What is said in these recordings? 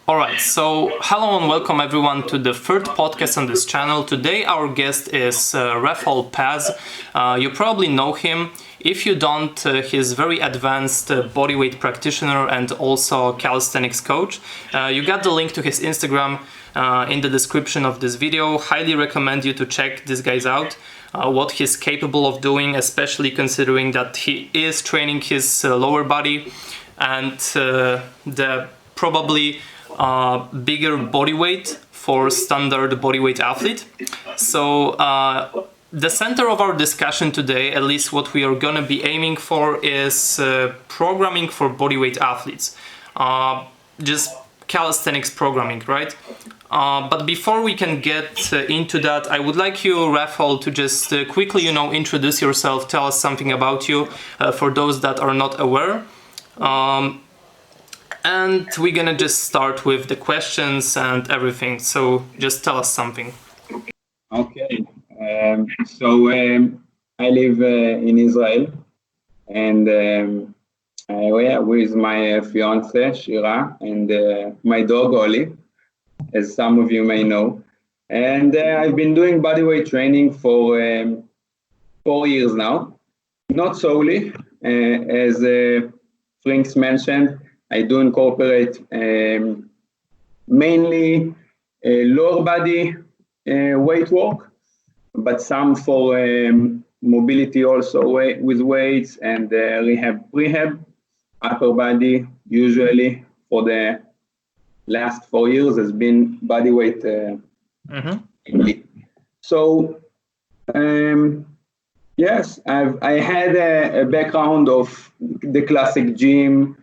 All right, so hello and welcome everyone to the third podcast on this channel. Today our guest is Refael Paz. You probably know him. If you don't, he's very advanced bodyweight practitioner and also calisthenics coach. You got the link to his Instagram in the description of this video. Highly recommend you to check these guys out, what he's capable of doing, especially considering that he is training his lower body and the probably bigger body weight for standard bodyweight athlete. So the center of our discussion today, at least what we are going to be aiming for, is programming for bodyweight athletes. Just calisthenics programming, right? But before we can get into that, I would like you, Refael, to just quickly, introduce yourself, tell us something about you for those that are not aware. And we're gonna just start with the questions and everything. So just tell us something. Okay. I live in Israel, and with my fiance Shira and my dog Oli, as some of you may know. And I've been doing bodyweight training for 4 years now. Not solely, as Frinks mentioned. I do incorporate mainly lower body weight work, but some for mobility also with weights and rehab, upper body. Usually for the last 4 years has been bodyweight. So yes, I had a background of the classic gym,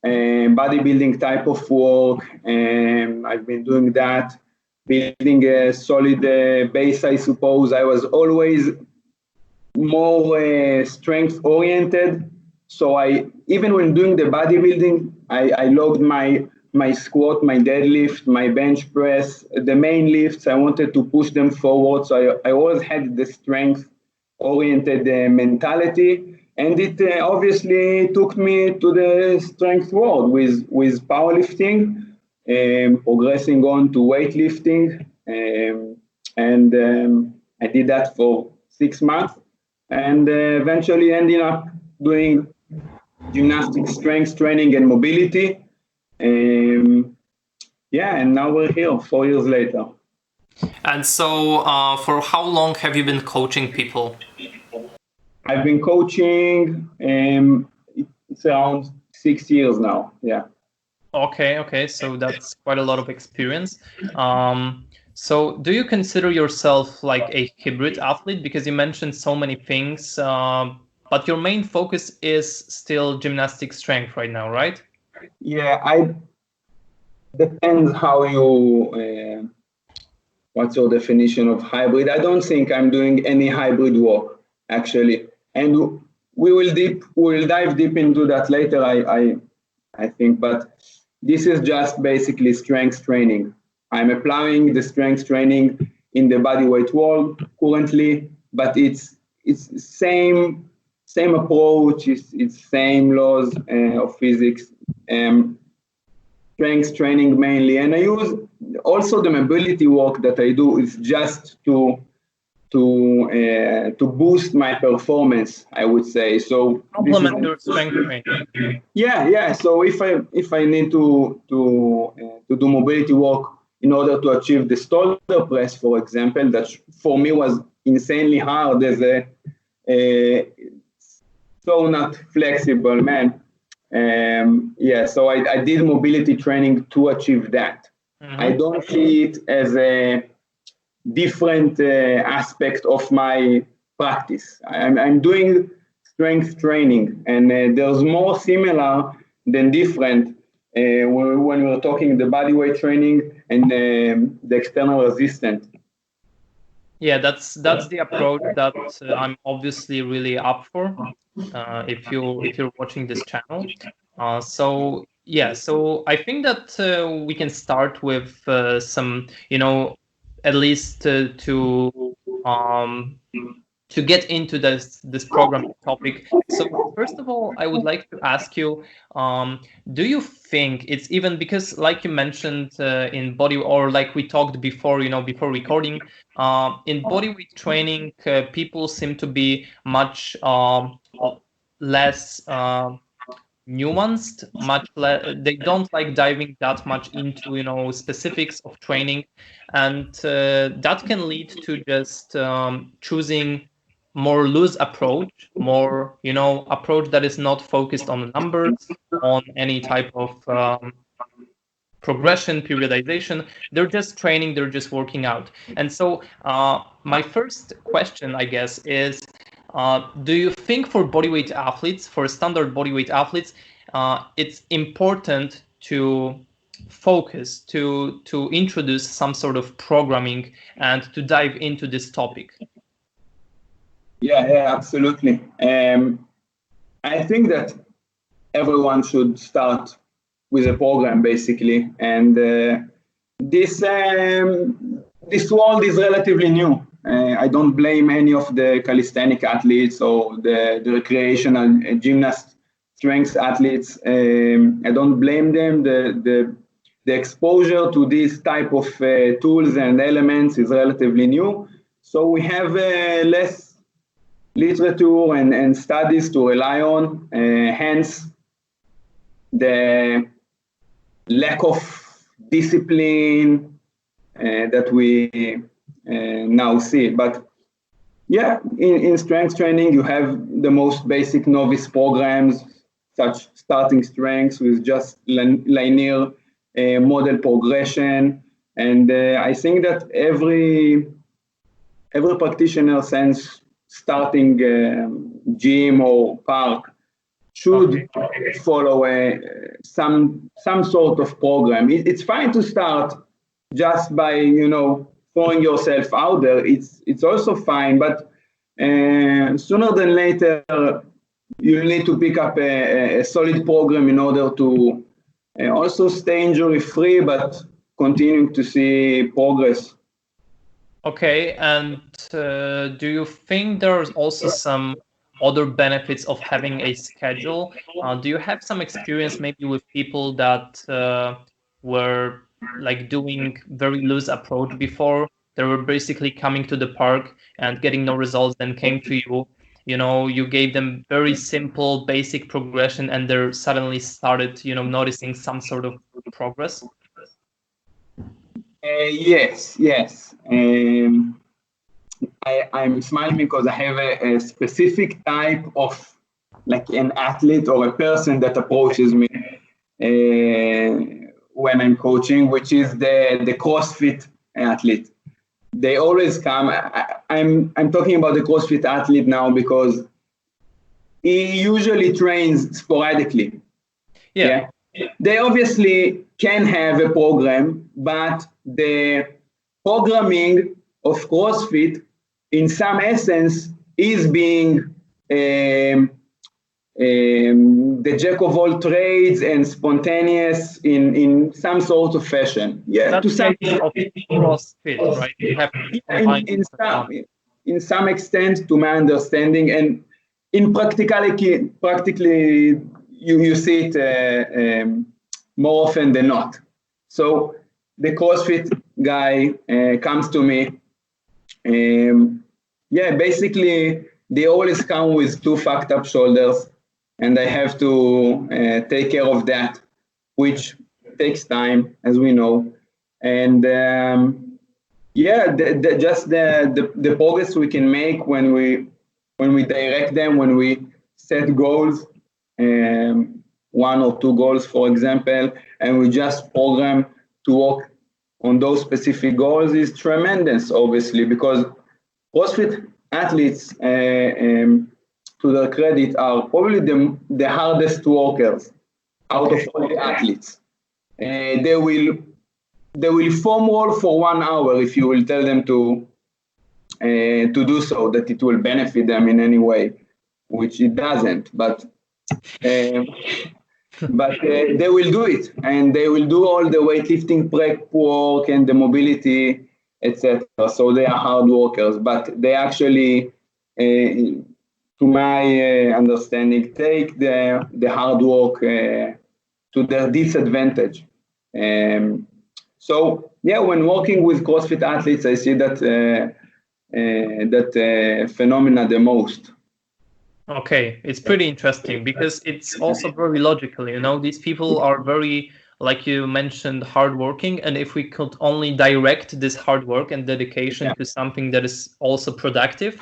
bodybuilding type of work, and I've been doing that, building a solid base, I suppose. I was always more strength oriented, so even when doing the bodybuilding, I logged my squat, my deadlift, my bench press, the main lifts. I wanted to push them forward, so I always had the strength oriented mentality. And it obviously took me to the strength world with powerlifting, progressing on to weightlifting. And I did that for 6 months and eventually ended up doing gymnastics, strength training and mobility. And now we're here 4 years later. And so for how long have you been coaching people? I've been coaching, it's around 6 years now, yeah. Okay, so that's quite a lot of experience. So do you consider yourself like a hybrid athlete? Because you mentioned so many things, but your main focus is still gymnastic strength right now, right? Yeah, depends how you, what's your definition of hybrid? I don't think I'm doing any hybrid work, actually. And we will dive deep into that later, I think, but this is just basically strength training. I'm applying the strength training in the bodyweight world currently, but it's same approach, it's same laws of physics, strength training mainly. And I use also the mobility work that I do is just to boost my performance, I would say. So complement your strength training. Yeah. So if I need to do mobility work in order to achieve the shoulder press, for example, that for me was insanely hard as so not flexible, man. So I did mobility training to achieve that. Mm-hmm. I don't see it as a different aspect of my practice. I'm doing strength training, and there's more similar than different when we're talking the bodyweight training and the external resistance. Yeah, that's the approach that I'm obviously really up for. If you're watching this channel, so I think that we can start with some, at least to to get into this programming topic. So first of all, I would like to ask you, do you think it's even because, like you mentioned in body, or like we talked before, before recording, in bodyweight training, people seem to be much less nuanced, they don't like diving that much into specifics of training, and that can lead to just choosing more loose approach, more approach that is not focused on the numbers, on any type of progression, periodization. They're just training, they're just working out. And so my first question, I guess, is do you think for bodyweight athletes, for standard bodyweight athletes, it's important to focus, to introduce some sort of programming and to dive into this topic? Yeah, absolutely. I think that everyone should start with a program, basically, and this world is relatively new. I don't blame any of the calisthenic athletes or the recreational gymnast strength athletes. I don't blame them. The exposure to these type of tools and elements is relatively new, so we have less literature and studies to rely on, hence the lack of discipline that we now see. But yeah, in strength training, you have the most basic novice programs, such starting strengths with just linear model progression. And I think that every practitioner since starting gym or park should follow some sort of program. It's fine to start just by throwing yourself out there. It's also fine, but sooner than later you need to pick up a solid program in order to also stay injury free, but continuing to see progress. Okay, and do you think there's also some other benefits of having a schedule? Do you have some experience maybe with people that were like doing very loose approach before? They were basically coming to the park and getting no results, then came to you. You gave them very simple, basic progression, and they suddenly started, noticing some sort of progress. Yes. I'm smiling because I have a specific type of like an athlete or a person that approaches me when I'm coaching, which is the CrossFit athlete. They always come. I'm talking about the CrossFit athlete now because he usually trains sporadically. Yeah. They obviously can have a program, but the programming of CrossFit, in some essence, is being the jack of all trades and spontaneous in some sort of fashion. Yeah, that's to some of CrossFit, right? You have in some extent, to my understanding, and in practically you see it more often than not. So the CrossFit guy comes to me. Basically, they always come with two fucked up shoulders, and I have to take care of that, which takes time, as we know. And just the progress we can make when we direct them, when we set goals, 1 or 2 goals, for example, and we just program to work on those specific goals is tremendous, obviously, because CrossFit athletes, to their credit, are probably the hardest workers out of all the athletes. They will foam roll for 1 hour if you will tell them to do so, that it will benefit them in any way, which it doesn't. But they will do it, and they will do all the weightlifting prep work and the mobility, etc. So they are hard workers, but they actually to my understanding, take the hard work to their disadvantage. So yeah, when working with CrossFit athletes, I see that phenomena the most. Okay, it's pretty interesting because it's also very logical. You know, these people are very, like you mentioned, hardworking, and if we could only direct this hard work and dedication to something that is also productive,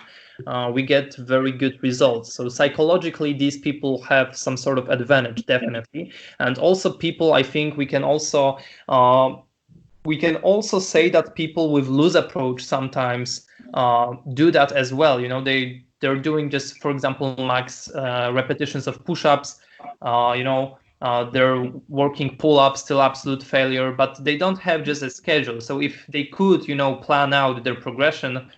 we get very good results. So psychologically, these people have some sort of advantage, definitely, and also people. I think we can also say that people with loose approach sometimes do that as well. You know, they're doing just, for example, max repetitions of push-ups. They're working pull-ups till absolute failure, but they don't have just a schedule. So if they could, plan out their progression,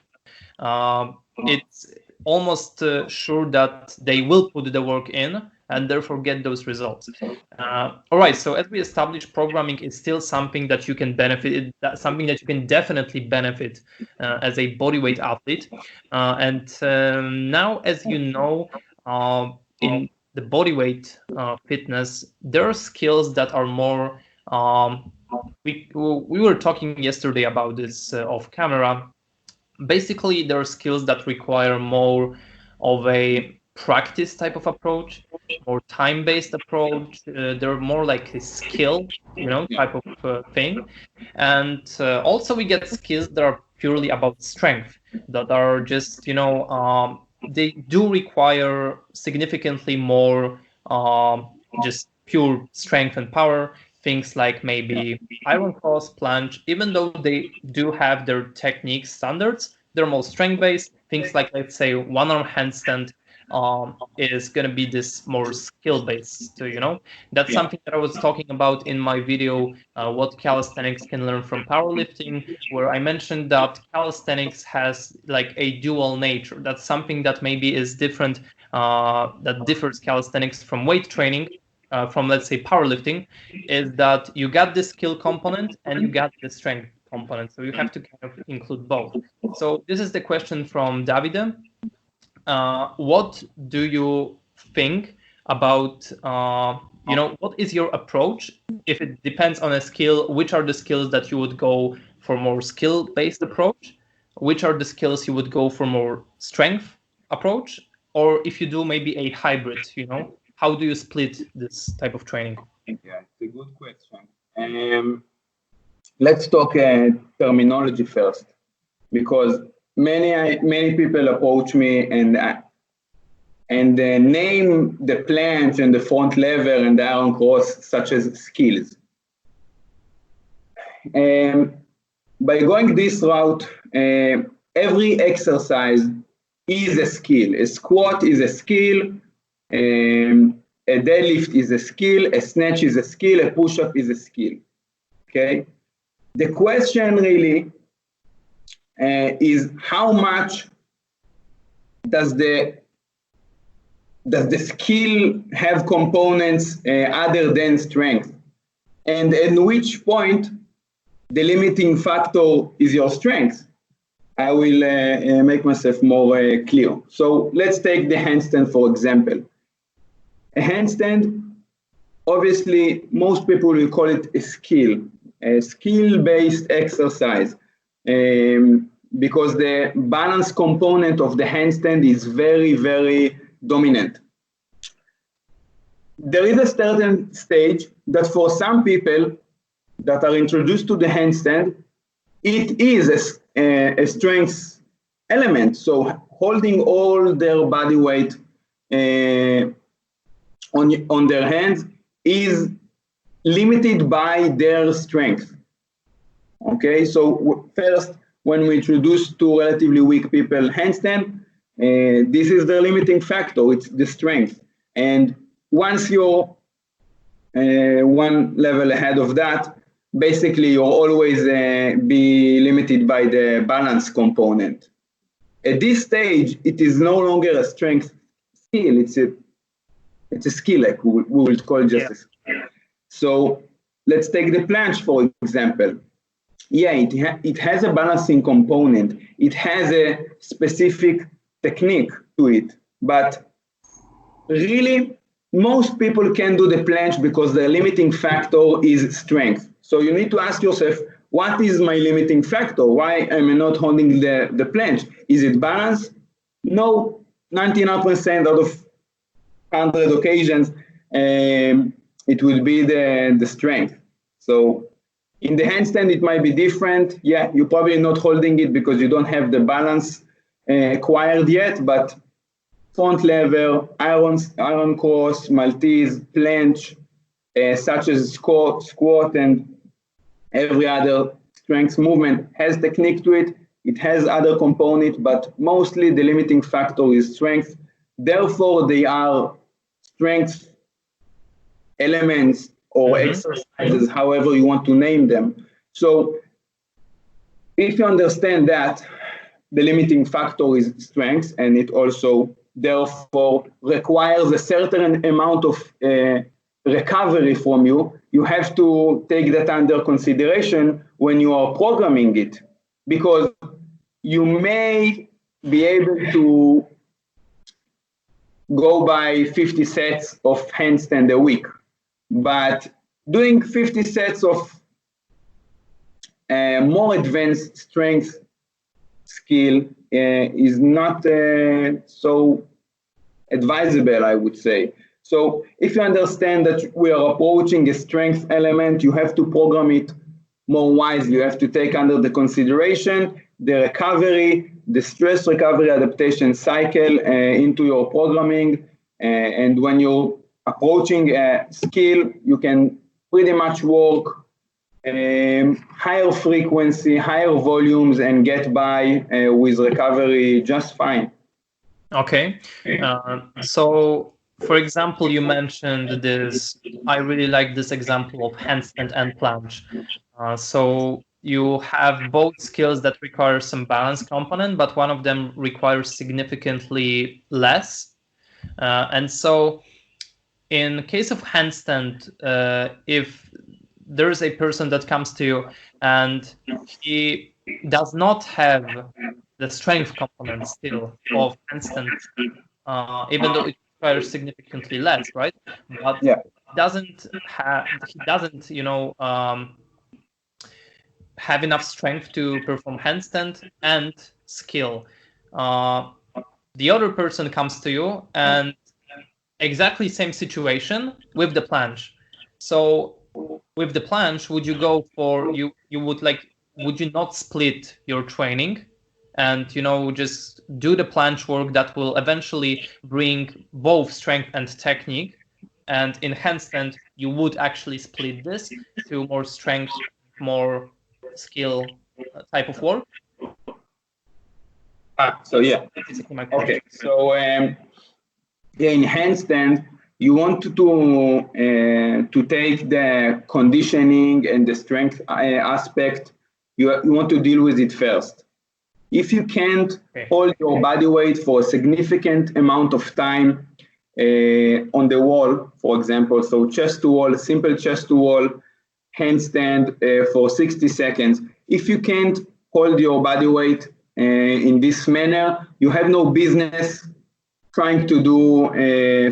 it's almost sure that they will put the work in and therefore get those results. All right, so as we established, programming is still something that you can benefit, something that you can definitely benefit as a bodyweight athlete. Now, as you know, in the bodyweight fitness, there are skills that are more, we were talking yesterday about this off camera. Basically, there are skills that require more of a practice type of approach, more time-based approach. They're more like a skill, type of thing. And also we get skills that are purely about strength, that are just, they do require significantly more just pure strength and power. Things like maybe iron cross, planche, even though they do have their technique standards, they're more strength-based. Things like, let's say, one-arm handstand is going to be this more skill-based. That's something that I was talking about in my video, what calisthenics can learn from powerlifting, where I mentioned that calisthenics has like a dual nature. That's something that maybe is different, that differs calisthenics from weight training. From, let's say, powerlifting, is that you got the skill component and you got the strength component. So you have to kind of include both. So this is the question from Davide. What do you think about, what is your approach? If it depends on a skill, which are the skills that you would go for more skill-based approach? Which are the skills you would go for more strength approach? Or if you do maybe a hybrid, how do you split this type of training? Yeah, it's a good question. Let's talk terminology first, because many people approach me and name the planche and the front lever and the iron cross such as skills. By going this route, every exercise is a skill. A squat is a skill. A deadlift is a skill, a snatch is a skill, a push-up is a skill. Okay? The question really is how much does the skill have components other than strength? And at which point the limiting factor is your strength? I will make myself more clear. So let's take the handstand, for example. A handstand, obviously, most people will call it a skill-based exercise, because the balance component of the handstand is very, very dominant. There is a certain stage that for some people that are introduced to the handstand, it is a strength element. So holding all their body weight on their hands is limited by their strength. Okay, so first, when we introduce to relatively weak people handstand, this is the limiting factor, it's the strength. And once you're one level ahead of that, basically you'll always be limited by the balance component. At this stage, it is no longer a strength skill, it's a skill, like we will call it just a skill. So let's take the planche, for example. Yeah, it has a balancing component. It has a specific technique to it. But really, most people can do the planche because the limiting factor is strength. So you need to ask yourself, what is my limiting factor? Why am I not holding the planche? Is it balance? No, 99% out of 100 occasions, it will be the strength. So in the handstand, it might be different. Yeah, you're probably not holding it because you don't have the balance acquired yet, but front lever, iron cross, Maltese, planche, such as squat and every other strength movement has technique to it. It has other components, but mostly the limiting factor is strength. Therefore, they are strength elements or exercises, however you want to name them. So if you understand that the limiting factor is strength, and it also therefore requires a certain amount of recovery from you, you have to take that under consideration when you are programming it, because you may be able to go by 50 sets of handstand a week, but doing 50 sets of more advanced strength skill is not so advisable, I would say. So if you understand that we are approaching a strength element, you have to program it more wisely. You have to take under the consideration the recovery, the stress recovery adaptation cycle into your programming. And when you're approaching a skill, you can pretty much work higher frequency, higher volumes, and get by with recovery just fine. Okay. So, for example, you mentioned this. I really like this example of handstand and planche. So you have both skills that require some balance component, but one of them requires significantly less. And so in case of handstand, if there is a person that comes to you and he does not have the strength component still of handstand, even though it requires significantly less, right? But he doesn't, have enough strength to perform handstand and skill. The other person comes to you and exactly same situation with the planche. So with the planche, would you go for would you not split your training and just do the planche work that will eventually bring both strength and technique, and in handstand you would actually split this to more strength, more skill type of work? Okay, so in handstand you want to take the conditioning and the strength aspect. You want to deal with it first. If you can't hold your body weight for a significant amount of time on the wall, for example, so chest to wall, simple chest to wall, handstand for 60 seconds. If you can't hold your body weight in this manner, you have no business trying to do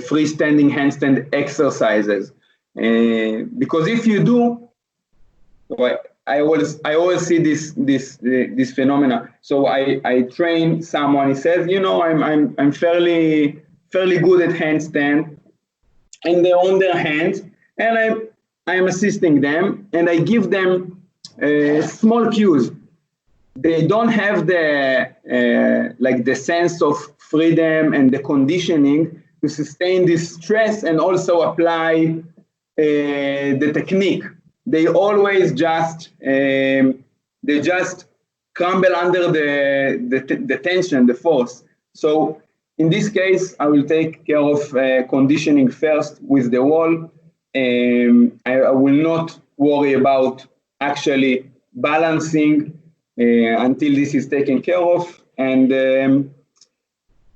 freestanding handstand exercises. Because if you do, I always see this phenomena. So I train someone. He says, I'm fairly good at handstand, and they're on their hands, and I'm assisting them, and I give them small cues. They don't have the sense of freedom and the conditioning to sustain this stress and also apply the technique. They always just crumble under the tension, the force. So in this case, I will take care of conditioning first with the wall. I will not worry about actually balancing until this is taken care of. And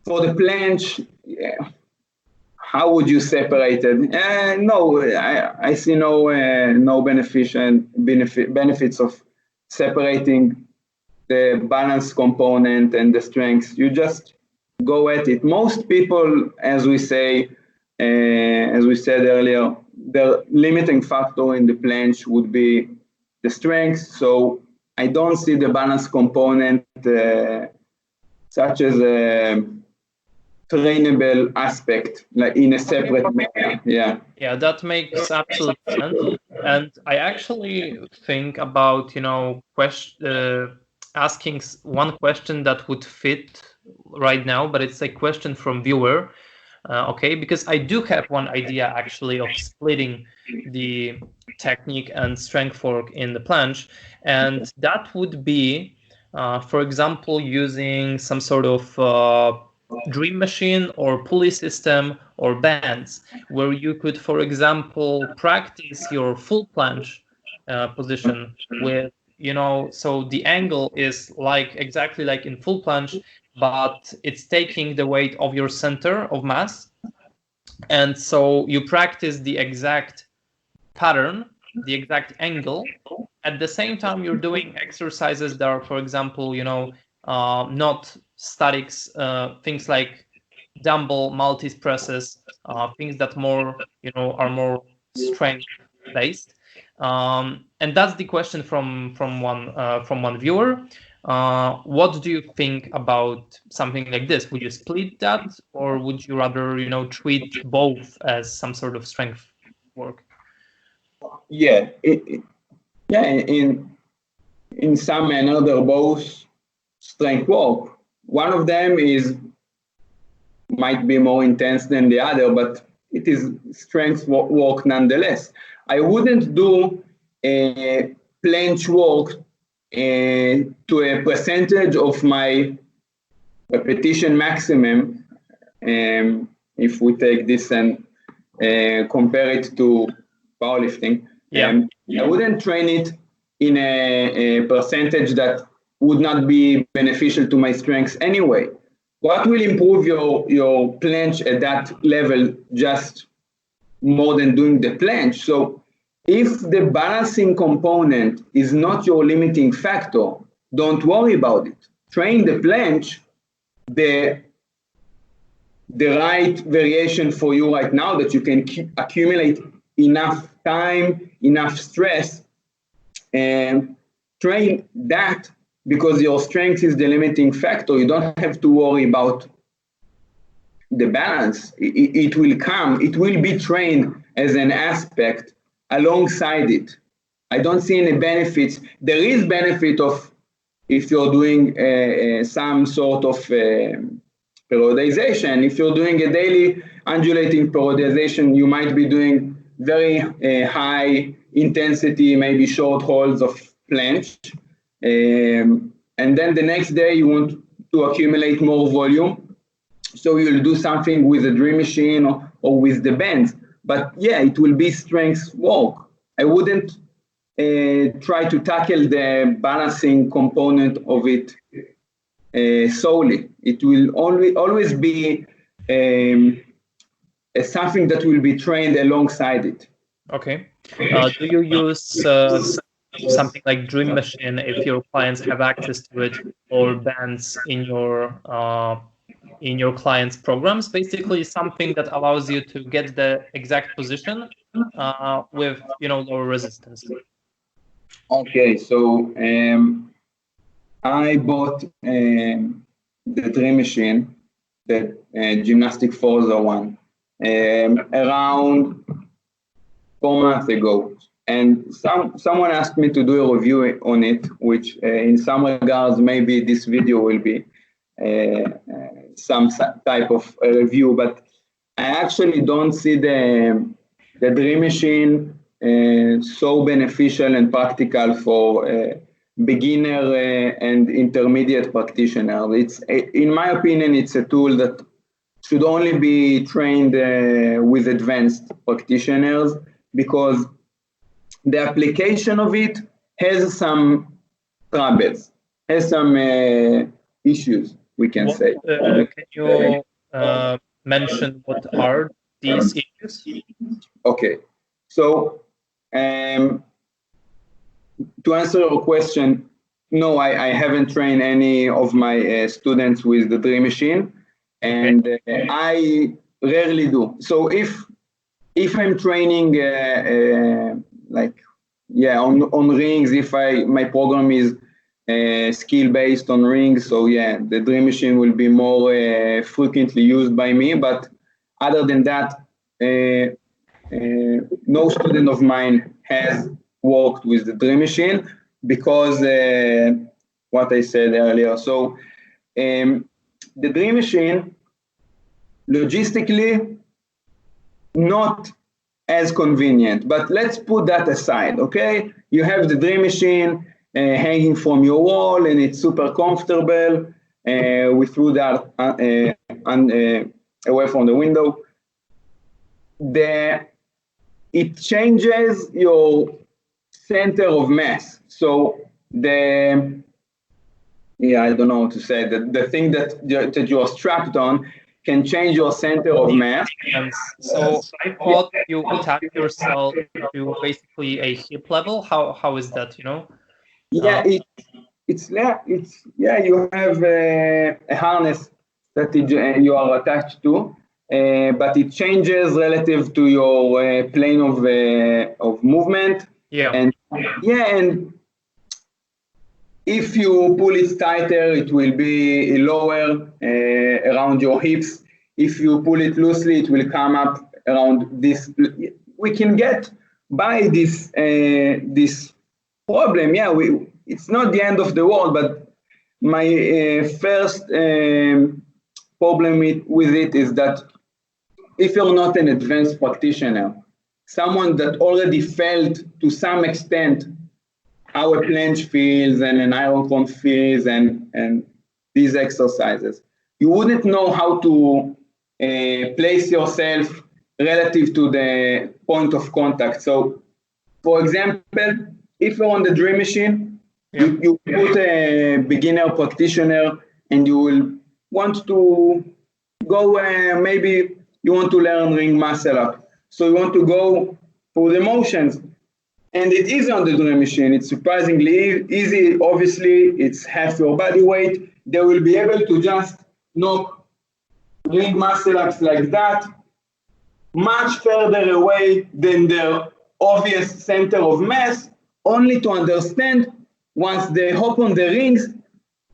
for the planche, how would you separate it? No, I see no benefits of separating the balance component and the strength. You just go at it. Most people, as we said earlier, the limiting factor in the planche would be the strength. So I don't see the balance component such as a trainable aspect, like in a separate manner. Yeah, that makes absolute sense. And I actually think about, asking one question that would fit right now, but it's a question from viewer. Okay, because I do have one idea actually of splitting the technique and strength work in the planche, and that would be, for example, using some sort of dream machine or pulley system or bands, where you could, for example, practice your full planche position with, so the angle is exactly like in full planche, but it's taking the weight of your center of mass. And so you practice the exact pattern, the exact angle. At the same time, you're doing exercises that are, for example, not statics, things like dumbbell, Maltese presses, things that are more strength based. And that's the question from one viewer. What do you think about something like this? Would you split that, or would you rather, treat both as some sort of strength work? Yeah, in some manner, they're both strength work. One of them might be more intense than the other, but it is strength work nonetheless. I wouldn't do a planche work to a percentage of my repetition maximum. If we take this and compare it to powerlifting, I wouldn't train it in a percentage that would not be beneficial to my strengths anyway. What will improve your planche at that level just more than doing the planche? So if the balancing component is not your limiting factor, don't worry about it. Train the planche, the right variation for you right now that you can accumulate enough time, enough stress, and train that, because your strength is the limiting factor. You don't have to worry about the balance. It will come. It will be trained as an aspect alongside it. I don't see any benefits. There is benefit of if you're doing some sort of periodization. If you're doing a daily undulating periodization, you might be doing very high intensity, maybe short holds of planche. And then the next day you want to accumulate more volume. So you'll do something with the dream machine or with the bands. But yeah, it will be strength work. I wouldn't try to tackle the balancing component of it solely. It will always be something that will be trained alongside it. Okay. Do you use something like Dream Machine if your clients have access to it, or bands in your clients' programs? Basically, something that allows you to get the exact position with lower resistance. Okay, so I bought the Dream Machine, the Gymnastic Forza one, around 4 months ago. And someone asked me to do a review on it, which in some regards, maybe this video will be some type of review, but I actually don't see the Dream Machine so beneficial and practical for beginner and intermediate practitioners. In my opinion, it's a tool that should only be trained with advanced practitioners, because the application of it has some troubles, has some issues, we can say. Can you mention what are these issues? Okay, so to answer your question, no, I haven't trained any of my students with the Dream Machine. and I rarely do. So if I'm training on rings, if my program is skill based on rings, so yeah, the dream machine will be more frequently used by me. But other than that, no student of mine has worked with the dream machine because what I said earlier. So the dream machine, logistically, not as convenient, but let's put that aside, okay? You have the dream machine hanging from your wall, and it's super comfortable. We threw that away from the window. It changes your center of mass. So I don't know what to say. The thing that you are strapped on can change your center of mass. So I thought you attach yourself to basically a hip level. How is that? Yeah, you have a harness that you are attached to, but it changes relative to your plane of movement. Yeah. And if you pull it tighter, it will be lower around your hips. If you pull it loosely, it will come up around this. We can get by this problem. Yeah, it's not the end of the world, but my first problem with it is that if you're not an advanced practitioner, someone that already felt to some extent how a planche feels and an iron cone feels and these exercises, you wouldn't know how to place yourself relative to the point of contact. So, for example, if you're on the dream machine, you put a beginner practitioner and you will want to go, maybe you want to learn ring muscle up. So you want to go for the motions. And it is on the dream machine. It's surprisingly easy. Obviously, it's half your body weight. They will be able to just knock ring muscle ups like that, much further away than their obvious center of mass, only to understand once they hop on the rings,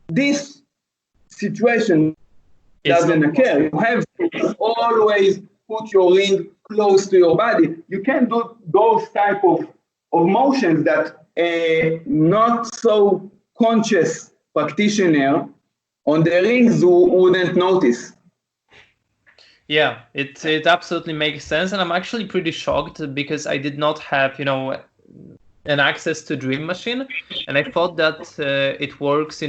this situation doesn't occur. You have to always put your ring close to your body. You can't do those type of motions that a not so conscious practitioner on the rings wouldn't notice. Yeah, it absolutely makes sense, and I'm actually pretty shocked because I did not have an access to Dream Machine, and I thought that it works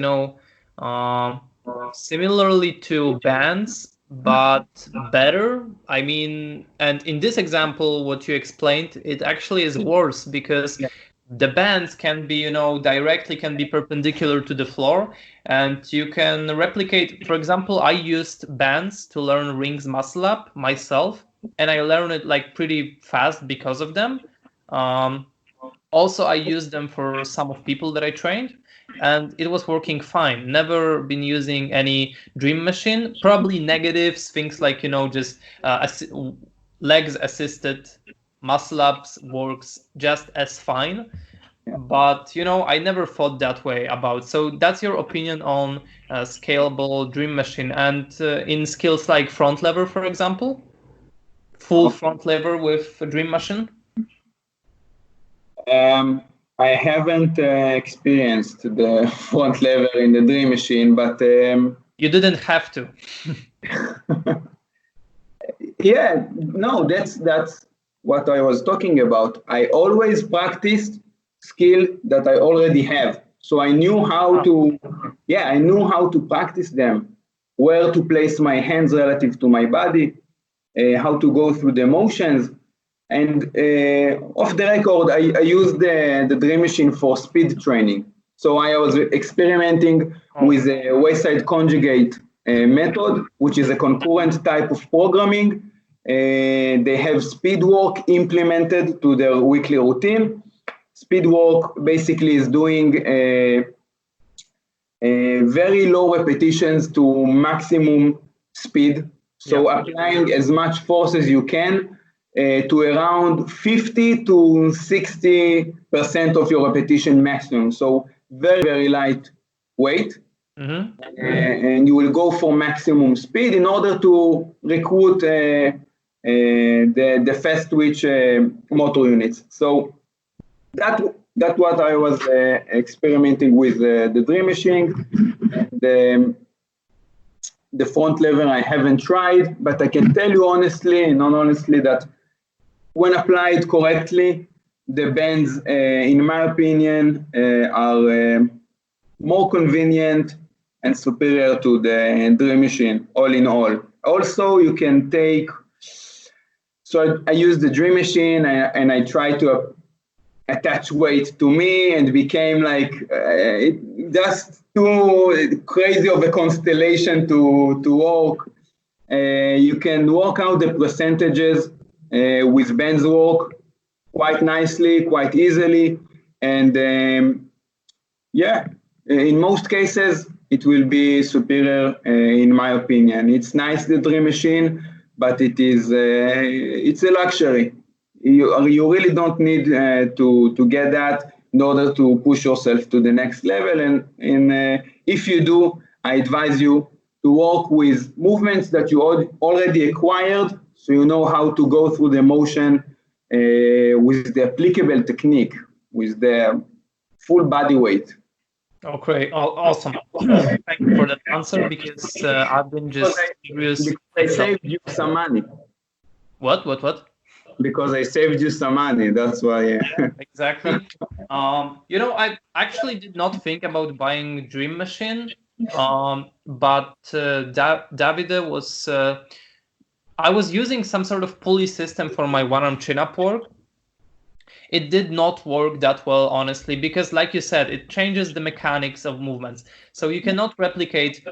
similarly to bands, but better. I mean, and in this example, what you explained, it actually is worse because the bands can be, directly can be perpendicular to the floor, and you can replicate. For example, I used bands to learn rings muscle up myself, and I learned it like pretty fast because of them. Also, I used them for some of people that I trained, and it was working fine. Never been using any Dream Machine. Probably negatives, things like, just legs assisted muscle ups works just as fine. But, I never thought that way about. So that's your opinion on scalable Dream Machine. And in skills like front lever, for example, full front lever with Dream Machine? I haven't experienced the front lever in the Dream Machine, but you didn't have to. Yeah, no, that's what I was talking about. I always practiced skill that I already have, so I knew how to practice them, where to place my hands relative to my body, how to go through the motions. And off the record, I used the Dream Machine for speed training. So I was experimenting with a waist-side conjugate method, which is a concurrent type of programming. They have speed work implemented to their weekly routine. Speed work basically is doing very low repetitions to maximum speed. So applying as much force as you can to around 50 to 60% of your repetition maximum. So very, very light weight. And you will go for maximum speed in order to recruit the fast twitch motor units. So that's what I was experimenting with the Dream Machine. The front lever I haven't tried, but I can tell you honestly and non-honestly that when applied correctly, the bands, in my opinion, are more convenient and superior to the Dream Machine, all in all. Also, you can take, so I use the Dream Machine and I try to attach weight to me, and became like just too crazy of a constellation to work. You can work out the percentages with bands work quite nicely, quite easily, and in most cases it will be superior in my opinion. It's nice, the Dream Machine, but it's a luxury. You really don't need to get that in order to push yourself to the next level. And if you do, I advise you to work with movements that you already acquired, so you know how to go through the motion with the applicable technique, with the full body weight. Okay, awesome. Thank you for that answer, because I've been just curious. Because I saved you some money. What? Because I saved you some money, that's why. Exactly. I actually did not think about buying Dream Machine, but Davide was. I was using some sort of pulley system for my one-arm chin-up work. It did not work that well, honestly, because like you said, it changes the mechanics of movements. So you cannot replicate.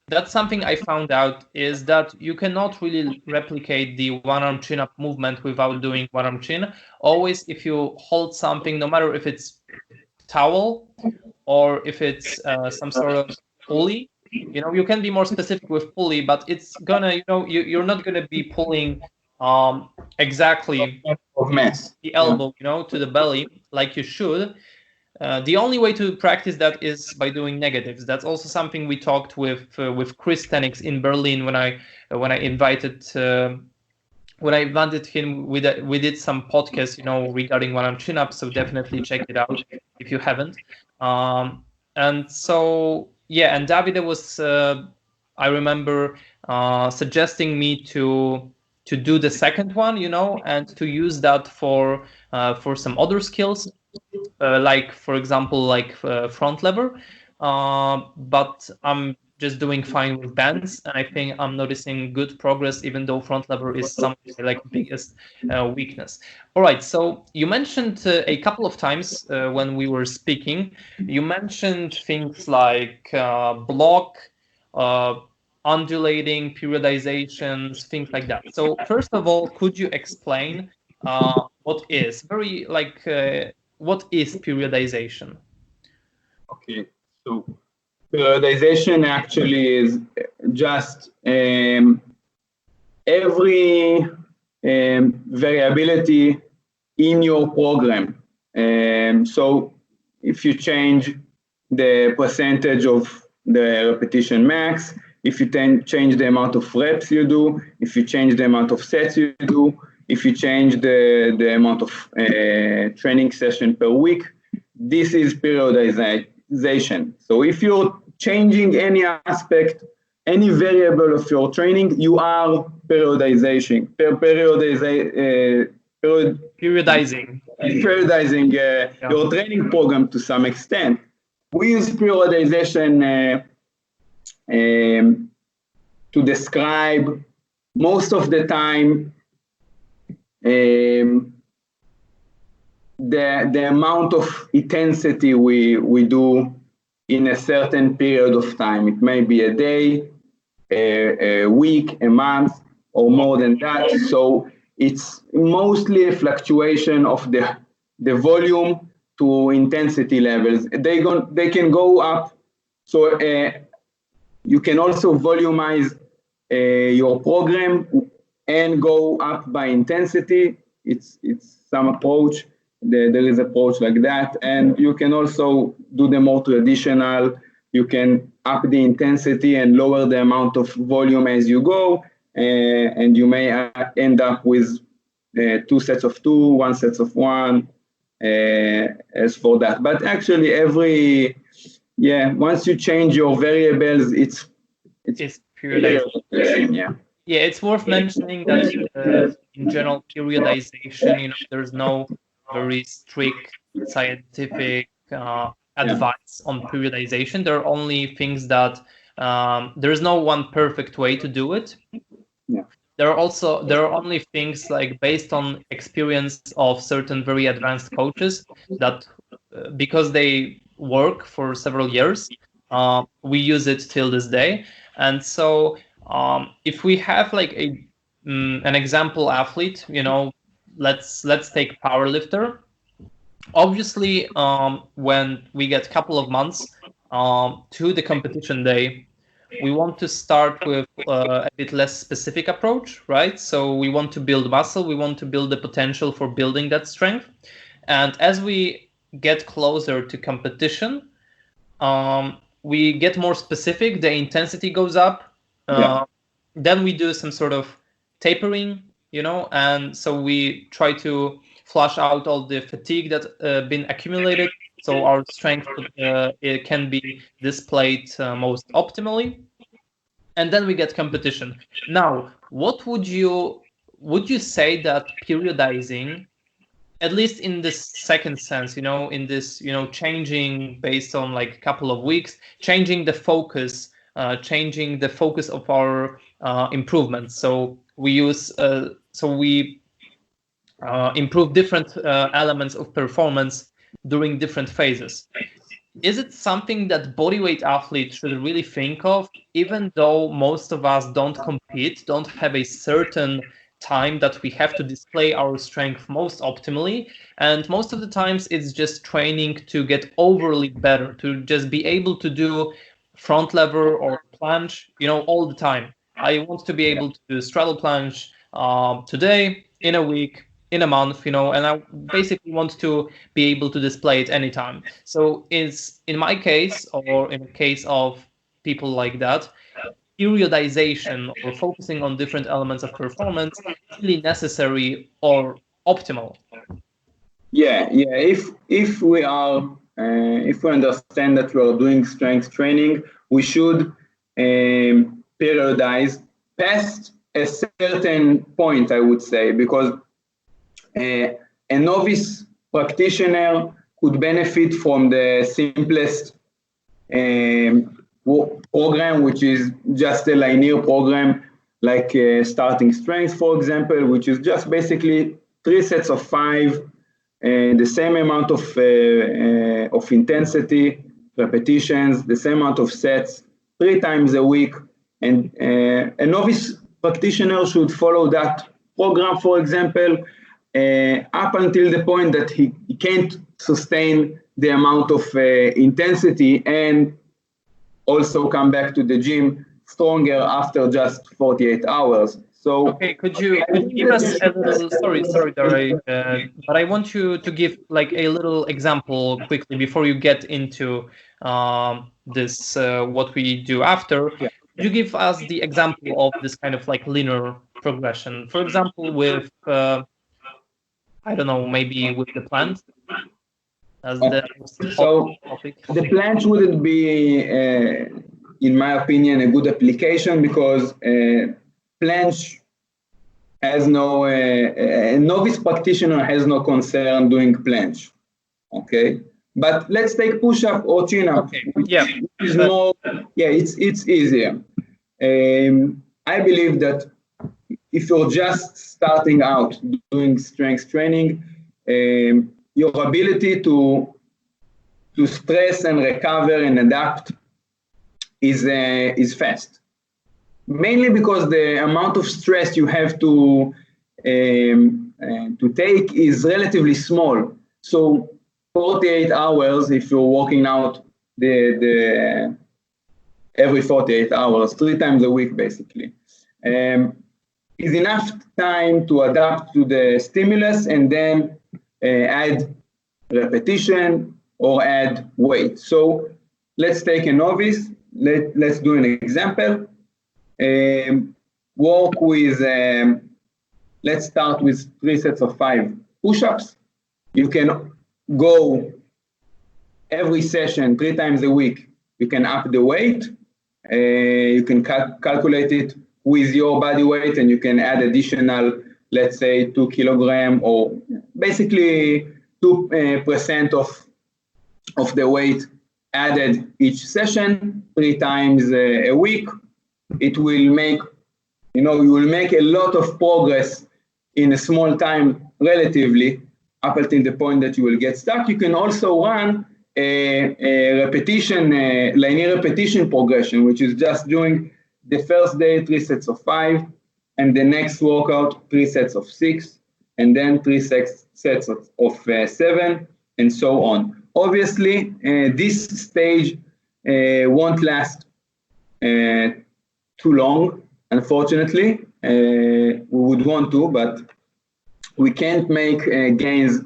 That's something I found out, is that you cannot really replicate the one-arm chin-up movement without doing one-arm chin. Always, if you hold something, no matter if it's towel or if it's some sort of pulley, you can be more specific with pulley, but it's gonna, you're not gonna be pulling exactly the elbow, to the belly like you should. The only way to practice that is by doing negatives. That's also something we talked with calisthenics in Berlin when I invited him. We did some podcasts, regarding one-arm chin-ups. So definitely check it out if you haven't. And so and Davide was, I remember, suggesting me to do the second one, and to use that for some other skills. Like, for example, front lever, but I'm just doing fine with bands, and I think I'm noticing good progress, even though front lever is some biggest weakness. All right, so you mentioned a couple of times when we were speaking, you mentioned things like block, undulating, periodizations, things like that. So first of all, could you explain what is periodization? Okay, so periodization actually is just every variability in your program. So if you change the percentage of the repetition max, if you change the amount of reps you do, if you change the amount of sets you do, if you change the amount of training session per week, this is periodization. So if you're changing any aspect, any variable of your training, you are periodizing your training program to some extent. We use periodization to describe most of the time the amount of intensity we do in a certain period of time. It may be a day, a week, a month, or more than that. So it's mostly a fluctuation of the volume to intensity levels. They can go up. So you can also volumize your program and go up by intensity. It's some approach. There is approach like that, and you can also do the more traditional. You can up the intensity and lower the amount of volume as you go, and you may end up with 2 sets of 2, 1 set of 1, as for that. But actually, once you change your variables, it's periodization. Yeah. Yeah, it's worth mentioning that in general periodization, there's no very strict scientific advice on periodization. There are only things that there's no one perfect way to do it. Yeah. There are only things like based on experience of certain very advanced coaches that because they work for several years, we use it till this day. And so if we have like an example athlete, let's take powerlifter. Obviously, when we get a couple of months to the competition day, we want to start with a bit less specific approach, right? So we want to build muscle, we want to build the potential for building that strength. And as we get closer to competition, we get more specific, the intensity goes up. Then we do some sort of tapering, and so we try to flush out all the fatigue that's been accumulated, so our strength it can be displayed most optimally. And then we get competition. Now, what would you say that periodizing, at least in this second sense, in this, changing based on like a couple of weeks, changing the focus of our improvements. So we improve different elements of performance during different phases. Is it something that bodyweight athletes should really think of, even though most of us don't compete, don't have a certain time that we have to display our strength most optimally, and most of the times it's just training to get overly better, to just be able to do front lever or planche, all the time. I want to be able to do straddle planche today, in a week, in a month, and I basically want to be able to display it anytime. So it's in my case, or in the case of people like that, periodization or focusing on different elements of performance really necessary or optimal? If we understand that we are doing strength training, we should periodize past a certain point, I would say, because a novice practitioner could benefit from the simplest program, which is just a linear program, like starting strength, for example, which is just basically 3 sets of 5, the same amount of intensity, repetitions, the same amount of sets, 3 times a week. And a novice practitioner should follow that program, for example, up until the point that he can't sustain the amount of intensity and also come back to the gym stronger after just 48 hours. So, okay, could you give us a little, sorry, Darai, but I want you to give like a little example quickly before you get into this, what we do after. Yeah. Could you give us the example of this kind of like linear progression? For example, with, I don't know, maybe with the planche? As the topic. The planche wouldn't be, in my opinion, a good application because planche has no, a novice practitioner has no concern doing planche. Okay, but let's take push-up or chin-up. Okay. Is more, it's easier. I believe that if you're just starting out doing strength training, your ability to stress and recover and adapt is fast. Mainly because the amount of stress you have to take is relatively small. So 48 hours, if you're working out the every 48 hours, 3 times a week, basically. Is enough time to adapt to the stimulus and then add repetition or add weight. So let's take a novice. Let's do an example. Work with, let's start with 3 sets of 5 push-ups. You can go every session 3 times a week. You can up the weight. You can calculate it with your body weight, and you can add additional, let's say, 2 kilograms or basically 2% of the weight added each session 3 times a week. It will make, you will make a lot of progress in a small time relatively up until the point that you will get stuck. You can also run a repetition, linear repetition progression, which is just doing the first day 3 sets of 5, and the next workout 3 sets of 6, and then 3 sets of 7, and so on. Obviously, this stage won't last too long, unfortunately. We would want to, but we can't make gains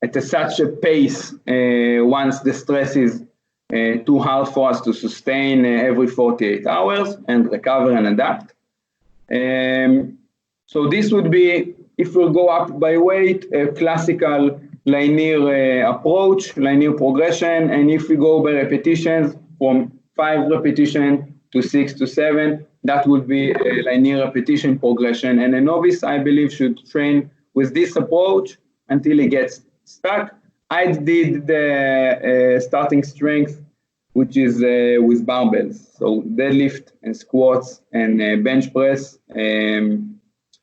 at such a pace once the stress is too hard for us to sustain every 48 hours and recover and adapt. So this would be, if we'll go up by weight, a classical linear approach, linear progression, and if we go by repetitions from 5 repetition to 6 to 7, that would be a linear repetition progression. And a novice, I believe, should train with this approach until he gets stuck. I did the starting strength, which is with barbells. So deadlift and squats and bench press,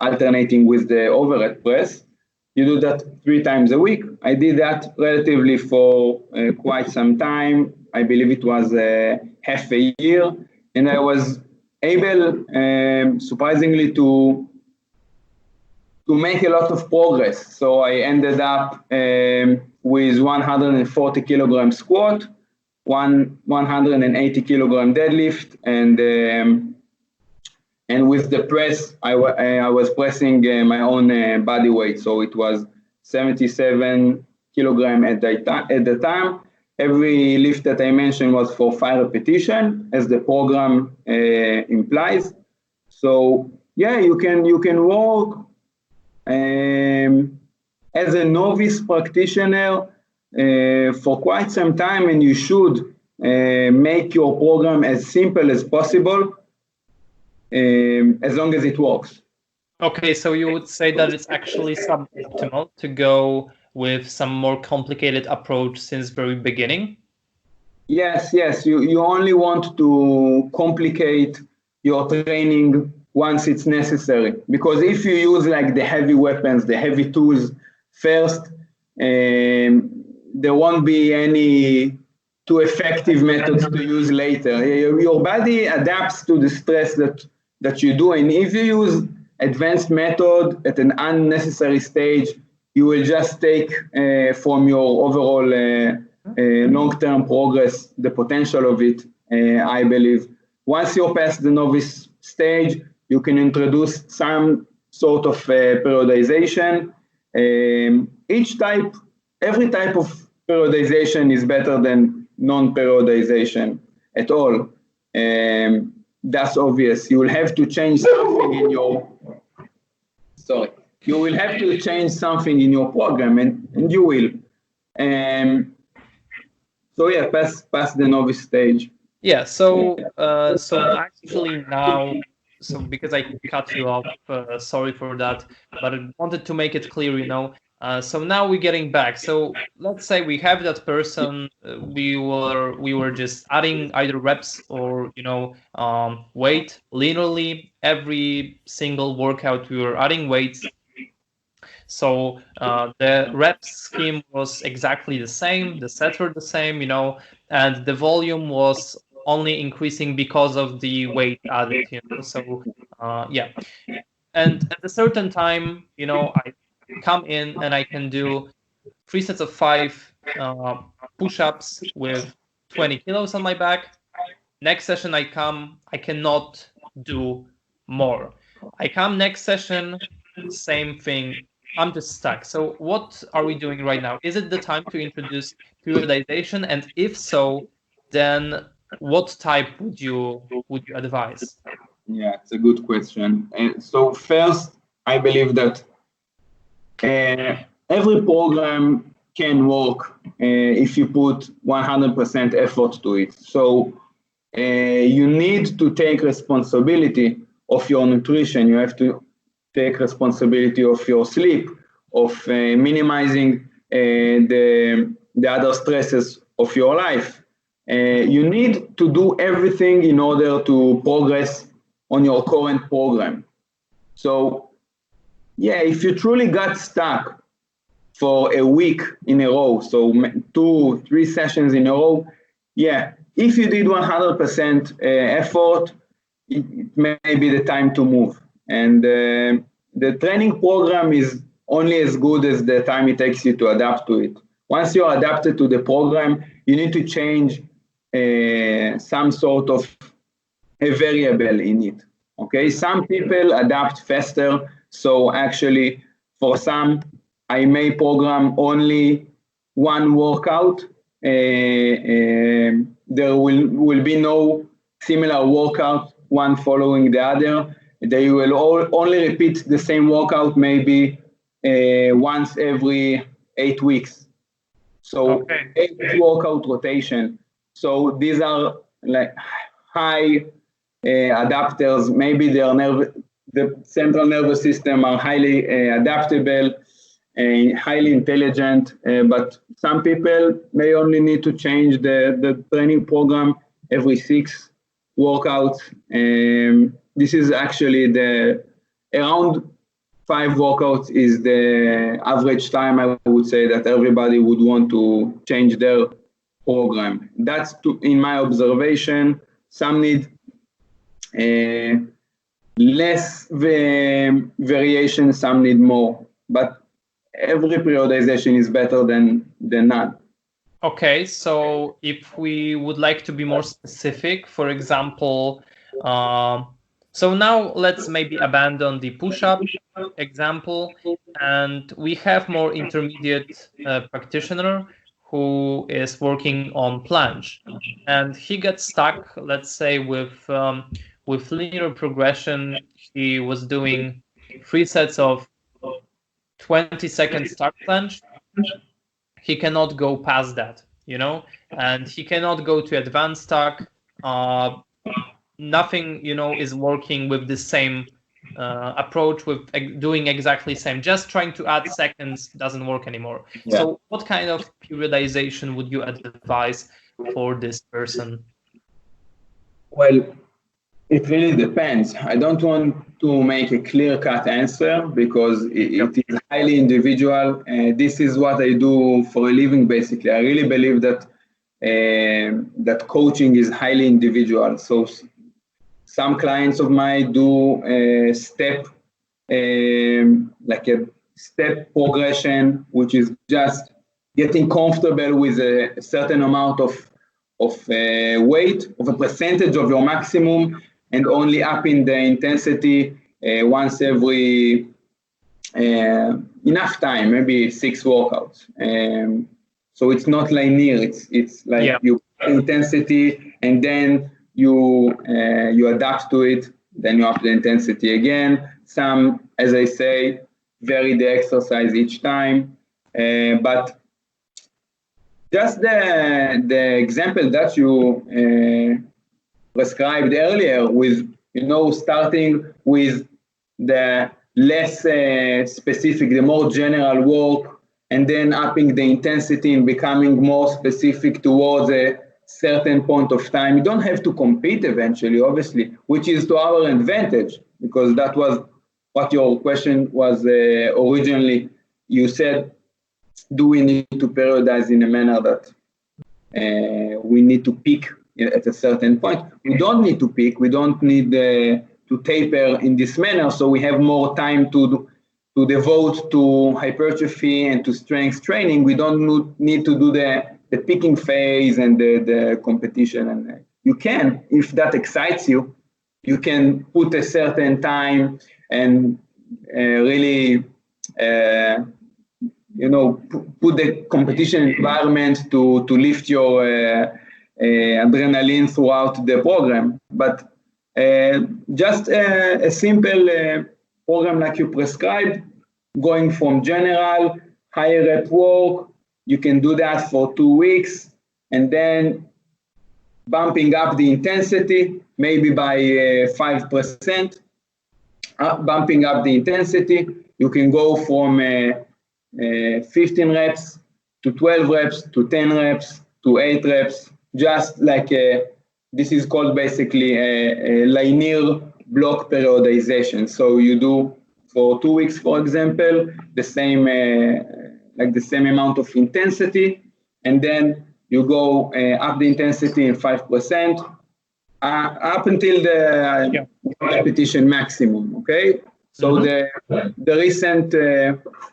alternating with the overhead press. You do that 3 times a week. I did that relatively for quite some time. I believe it was half a year. And I was able, surprisingly, to make a lot of progress. So I ended up with 140 kilogram squat, 180 kilogram deadlift, and with the press, I was pressing my own body weight. So it was 77 kilogram at the time. Every lift that I mentioned was for 5 repetitions, as the program implies. So yeah, you can work as a novice practitioner for quite some time, and you should make your program as simple as possible, as long as it works. Okay, so you would say that it's actually suboptimal to go with some more complicated approach since very beginning? Yes. You only want to complicate your training once it's necessary. Because if you use like the heavy weapons, the heavy tools first, there won't be any too effective methods to use later. Your body adapts to the stress that you do. And if you use advanced method at an unnecessary stage, you will just take from your overall long-term progress the potential of it, I believe. Once you're past the novice stage, you can introduce some sort of periodization. Every type of periodization is better than non-periodization at all. That's obvious. You will have to change something in your, you will have to change something in your program, and you will. So yeah, pass the novice stage. Yeah, so actually now, so because I cut you off, sorry for that, but I wanted to make it clear, so now we're getting back. So let's say we have that person, we were just adding either reps or weight linearly. Every single workout we were adding weights. So the rep scheme was exactly the same, the sets were the same, and the volume was only increasing because of the weight added, So yeah, and at a certain time, I come in and I can do 3 sets of 5 push-ups with 20 kilos on my back. next session I come, I cannot do more. I come next session, same thing, I'm just stuck. So what are we doing right now? Is it the time to introduce periodization? And if so, then what type would you advise? Yeah, it's a good question. And so first, I believe that every program can work if you put 100% effort to it. So you need to take responsibility of your nutrition. You have to take responsibility of your sleep, of minimizing the other stresses of your life. You need to do everything in order to progress on your current program. So, yeah, if you truly got stuck for a week in a row, so 2-3 sessions in a row, yeah, if you did 100% effort, it may be the time to move. And the training program is only as good as the time it takes you to adapt to it. Once you're adapted to the program, you need to change some sort of a variable in it. Okay, some people adapt faster. So actually, for some, I may program only one workout. There will be no similar workout, one following the other. They will only repeat the same workout maybe once every 8 weeks. So Okay. 8 workout rotation. So these are like high adapters. Maybe the central nervous system are highly adaptable, highly intelligent, but some people may only need to change the training program every 6 workouts. This is actually around 5 workouts is the average time, I would say, that everybody would want to change their program. That's in my observation. Some need less variation, some need more, but every periodization is better than none. Okay, so if we would like to be more specific, for example, so now let's maybe abandon the push-up example, and we have more intermediate practitioner who is working on planche, and he gets stuck, let's say, with linear progression. He was doing 3 sets of 20-second start planche. He cannot go past that, and he cannot go to advanced stack. Nothing, is working with the same approach, with doing exactly same. Just trying to add seconds doesn't work anymore. Yeah. So what kind of periodization would you advise for this person? Well, it really depends. I don't want to make a clear-cut answer because it is highly individual. This is what I do for a living, basically. I really believe that that coaching is highly individual. So some clients of mine do a step, like a step progression, which is just getting comfortable with a certain amount of weight, of a percentage of your maximum, and only upping the intensity once every enough time, maybe 6 workouts. So it's not linear. It's like you intensity, and then you adapt to it. Then you up the intensity again. Some, as I say, vary the exercise each time, but just the example that you prescribed earlier with, starting with the less specific, the more general work, and then upping the intensity and becoming more specific towards a certain point of time. You don't have to compete eventually, obviously, which is to our advantage, because that was what your question was originally. You said, do we need to periodize in a manner that we need to peak at a certain point? We don't need to peak. We don't need to taper in this manner, so we have more time to devote to hypertrophy and to strength training. We don't need to do the peaking phase and the competition you can, if that excites you, you can put a certain time and really, put the competition environment to lift your adrenaline throughout the program. But just a simple program like you prescribed, going from general, higher rep work, you can do that for 2 weeks, and then bumping up the intensity, maybe by 5%, bumping up the intensity. You can go from 15 reps to 12 reps to 10 reps to 8 reps, just like this is called basically a linear block periodization. So you do for 2 weeks, for example, the same amount of intensity, and then you go up the intensity in 5%, up until the repetition maximum, okay? So the recent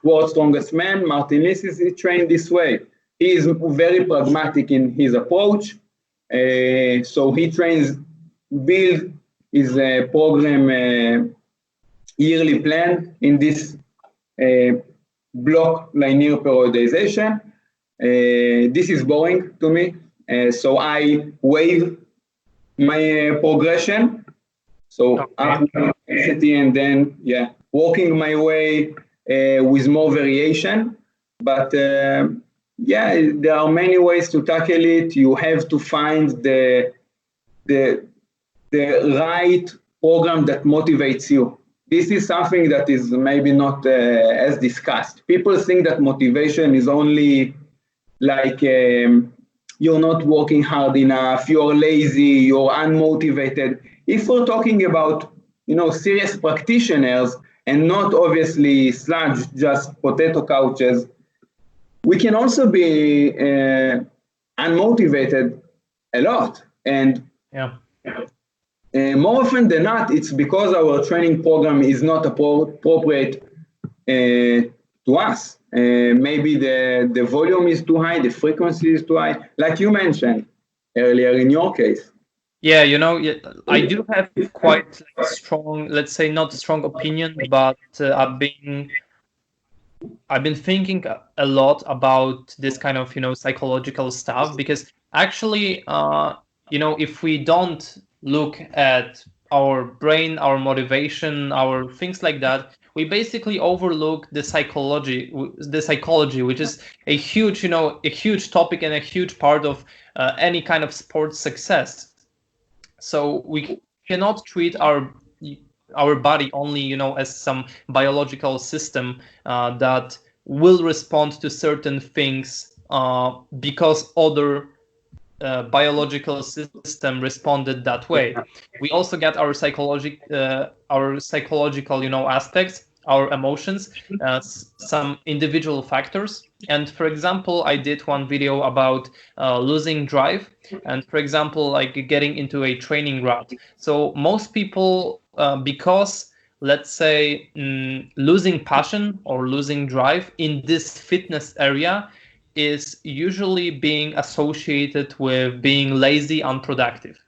world's strongest man, Martin Lissis, he trained this way. He is very pragmatic in his approach. So he build his program yearly plan in this block linear periodization. This is boring to me, so I wave my progression. So up intensity, and then working my way with more variation. But there are many ways to tackle it. You have to find the right program that motivates you. This is something that is maybe not as discussed. People think that motivation is only like you're not working hard enough, you're lazy, you're unmotivated. If we're talking about, serious practitioners and not obviously sludge, just potato couches, we can also be unmotivated a lot. And more often than not, it's because our training program is not appropriate to us. Maybe the volume is too high, the frequency is too high, like you mentioned earlier in your case. Yeah, I do have quite strong, let's say not strong opinion, but I've been thinking a lot about this kind of, psychological stuff, because actually, if we don't look at our brain, our motivation, our things like that, we basically overlook the psychology, which is a huge, a huge topic and a huge part of any kind of sports success. So we cannot treat our body only, as some biological system that will respond to certain things because other biological system responded that way. We also get our psychological, aspects, our emotions, some individual factors. And for example, I did one video about losing drive, and for example, like getting into a training rut. So most people, because let's say losing passion or losing drive in this fitness area is usually being associated with being lazy, unproductive,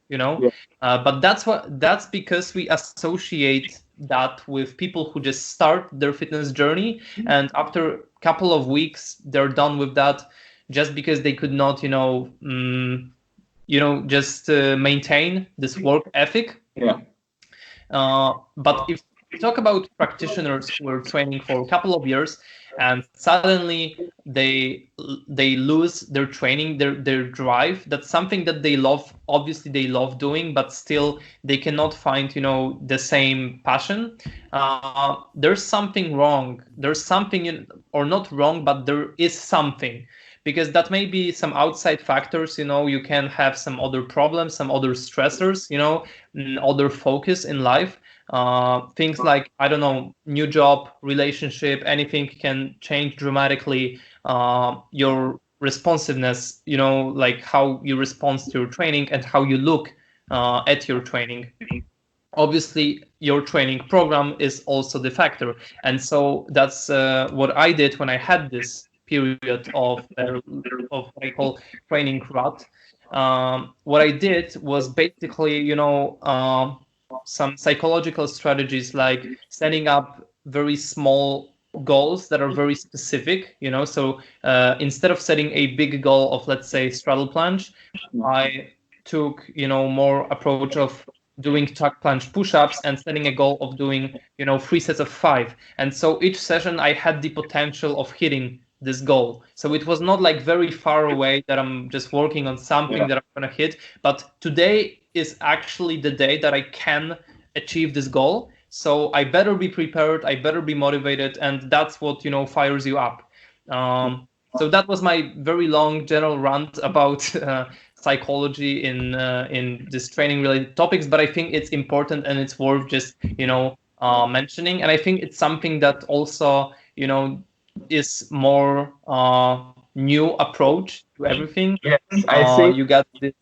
but that's because we associate that with people who just start their fitness journey, and after a couple of weeks they're done with that, just because they could not just maintain this work ethic. But if we talk about practitioners who are training for a couple of years and suddenly they lose their training, their drive, that's something that they love, obviously they love doing, but still they cannot find the same passion. There's something wrong. There's something, or not wrong, but there is something, because that may be some outside factors. You can have some other problems, some other stressors, other focus in life. Things like, I don't know, new job, relationship, anything can change dramatically your responsiveness, like how you respond to your training and how you look at your training. Obviously, your training program is also the factor. And so that's what I did when I had this period of what I call training rut. what I did was basically, some psychological strategies like setting up very small goals that are very specific, so instead of setting a big goal of, let's say, straddle planche, I took, more approach of doing tuck planche push-ups and setting a goal of doing, 3 sets of 5. And so each session I had the potential of hitting this goal. So it was not like very far away that I'm just working on something that I'm going to hit. But today is actually the day that I can achieve this goal. So I better be prepared. I better be motivated. And that's what, fires you up. So that was my very long general rant about psychology in this training related topics. But I think it's important and it's worth just, mentioning. And I think it's something that also, is more new approach to everything. Yes, I think you got this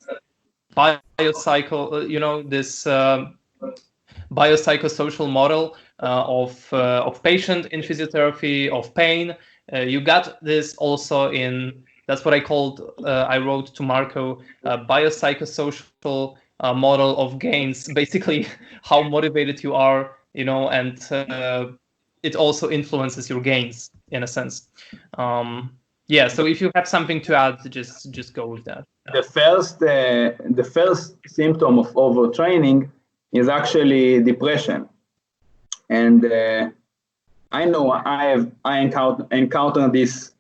biocycle, this biopsychosocial model of patient in physiotherapy, of pain. You got this also in, that's what I wrote to Marco, biopsychosocial model of gains, basically how motivated you are, and it also influences your gains in a sense. So if you have something to add, just go with that. The first symptom of overtraining is actually depression, and I know I encounter this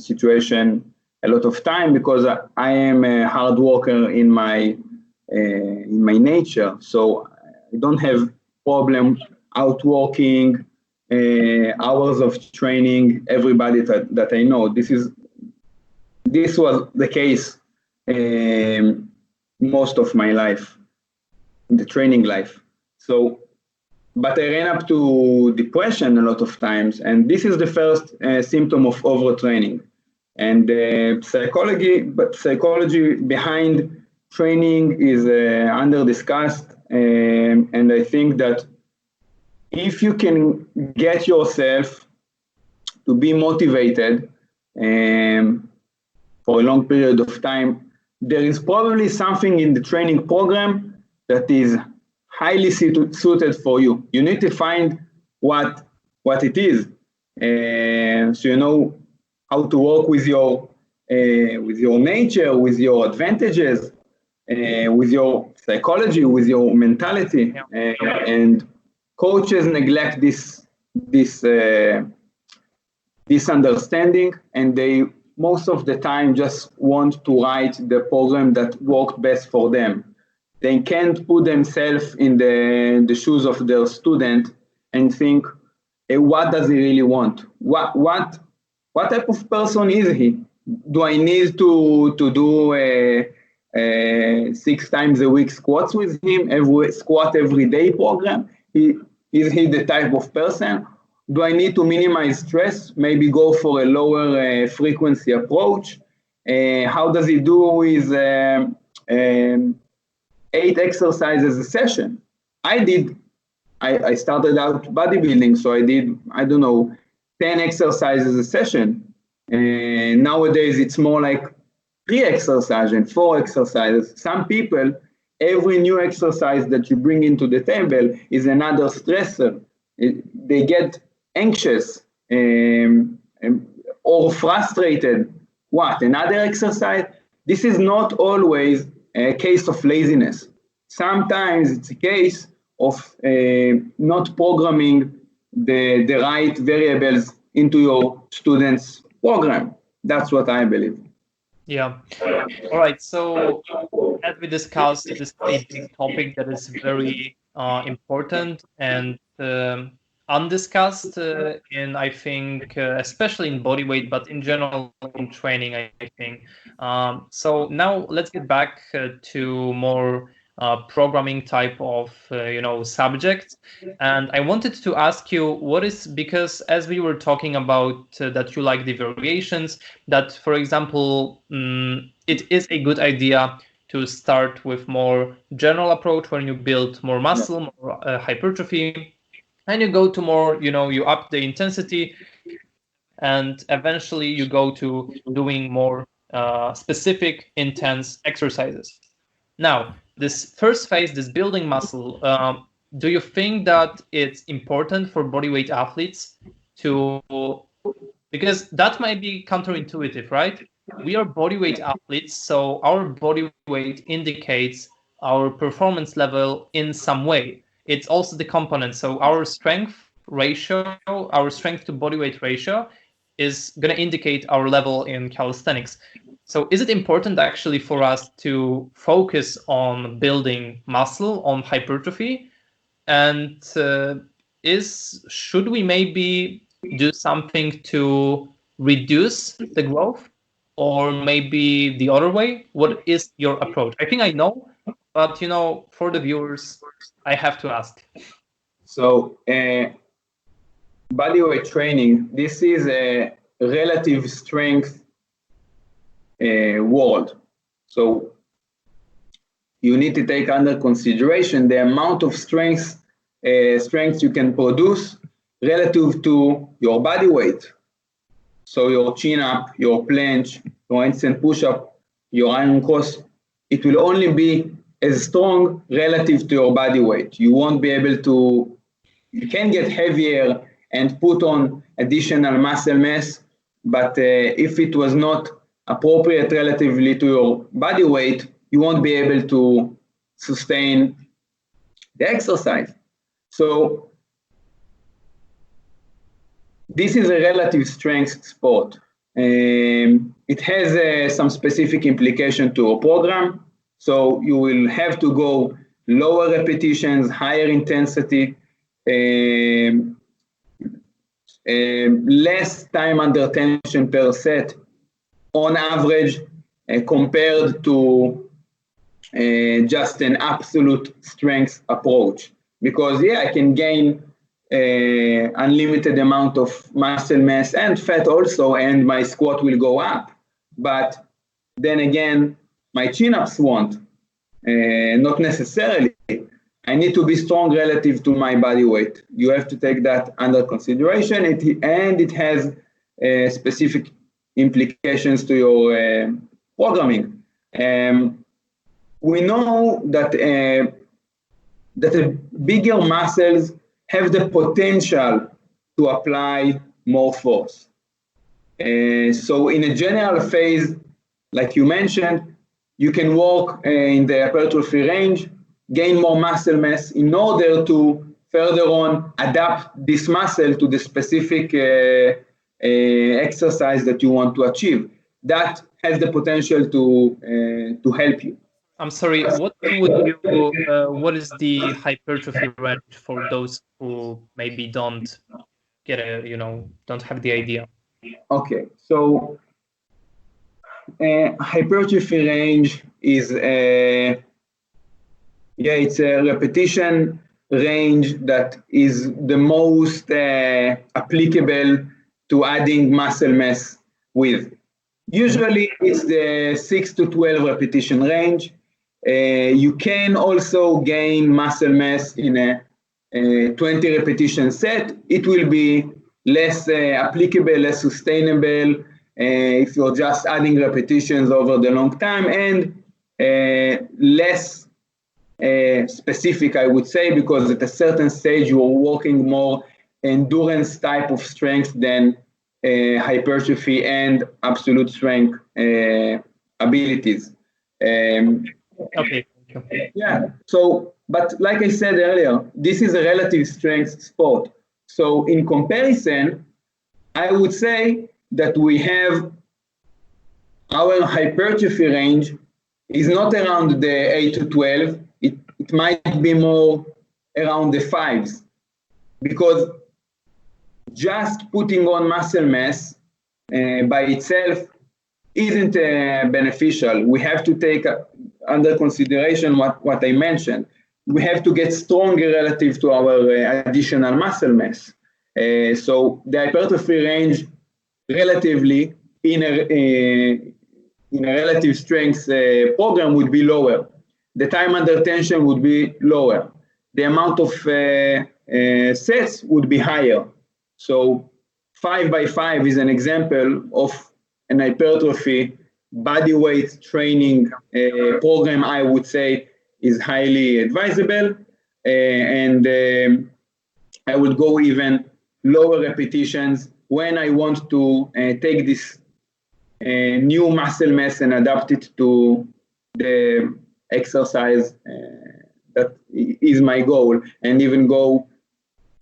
situation a lot of time because I am a hard worker in my nature, so I don't have problem outworking hours of training everybody that I know. This was the case most of my life, the training life. So, but I ran up to depression a lot of times, and this is the first symptom of overtraining. And psychology behind training is under discussed, and I think that if you can get yourself to be motivated for a long period of time, there is probably something in the training program that is highly suited for you. You need to find what it is, so you know how to work with your nature, with your advantages, with your psychology, with your mentality, and coaches neglect this understanding, and they most of the time just want to write the program that worked best for them. They can't put themselves in the shoes of their student and think, what does he really want? What type of person is he? Do I need to do 6 times a week squats with him, squat every day program? Is he the type of person? Do I need to minimize stress? Maybe go for a lower frequency approach? How does he do with 8 exercises a session? I started out bodybuilding, so I did, 10 exercises a session. And nowadays it's more like 3 exercises and 4 exercises. Some people, every new exercise that you bring into the table is another stressor. They get anxious or frustrated. What, another exercise? This is not always a case of laziness. Sometimes it's a case of not programming the right variables into your students' program. That's what I believe. Yeah. All right. So as we discussed, this is a big topic that is very important and undiscussed in, I think, especially in bodyweight, but in general in training, I think. So now let's get back to more programming type of subjects, and I wanted to ask you because as we were talking about that you like the variations, that for example it is a good idea to start with more general approach when you build more muscle, more hypertrophy, and you go to more, you up the intensity, and eventually you go to doing more specific intense exercises. Now, this first phase, this building muscle, do you think that it's important for bodyweight athletes to, because that might be counterintuitive, right? We are bodyweight athletes, so our body weight indicates our performance level in some way. It's also the component. So our strength ratio, our strength to body weight ratio is going to indicate our level in calisthenics. So is it important actually for us to focus on building muscle, on hypertrophy? And should we maybe do something to reduce the growth, or maybe the other way? What is your approach? I think I know, but for the viewers, I have to ask. So bodyweight training, this is a relative strength world. So you need to take under consideration the amount of strength you can produce relative to your body weight. So your chin up, your planche, your handstand push-up, your iron cross, it will only be as strong relative to your body weight. You won't be able to, you can get heavier and put on additional muscle mass, but if it was not appropriate relatively to your body weight, you won't be able to sustain the exercise. So this is a relative strength sport. It has some specific implication to a program. So you will have to go lower repetitions, higher intensity, less time under tension per set on average compared to just an absolute strength approach. Because I can gain unlimited amount of muscle mass and fat also, and my squat will go up. But then again, my chin-ups won't, not necessarily. I need to be strong relative to my body weight. You have to take that under consideration, and it has specific implications to your programming. We know that the bigger muscles have the potential to apply more force. So in a general phase, like you mentioned, you can work in the hypertrophy range, gain more muscle mass in order to further on adapt this muscle to the specific exercise that you want to achieve. That has the potential to help you. I'm sorry, what is the hypertrophy range for those who maybe don't get don't have the idea? Okay, so hypertrophy range is it's a repetition range that is the most applicable to adding muscle mass with. Usually it's the 6 to 12 repetition range. You can also gain muscle mass in a 20 repetition set. It will be less applicable, less sustainable if you're just adding repetitions over the long time, and less specific, I would say, because at a certain stage you are working more endurance type of strength than hypertrophy and absolute strength abilities. Okay. Yeah. So, but like I said earlier, this is a relative strength sport. So in comparison, I would say that we have our hypertrophy range is not around the 8 to 12. It might be more around the 5s, because just putting on muscle mass by itself isn't beneficial. We have to take under consideration what I mentioned. We have to get stronger relative to our additional muscle mass. So the hypertrophy range relatively in a relative strength program would be lower. The time under tension would be lower. The amount of sets would be higher. So 5x5 is an example of an hypertrophy body weight training program, I would say, is highly advisable. And I would go even lower repetitions when I want to take this new muscle mass and adapt it to the exercise that is my goal, and even go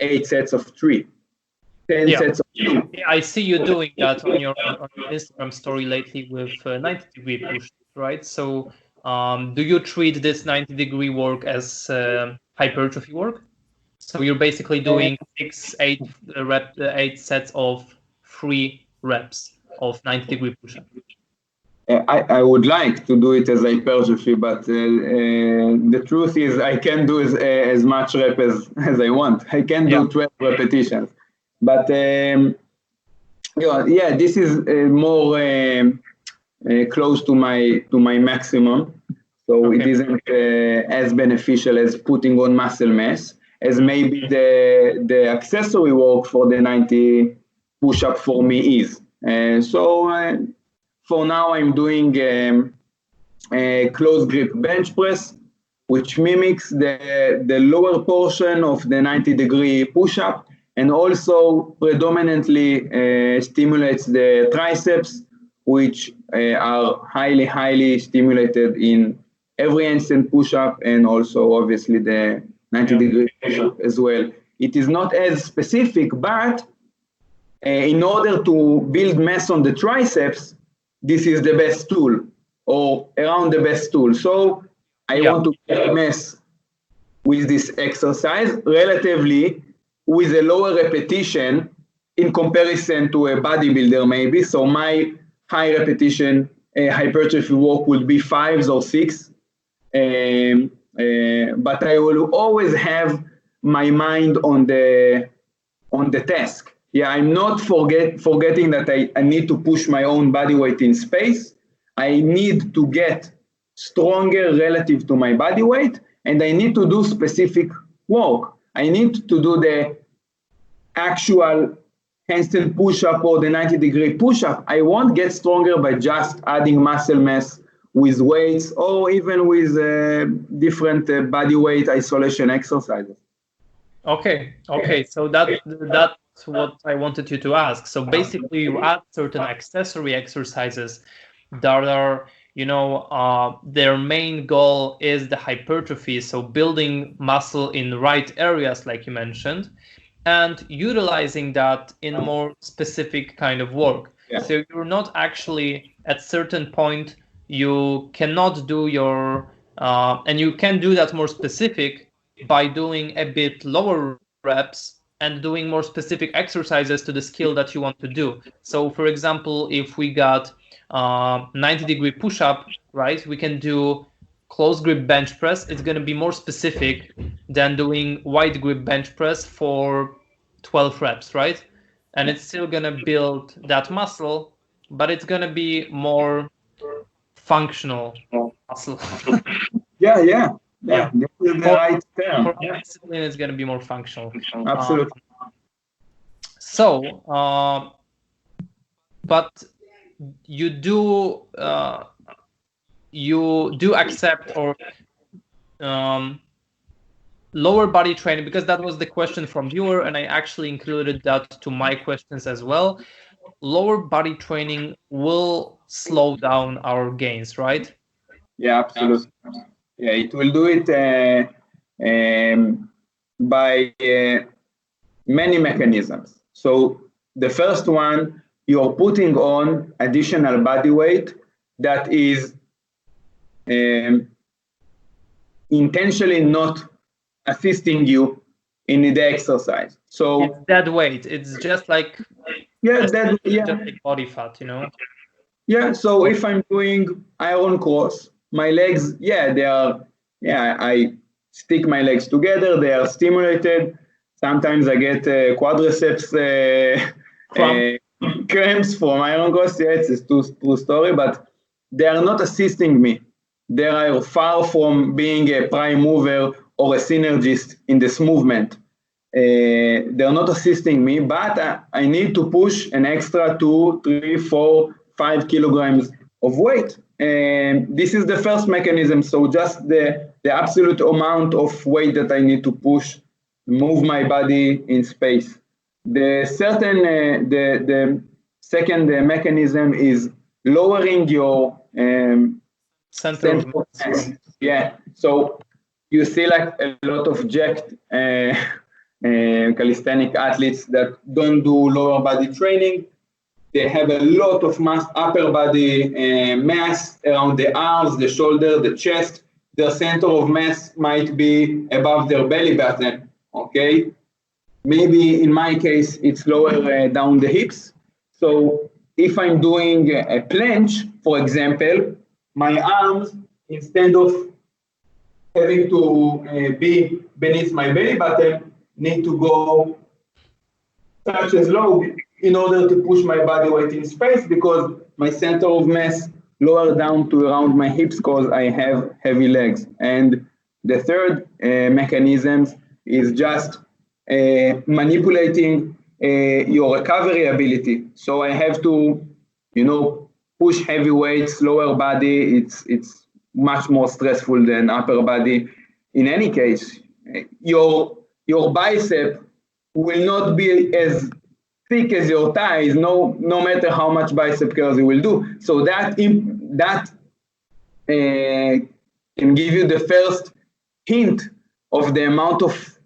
8 sets of 3, 10 sets of 2. Yeah, I see you doing that on your Instagram story lately with 90-degree push, right? So do you treat this 90-degree work as hypertrophy work? So you're basically doing 8 sets of 3 reps of 90-degree push-up. I would like to do it as hypertrophy, but the truth is I can't do as much rep as I want. I can do 12 repetitions, but this is more close to my maximum. So it isn't as beneficial as putting on muscle mass as maybe the accessory work for the 90 push-up for me is. For now, I'm doing a close grip bench press, which mimics the lower portion of the 90-degree push-up, and also predominantly stimulates the triceps, which are highly stimulated in every handstand push-up, and also obviously the 90-degree push-up as well. It is not as specific, but in order to build mass on the triceps, this is the best tool, or around the best tool. So I want to get mass with this exercise relatively with a lower repetition in comparison to a bodybuilder maybe. So my high repetition hypertrophy work would be 5s or 6. But I will always have my mind on the task. Yeah, I'm not forgetting that I need to push my own body weight in space. I need to get stronger relative to my body weight, and I need to do specific work. I need to do the actual handstand push-up or the 90-degree push-up. I won't get stronger by just adding muscle mass with weights or even with different body weight isolation exercises. Okay. So that's what I wanted you to ask. So basically, you add certain accessory exercises that are, their main goal is the hypertrophy. So building muscle in the right areas, like you mentioned, and utilizing that in more specific kind of work. Yeah. So you're not actually at certain point, you cannot do your, and you can do that more specific by doing a bit lower reps and doing more specific exercises to the skill that you want to do. So for example, if we got 90-degree push-up, right, we can do close grip bench press. It's going to be more specific than doing wide grip bench press for 12 reps, right? And it's still going to build that muscle, but it's going to be more functional muscle. Yeah. This is the right term. For discipline, it's going to be more functional. Absolutely. But you do accept or lower body training, because that was the question from viewer, and I actually included that to my questions as well. Lower body training will slow down our gains, right? Yeah, absolutely. Yeah, it will do it by many mechanisms. So the first one, you're putting on additional body weight that is intentionally not assisting you in the exercise. So it's dead weight. It's just like just like body fat, Yeah. So if I'm doing iron cross, my legs, I stick my legs together. They are stimulated. Sometimes I get quadriceps cramps from iron cross. Yeah, it's a true story, but they are not assisting me. They are far from being a prime mover or a synergist in this movement. They're not assisting me, but I need to push an extra 2, 3, 4, 5 kilograms of weight. And this is the first mechanism. So just the absolute amount of weight that I need to push, move my body in space. The second mechanism is lowering your center of mass. Yeah. So you see like a lot of jacked calisthenic athletes that don't do lower body training. They have a lot of mass, upper body mass around the arms, the shoulder, the chest. Their center of mass might be above their belly button, okay? Maybe in my case, it's lower down the hips. So if I'm doing a planche, for example, my arms, instead of having to be beneath my belly button, need to go such as low in order to push my body weight in space, because my center of mass lower down to around my hips because I have heavy legs. And the third mechanism is just manipulating your recovery ability. So I have to, push heavy weights, lower body. It's much more stressful than upper body. In any case, your bicep will not be as thick as your thighs, no matter how much bicep curls you will do. So that can give you the first hint of the amount of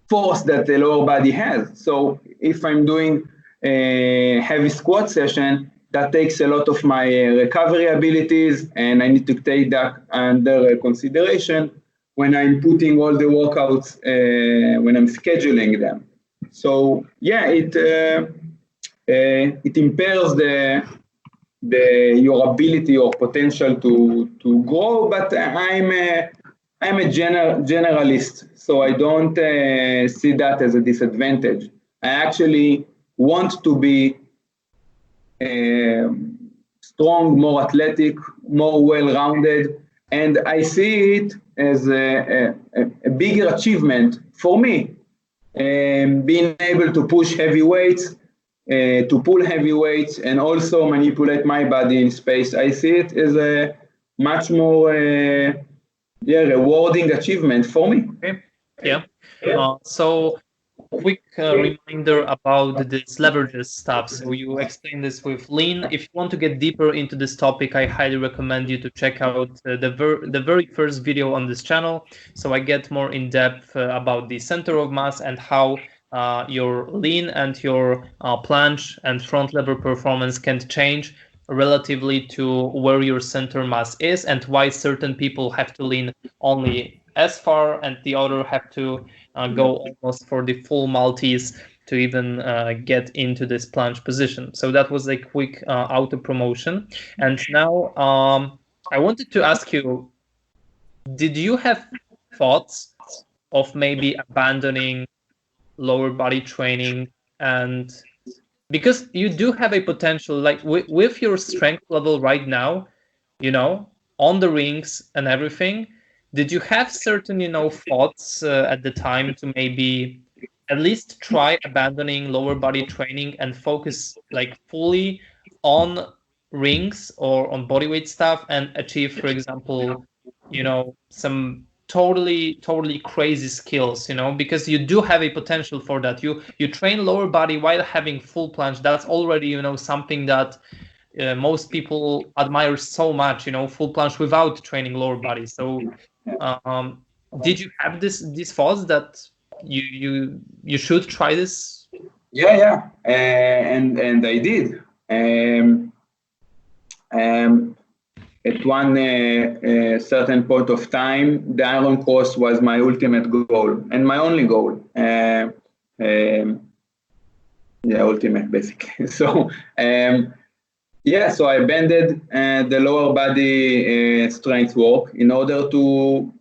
force that the lower body has. So if I'm doing a heavy squat session, that takes a lot of my recovery abilities, and I need to take that under consideration when I'm putting all the workouts, when I'm scheduling them. So yeah, it impairs your ability or potential to grow. But I'm a generalist, so I don't see that as a disadvantage. I actually want to be strong, more athletic, more well-rounded, and I see it as a bigger achievement for me. Being able to push heavy weights, to pull heavy weights, and also manipulate my body in space. I see it as a much more rewarding achievement for me. Okay. Yeah. So quick reminder about this leverages stuff. So you explained this with lean. If you want to get deeper into this topic, I highly recommend you to check out the very first video on this channel. So I get more in depth about the center of mass and how your lean and your planche and front lever performance can change relatively to where your center mass is, and why certain people have to lean only as far and the other have to go almost for the full Maltese to even get into this planche position. So that was a quick auto promotion. And now I wanted to ask you, did you have thoughts of maybe abandoning lower body training? And because you do have a potential, like with your strength level right now, on the rings and everything, did you have certain, thoughts at the time to maybe at least try abandoning lower body training and focus like fully on rings or on bodyweight stuff and achieve, for example, some totally crazy skills, because you do have a potential for that. You train lower body while having full planche. That's already, something that most people admire so much, full planche without training lower body. So did you have these thoughts that you should try this? Yeah, and I did. At one certain point of time, the Iron Cross was my ultimate goal and my only goal. Ultimate, basically. So, so I abandoned the lower body strength work in order to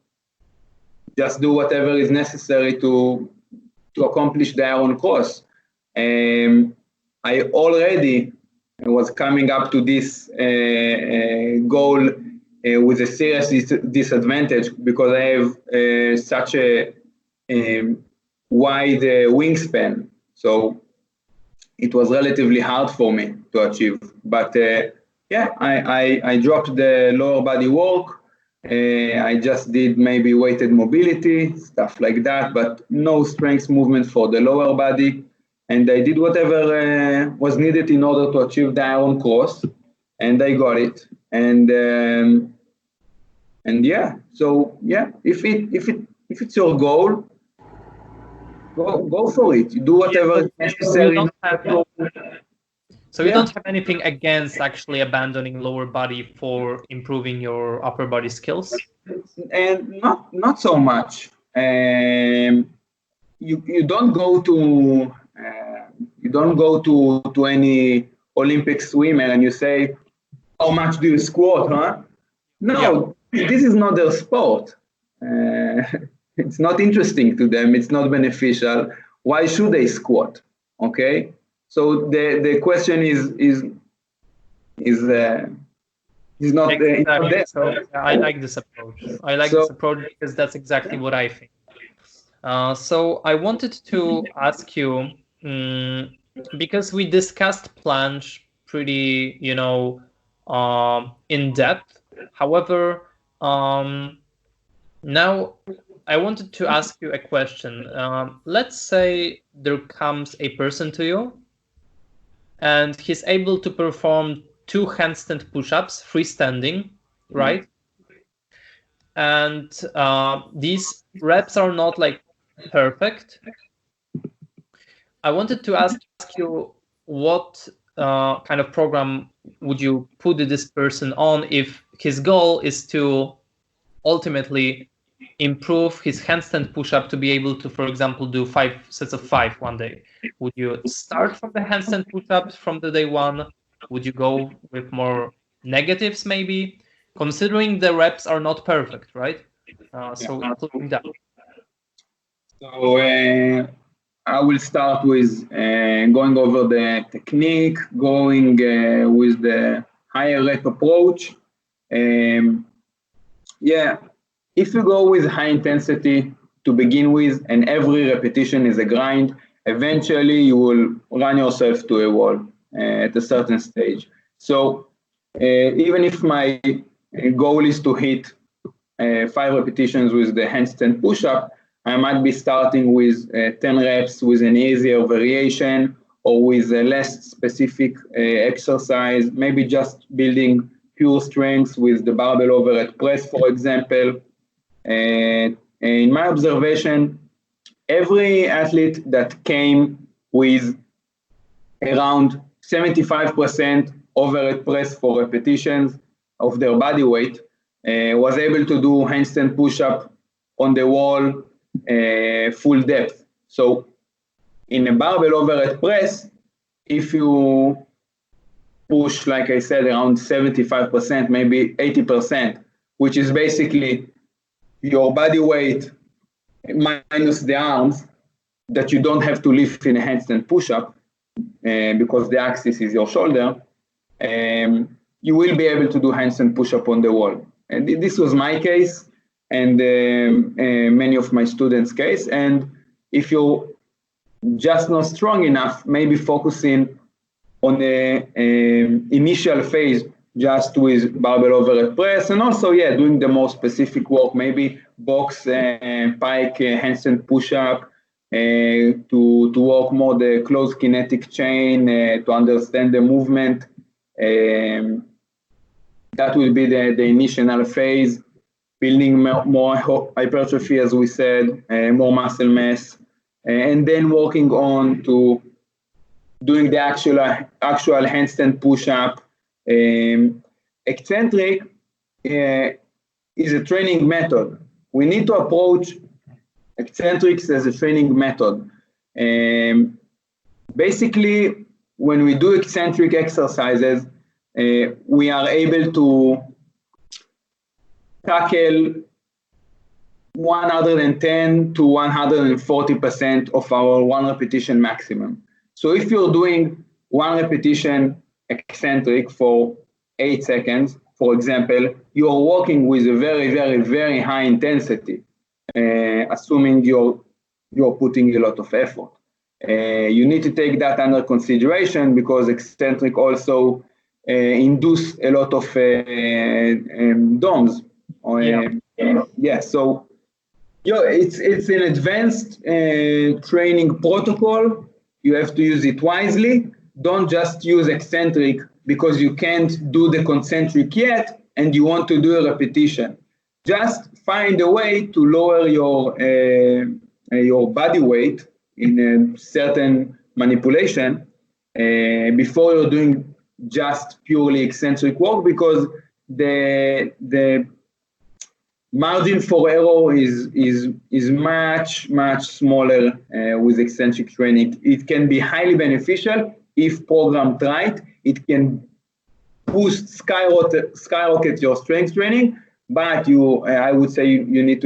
just do whatever is necessary to accomplish the Iron Cross. I already was coming up to this goal with a serious disadvantage because I have such a wide wingspan. So it was relatively hard for me to achieve. But Yeah, I dropped the lower body work. I just did maybe weighted mobility, stuff like that, but no strength movement for the lower body. And I did whatever was needed in order to achieve the Iron Cross, and I got it. And yeah, so yeah, if it's your goal, go for it. Do whatever is necessary. So you don't have anything against actually abandoning lower body for improving your upper body skills? And not so much. You don't go to any Olympic swimmer and you say, how much do you squat, huh? No, this is not their sport. It's not interesting to them. It's not beneficial. Why should they squat? Okay. So the question is not exactly. So I like this approach. I like this approach because that's exactly what I think. So I wanted to ask you, because we discussed planche pretty, in depth. However, now I wanted to ask you a question. Let's say there comes a person to you and he's able to perform 2 handstand push-ups freestanding, right? And these reps are not like perfect. I wanted to ask you, what kind of program would you put this person on if his goal is to ultimately improve his handstand push-up to be able to, for example, do 5 sets of 5 one day? Would you start from the handstand push-ups from the day one? Would you go with more negatives maybe? Considering the reps are not perfect, right? So including that. So I will start with going over the technique, going with the higher rep approach. Yeah, if you go with high intensity to begin with, and every repetition is a grind, eventually you will run yourself to a wall at a certain stage. So even if my goal is to hit 5 repetitions with the handstand push-up, I might be starting with 10 reps with an easier variation or with a less specific exercise, maybe just building pure strength with the barbell overhead press, for example. In my observation, every athlete that came with around 75% overhead press for repetitions of their body weight was able to do handstand push-up on the wall full depth. So in a barbell overhead press, if you push, like I said, around 75%, maybe 80%, which is basically your body weight minus the arms that you don't have to lift in a handstand push-up because the axis is your shoulder, you will be able to do handstand push-up on the wall. And this was my case and many of my students' case. And if you're just not strong enough, maybe focusing on the initial phase just with barbell overhead press, and also, doing the more specific work, maybe box, pike, handstand push-up, to work more the closed kinetic chain, to understand the movement. That will be the initial phase, building more hypertrophy, as we said, more muscle mass, and then working on to doing the actual handstand push-up. Eccentric is a training method. We need to approach eccentrics as a training method. Basically, when we do eccentric exercises, we are able to tackle 110 to 140% of our 1 repetition maximum. So if you're doing 1 repetition eccentric for 8 seconds, for example, you are working with a very, very, very high intensity, assuming you're putting a lot of effort. You need to take that under consideration because eccentric also induce a lot of DOMs. So it's an advanced training protocol. You have to use it wisely. Don't just use eccentric because you can't do the concentric yet and you want to do a repetition. Just find a way to lower your body weight in a certain manipulation before you're doing just purely eccentric work, because the margin for error is much smaller with eccentric training. It can be highly beneficial if programmed right. It can boost, skyrocket your strength training, but I would say you need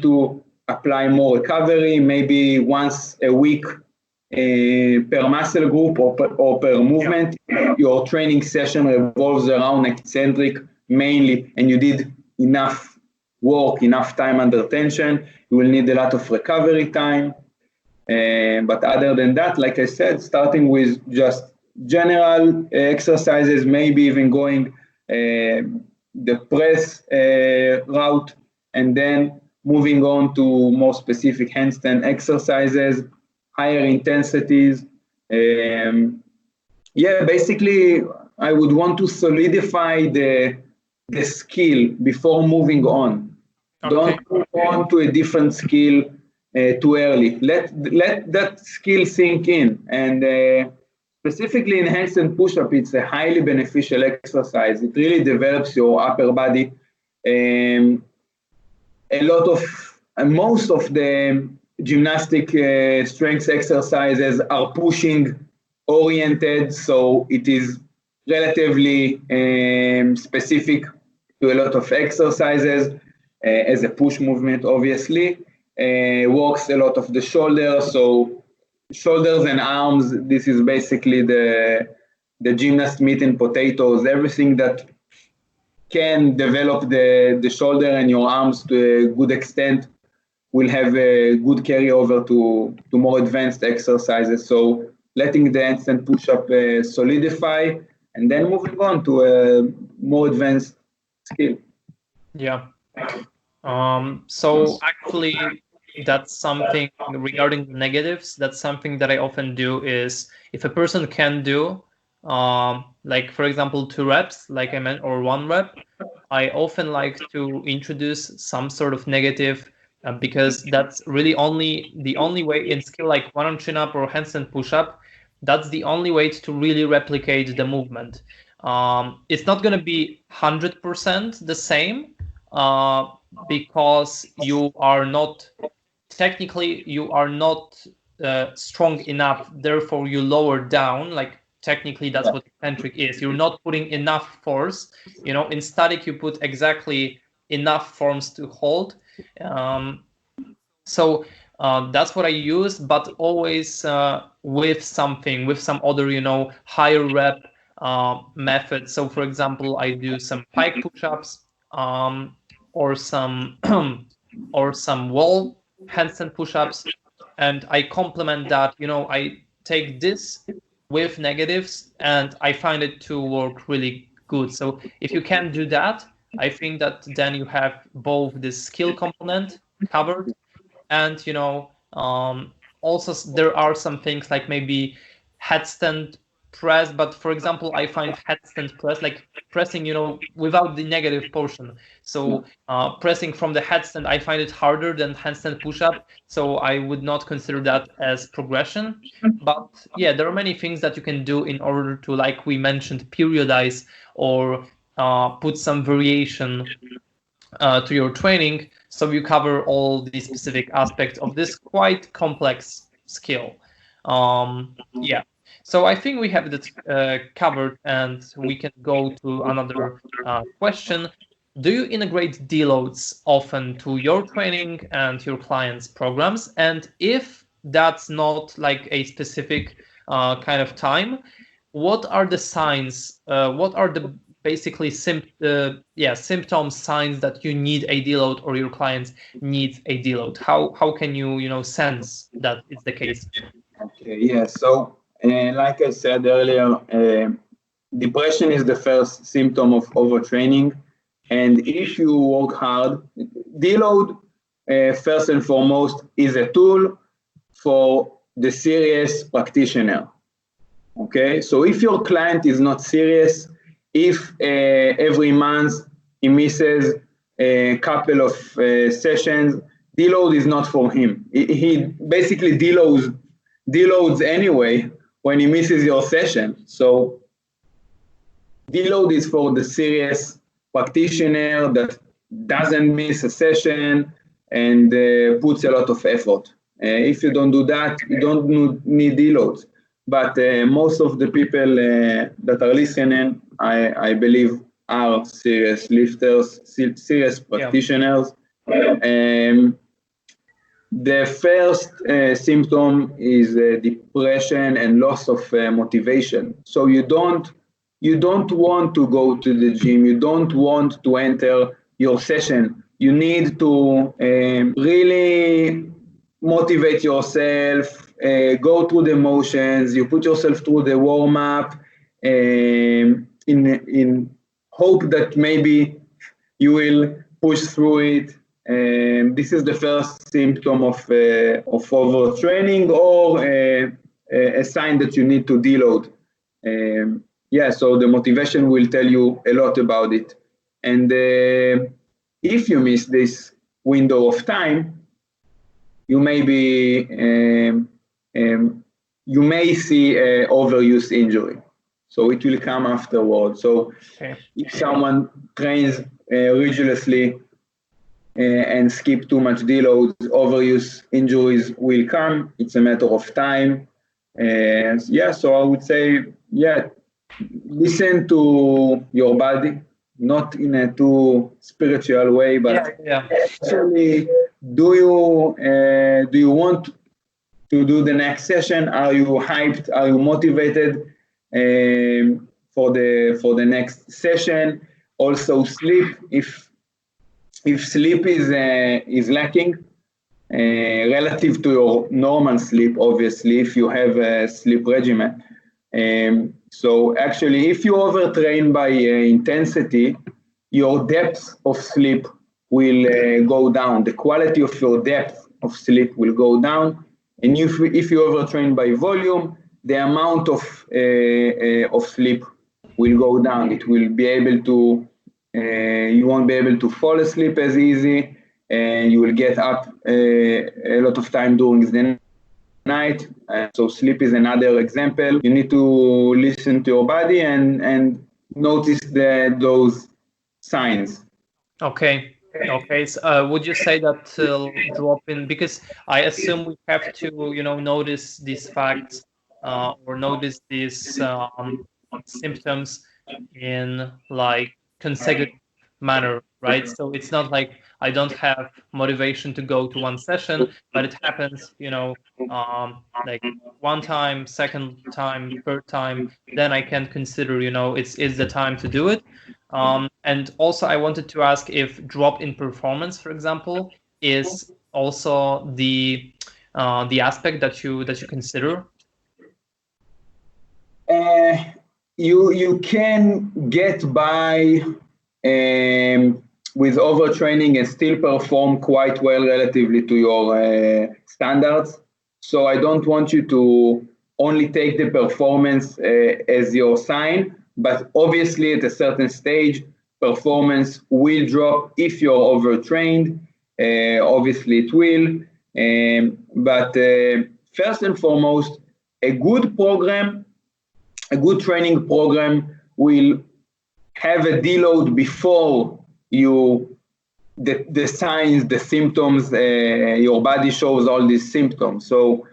to apply more recovery, maybe once a week per muscle group or per movement. Your training session revolves around eccentric mainly, and you did enough work, enough time under tension. You will need a lot of recovery time. But other than that, like I said, starting with just general exercises, maybe even going the press route, and then moving on to more specific handstand exercises, higher intensities. Basically, I would want to solidify the skill before moving on. Okay. Don't move on to a different skill too early. Let that skill sink in. And specifically in handstand push-up, it's a highly beneficial exercise. It really develops your upper body. Most of the gymnastic strength exercises are pushing oriented, so it is relatively specific to a lot of exercises as a push movement, obviously. Works a lot of the shoulders, so shoulders and arms, this is basically the gymnast meat and potatoes. Everything that can develop the shoulder and your arms to a good extent will have a good carryover to more advanced exercises. So letting the handstand push-up solidify, and then moving on to a more advanced skill. Yeah. So actually, that's something regarding negatives. That's something that I often do is if a person can do, like for example, 2 reps, like I meant, or 1 rep, I often like to introduce some sort of negative because that's really the only way in skill like one-arm chin-up or handstand push-up. That's the only way to really replicate the movement. It's not going to be 100% the same because you are not strong enough. Therefore, you lower down. Like technically, that's what eccentric is. You're not putting enough force. In static, you put exactly enough force to hold. So that's what I use, but always with some other, higher rep method. So for example, I do some pike push-ups or some wall handstand push-ups, and I complement that. I take this with negatives, and I find it to work really good. So if you can do that, I think that then you have both the skill component covered, and also there are some things like maybe headstand press, but for example, I find headstand press, like pressing, without the negative portion. So pressing from the headstand, I find it harder than handstand push-up. So I would not consider that as progression. But yeah, there are many things that you can do in order to, like we mentioned, periodize or put some variation to your training, so you cover all the specific aspects of this quite complex skill. So I think we have that covered, and we can go to another question. Do you integrate deloads often to your training and your clients' programs? And if that's not like a specific kind of time, what are the signs? What are the basically symptoms, signs that you need a deload or your clients need a deload? How can you sense that it's the case? Okay, yeah. So And like I said earlier, depression is the first symptom of overtraining. And if you work hard, deload, first and foremost, is a tool for the serious practitioner. Okay, so if your client is not serious, if every month he misses a couple of sessions, deload is not for him. He basically deloads anyway when he misses your session. So deload is for the serious practitioner that doesn't miss a session and puts a lot of effort. If you don't do that, you don't need deloads. But most of the people that are listening, I believe, are serious lifters, serious practitioners. The first symptom is depression and loss of motivation. So you don't want to go to the gym. You don't want to enter your session. You need to really motivate yourself, go through the motions. You put yourself through the warm-up in hope that maybe you will push through it. This is the first symptom of overtraining or a sign that you need to deload. So the motivation will tell you a lot about it. And if you miss this window of time, you may be you may see overuse injury. So it will come afterward. So if someone trains rigorously and skip too much deloads, overuse injuries will come. It's a matter of time. So I would say, listen to your body, not in a too spiritual way, but actually, do you want to do the next session? Are you hyped? Are you motivated for the next session? Also, sleep. If sleep is lacking relative to your normal sleep, obviously, if you have a sleep regimen. So actually, if you overtrain by intensity, your depth of sleep will go down. The quality of your depth of sleep will go down. And if you overtrain by volume, the amount of sleep will go down. It will be able to, you won't be able to fall asleep as easy, and you will get up a lot of time during the night. So sleep is another example. You need to listen to your body and notice those signs. Okay. So, would you say that drop in, because I assume we have to, notice these facts or notice these symptoms in like consecutive manner, right? So it's not like I don't have motivation to go to one session, but it happens, like one time, second time, third time, then I can consider, it's the time to do it. And also I wanted to ask if drop in performance, for example, is also the aspect that you consider. You can get by with overtraining and still perform quite well relatively to your standards. So I don't want you to only take the performance as your sign, but obviously at a certain stage, performance will drop if you're overtrained. Obviously it will. But first and foremost, a good training program will have a deload before the signs, the symptoms, your body shows all these symptoms. So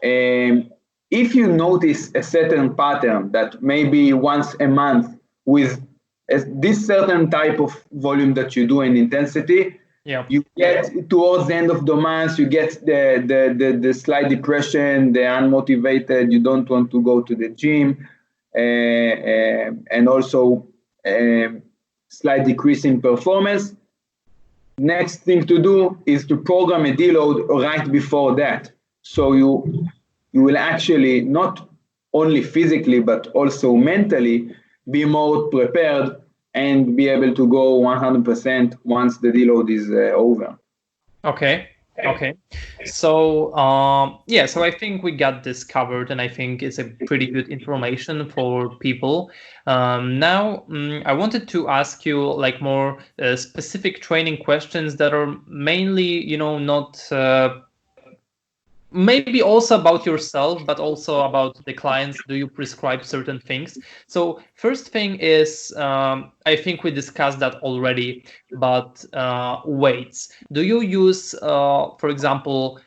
if you notice a certain pattern that maybe once a month with this certain type of volume that you do in intensity, you get towards the end of the month, you get the slight depression, the unmotivated, you don't want to go to the gym, and also slight decrease in performance. Next thing to do is to program a deload right before that. So you will actually not only physically, but also mentally, be more prepared and be able to go 100% once the deload is over. Okay. So so I think we got this covered, and I think it's a pretty good information for people. Now, I wanted to ask you like more specific training questions that are mainly, not maybe also about yourself, but also about the clients. Do you prescribe certain things? So first thing is, I think we discussed that already, but weights. Do you use, for example,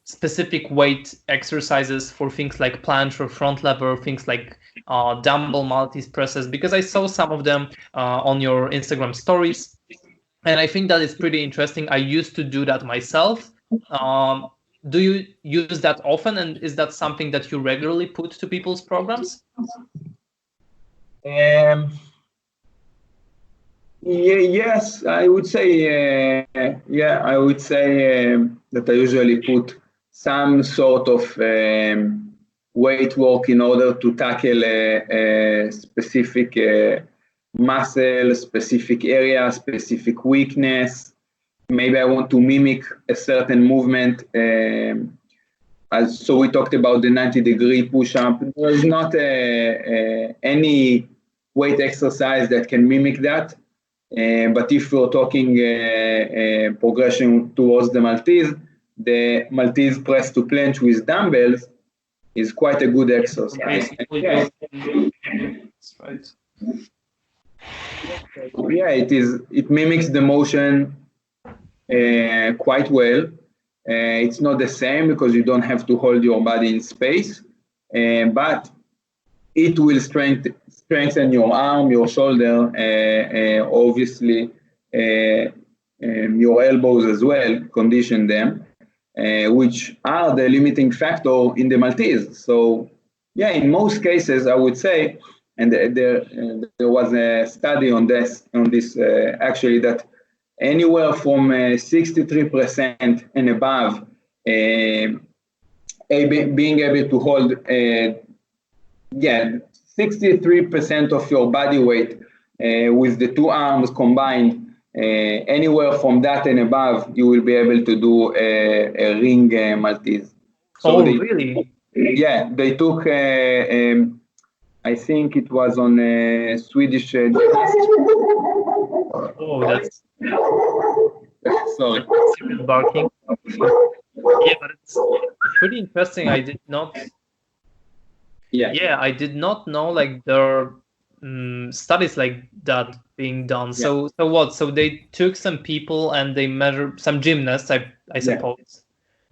specific weight exercises for things like planche or front lever, things like dumbbell Maltese presses? Because I saw some of them on your Instagram stories, and I think that is pretty interesting. I used to do that myself. Do you use that often, and is that something that you regularly put to people's programs? Yes, I would say, I would say that I usually put some sort of weight work in order to tackle a specific muscle, specific area, specific weakness. Maybe I want to mimic a certain movement. So we talked about the 90-degree push-up. There's not any weight exercise that can mimic that. But if we're talking progression towards the Maltese press to planche with dumbbells is quite a good exercise. Yeah, it is. It mimics the motion quite well. It's not the same because you don't have to hold your body in space, but it will strengthen your arm, your shoulder, obviously your elbows as well, condition them, which are the limiting factor in the Maltese. So yeah, in most cases, I would say, and there was a study on this actually, that anywhere from 63% and above being able to hold 63% of your body weight with the two arms combined, anywhere from that and above, you will be able to do a ring Maltese. So really? Yeah, they took, I think it was on a Swedish. That's sorry. Barking. Yeah, but it's pretty interesting. I did not. Yeah, I did not know like there are studies like that being done. So what? So they took some people and they measured some gymnasts, I suppose.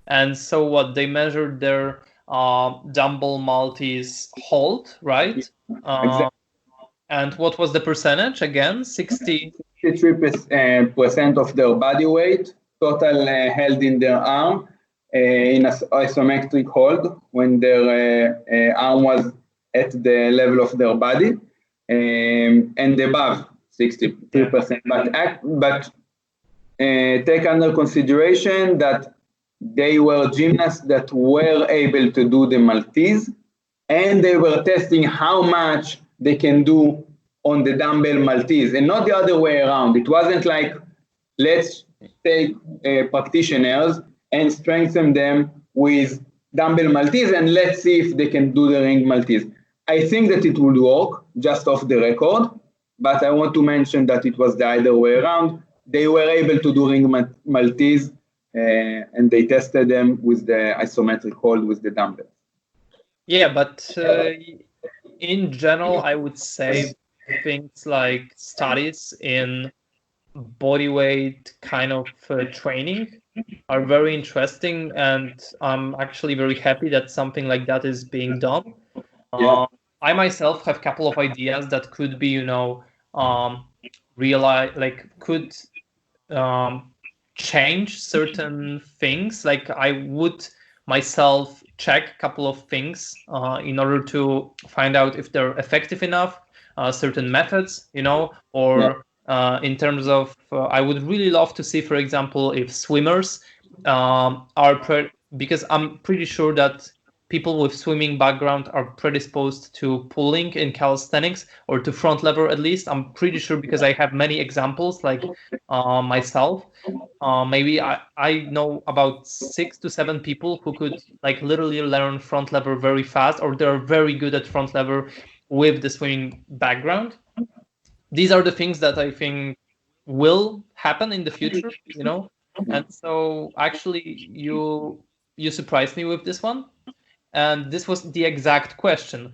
And so what? They measured their dumbbell Maltese hold, right? Exactly. And what was the percentage again? 63% of their body weight total held in their arm in an isometric hold when their arm was at the level of their body, and above 63%. But take under consideration that they were gymnasts that were able to do the Maltese, and they were testing how much they can do on the dumbbell Maltese, and not the other way around. It wasn't like, let's take practitioners and strengthen them with dumbbell Maltese, and let's see if they can do the ring Maltese. I think that it would work just off the record, but I want to mention that it was the other way around. They were able to do ring Maltese, and they tested them with the isometric hold with the dumbbell. Yeah, but in general, I would say things like studies in bodyweight kind of training are very interesting, and I'm actually very happy that something like that is being done. I myself have a couple of ideas that could be, could change certain things. Like I would myself check a couple of things in order to find out if they're effective enough, certain methods, or in terms of, I would really love to see, for example, if swimmers are, because I'm pretty sure that people with swimming background are predisposed to pulling in calisthenics, or to front lever at least. I'm pretty sure because I have many examples, like myself. Maybe I know about 6 to 7 people who could like literally learn front lever very fast, or they're very good at front lever with the swimming background. These are the things that I think will happen in the future, you know. And so actually you surprised me with this one, and this was the exact question.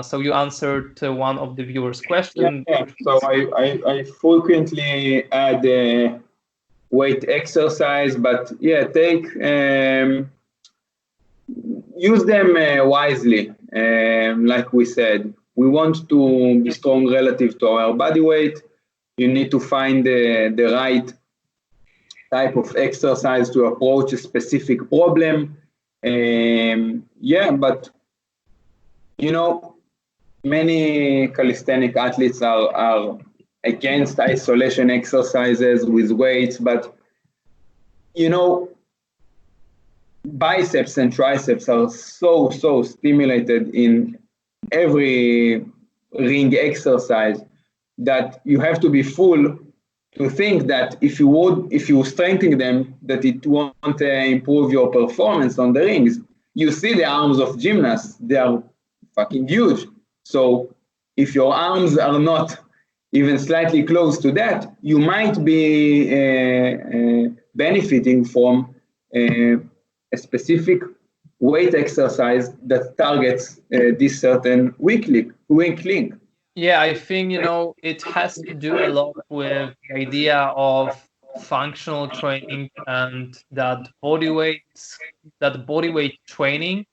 So you answered one of the viewers' questions. Yeah. So I frequently add weight exercise, but yeah, take use them wisely. Like we said, we want to be strong relative to our body weight. You need to find the right type of exercise to approach a specific problem. Yeah, but you know, many calisthenic athletes are against isolation exercises with weights, but you know, biceps and triceps are so stimulated in every ring exercise that you have to be full to think that if you strengthen them, that it won't improve your performance on the rings. You see the arms of gymnasts, they are fucking huge. So if your arms are not even slightly close to that, you might be benefiting from a specific weight exercise that targets this certain weak link. Yeah, I think, you know, it has to do a lot with the idea of functional training, and that bodyweight training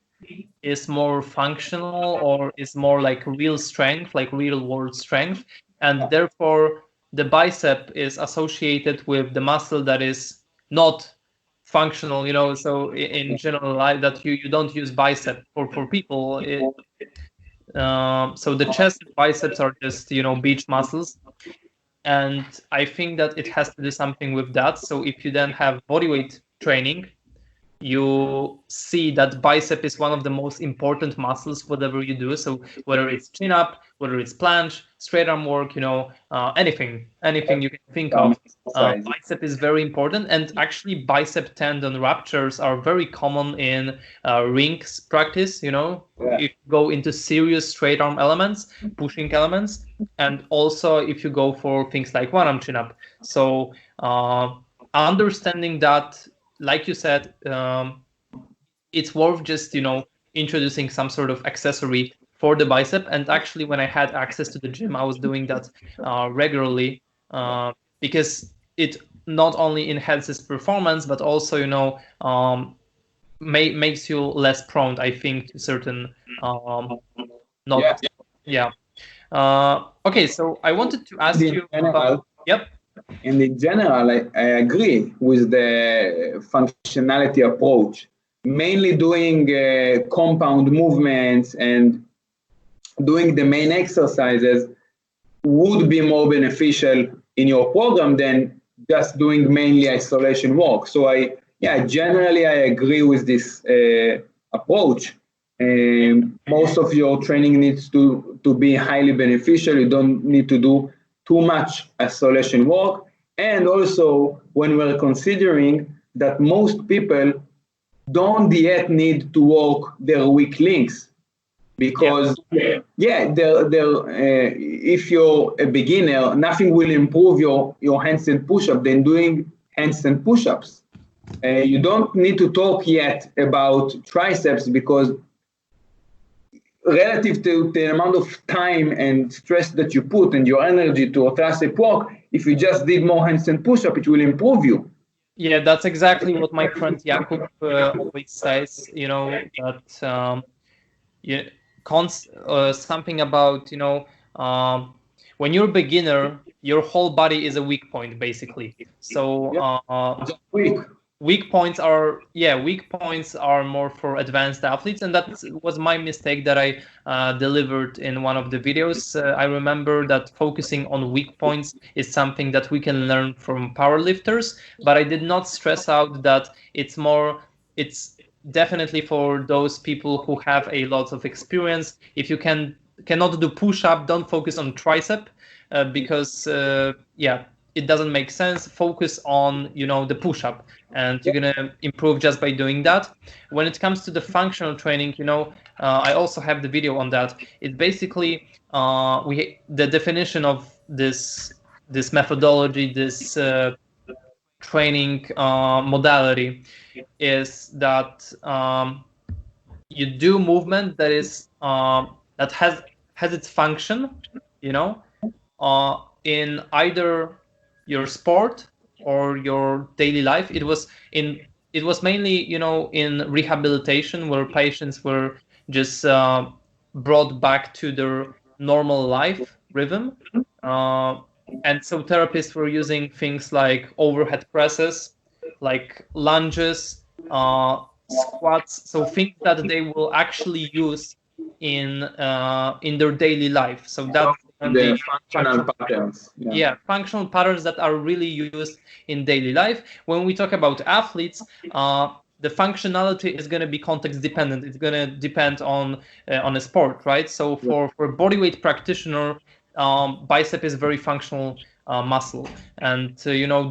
is more functional, or is more like real strength, like real world strength. And therefore the bicep is associated with the muscle that is not functional, you know. So in general life, that you don't use bicep for people. So the chest and biceps are just, you know, beach muscles. And I think that it has to do something with that. So if you then have bodyweight training, you see that bicep is one of the most important muscles, whatever you do. So whether it's chin up, whether it's planche, straight arm work, you know, anything you can think of, bicep is very important. And actually bicep tendon ruptures are very common in rings practice, you know. If you go into serious straight arm elements, pushing elements, and also if you go for things like one arm chin up. So understanding that, like you said, it's worth just, you know, introducing some sort of accessory for the bicep. And actually, when I had access to the gym, I was doing that regularly, because it not only enhances performance, but also, you know, makes you less prone, I think, to certain okay, so I wanted to ask you about, And in general, I agree with the functionality approach, mainly doing compound movements and doing the main exercises would be more beneficial in your program than just doing mainly isolation work. So generally I agree with this approach. Most of your training needs to be highly beneficial. You don't need to do too much isolation work. And also, when we're considering that most people don't yet need to work their weak links, because if you're a beginner, nothing will improve your handstand push-up than doing handstand push-ups. You don't need to talk yet about triceps, because relative to the amount of time and stress that you put and your energy to a tricep work, if you just did more handstand push-up, it will improve you. Yeah, that's exactly what my friend Jakub always says, you know, that something about, you know, when you're a beginner, your whole body is a weak point, basically. So weak points are more for advanced athletes, and that was my mistake that I delivered in one of the videos. I remember that focusing on weak points is something that we can learn from powerlifters, but I did not stress out that it's definitely for those people who have a lot of experience, if you cannot do push-up, don't focus on tricep, because it doesn't make sense. Focus on the push-up, and you're gonna improve just by doing that. When it comes to the functional training, I also have the video on that. It's basically the definition of this methodology, this training modality is that you do movement that is that has its function, in either your sport or your daily life. It was mainly in rehabilitation, where patients were just brought back to their normal life rhythm. And so therapists were using things like overhead presses, like lunges, squats, so things that they will actually use in their daily life. So that's the functional patterns. Functional patterns that are really used in daily life. When we talk about athletes, the functionality is going to be context dependent. It's going to depend on a sport, right? So for bodyweight practitioner, bicep is very functional muscle, and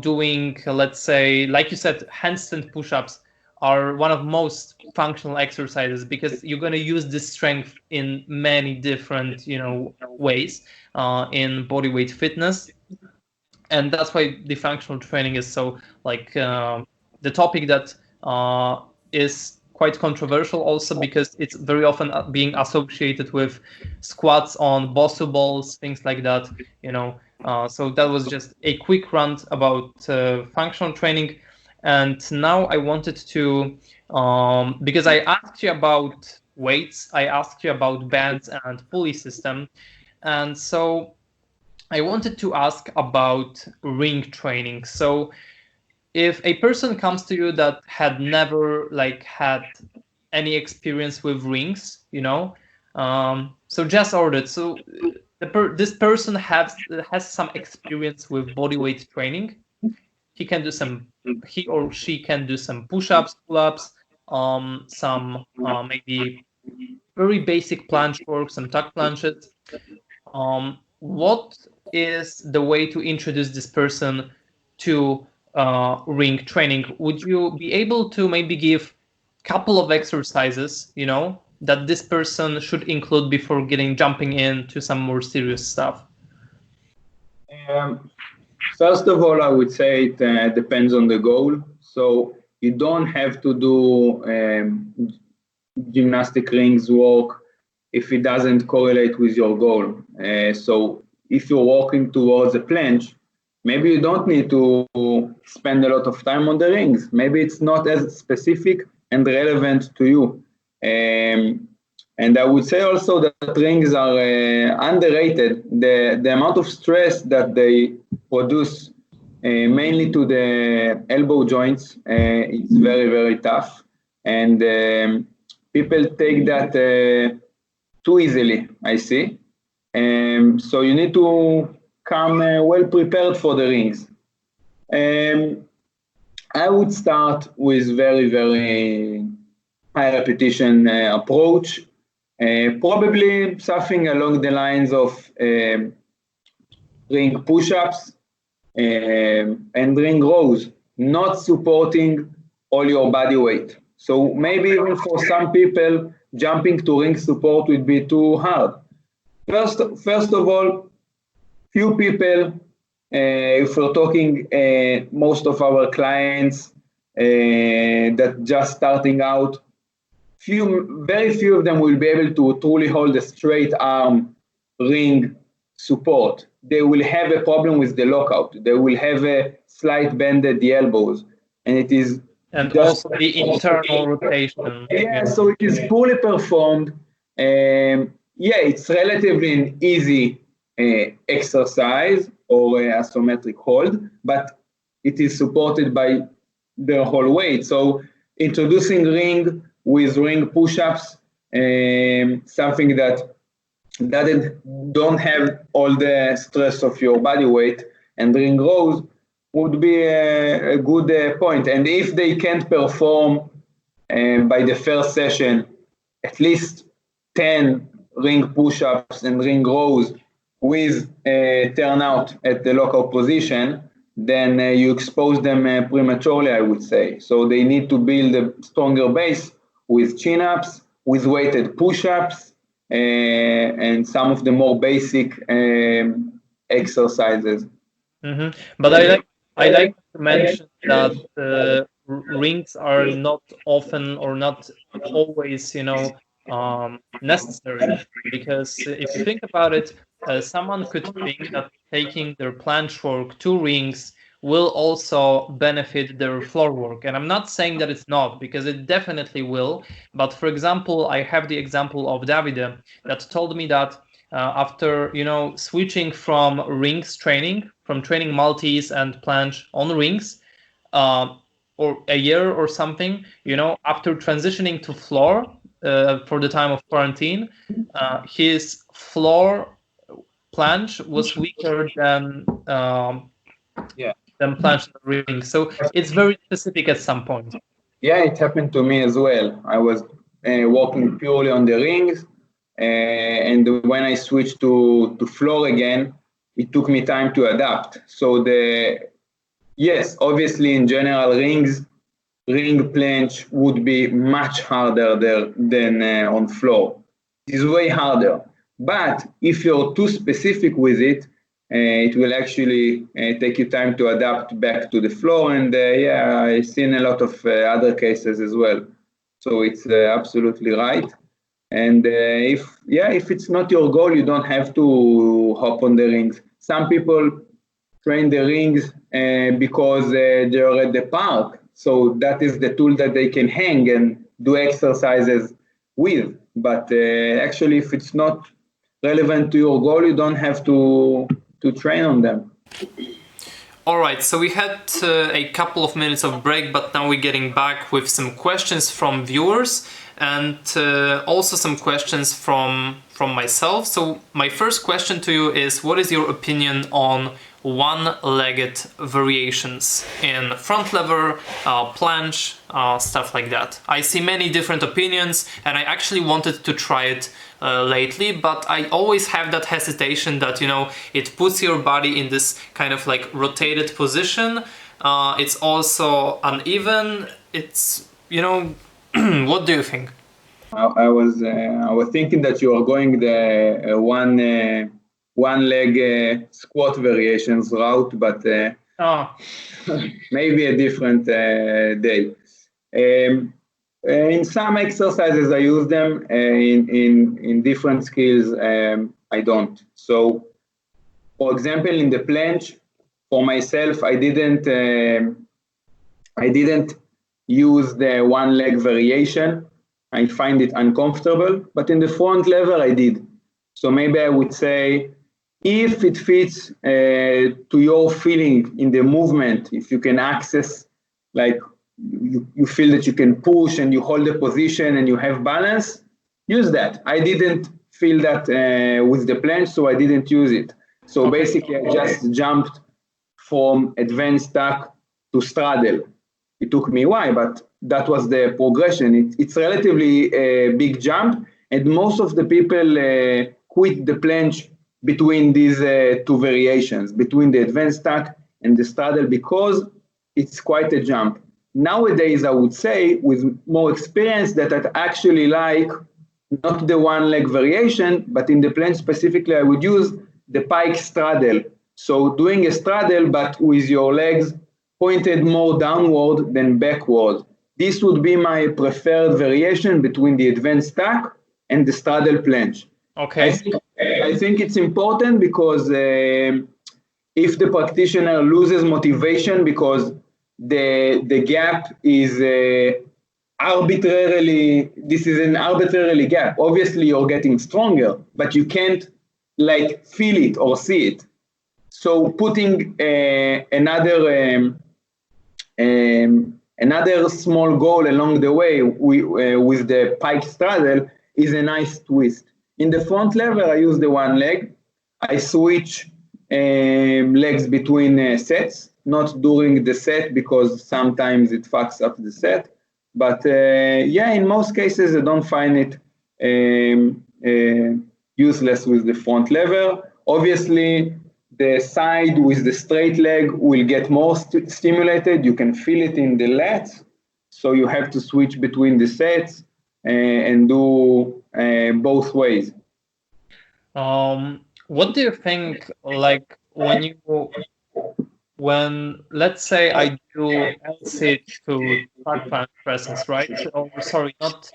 doing, let's say, like you said, handstand push-ups are one of most functional exercises, because you're going to use this strength in many different ways in bodyweight fitness. And that's why the functional training is so the topic that is quite controversial also, because it's very often being associated with squats on Bosu balls, things like that, so that was just a quick rant about functional training. And now I wanted to, because I asked you about weights, I asked you about bands and pulley system, and so I wanted to ask about ring training. So if a person comes to you that had never had any experience with rings, so just ordered. So this person has some experience with bodyweight training. He or she can do some push-ups, pull-ups, some maybe very basic planche work, some tuck planches. What is the way to introduce this person to ring training? Would you be able to maybe give a couple of exercises, that this person should include before jumping into some more serious stuff? First of all, I would say it depends on the goal. So you don't have to do gymnastic rings work if it doesn't correlate with your goal. So if you're working towards a planche, maybe you don't need to spend a lot of time on the rings. Maybe it's not as specific and relevant to you. And I would say also that rings are underrated. The amount of stress that they produce, mainly to the elbow joints, is very, very tough. And people take that too easily, I see. So you need to come well prepared for the rings. I would start with very, very high repetition approach. Probably something along the lines of ring push-ups and ring rows, not supporting all your body weight. So maybe even for some people, jumping to ring support would be too hard. First of all, few people, if we're talking most of our clients that just starting out, very few of them will be able to truly hold a straight arm ring support. They will have a problem with the lockout. They will have a slight bend at the elbows, and it is also the internal rotation. Yeah, so it is poorly performed. It's relatively an easy exercise or isometric hold, but it is supported by the whole weight. So introducing ring with ring push-ups, something that don't have all the stress of your body weight, and ring rows would be a good point. And if they can't perform by the first session at least 10 ring push-ups and ring rows with turnout at the local position, then you expose them prematurely, I would say. So they need to build a stronger base with chin-ups, with weighted push-ups, and some of the more basic exercises. Mm-hmm. But I like to mention that rings are not often or not always, necessary, because if you think about it, someone could think that taking their planche work to rings will also benefit their floor work. And I'm not saying that it's not, because it definitely will. But for example, I have the example of Davide that told me that after switching from rings training, from training Maltese and planche on rings, or a year or something, after transitioning to floor for the time of quarantine, his floor planche was weaker than planche on the ring. So it's very specific at some point. Yeah, it happened to me as well. I was working purely on the rings. And when I switched to floor again, it took me time to adapt. So yes, obviously in general, ring planche would be much harder there than on floor. It's way harder. But if you're too specific with it, it will actually take you time to adapt back to the floor. And I've seen a lot of other cases as well. So it's absolutely right. And if it's not your goal, you don't have to hop on the rings. Some people train the rings because they're at the park. So that is the tool that they can hang and do exercises with. But actually, if it's not relevant to your goal, you don't have to train on them. All right, so we had a couple of minutes of break, but now we're getting back with some questions from viewers and also some questions from myself. So my first question to you is, what is your opinion on one-legged variations in front lever, planche, stuff like that? I see many different opinions, and I actually wanted to try it lately, but I always have that hesitation that, it puts your body in this kind of like rotated position. It's also uneven. It's, what do you think? I was thinking that you are going the one leg squat variations route, but maybe a different day. In some exercises I use them. In different skills I don't. So, for example, in the planche, for myself, I didn't use the one leg variation. I find it uncomfortable, but in the front lever I did. So maybe I would say, if it fits to your feeling in the movement, if you can access, like you feel that you can push and you hold the position and you have balance, use that. I didn't feel that with the planche, so I didn't use it. So basically I just jumped from advanced tuck to straddle. It took me a while, but that was the progression. It's relatively a big jump, and most of the people quit the planche between these two variations, between the advanced tuck and the straddle, because it's quite a jump. Nowadays, I would say, with more experience, that I actually like not the one leg variation, but in the planche specifically, I would use the pike straddle. So doing a straddle, but with your legs pointed more downward than backward. This would be my preferred variation between the advanced tuck and the straddle planche. Okay. I think it's important because if the practitioner loses motivation because the gap is this is an arbitrarily gap. Obviously, you're getting stronger, but you can't feel it or see it. So putting another small goal along the way with the pike straddle is a nice twist. In the front lever, I use the one leg. I switch legs between sets, not during the set because sometimes it fucks up the set. But yeah, in most cases, I don't find it useless with the front lever. Obviously, the side with the straight leg will get more stimulated. You can feel it in the lats. So you have to switch between the sets and do both ways. What do you think, like when let's say I do L-sit to tuck planche presses, right? Oh, sorry, not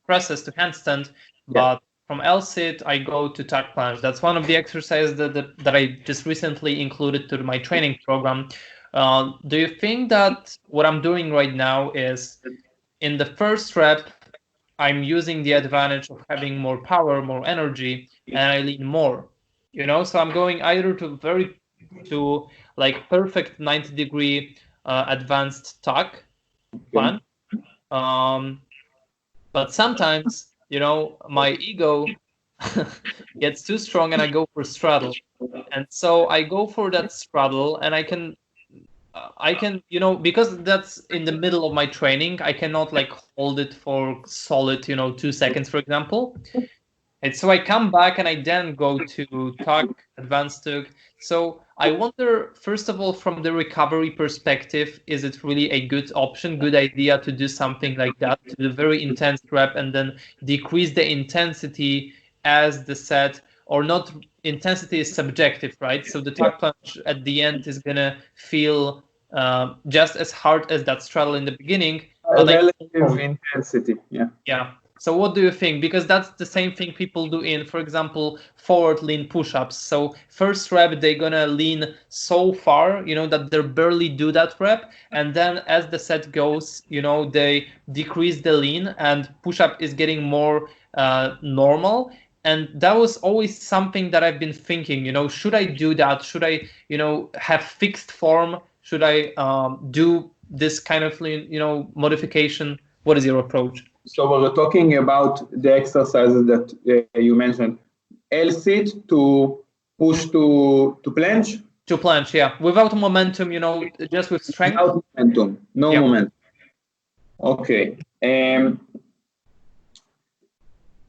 presses to handstand, but from L-sit I go to tuck planche. That's one of the exercises that I just recently included to my training program. Do you think that what I'm doing right now is in the first rep, I'm using the advantage of having more power, more energy, and I lean more, so I'm going either to like perfect 90-degree advanced tuck planche. But sometimes, my ego gets too strong and I go for straddle. And so I go for that straddle, and I can, because that's in the middle of my training, I cannot like hold it for solid, 2 seconds, for example. And so I come back and I then go to tuck, advanced tuck. So I wonder, first of all, from the recovery perspective, is it really a good option, good idea to do something like that, to do very intense rep and then decrease the intensity as the set, or not? Intensity is subjective, right? So the tuck planche at the end is going to feel just as hard as that straddle in the beginning. Relative intensity, yeah. Yeah. So what do you think? Because that's the same thing people do in, for example, forward lean push-ups. So first rep, they're going to lean so far, that they barely do that rep. And then as the set goes, they decrease the lean and push-up is getting more normal. And that was always something that I've been thinking, should I do that? Should I, have fixed form? Should I do this kind of, modification? What is your approach? So we're talking about the exercises that you mentioned. L-sit to push to planche? To planche, yeah. Without momentum, just with strength? Without momentum, no momentum. Okay. And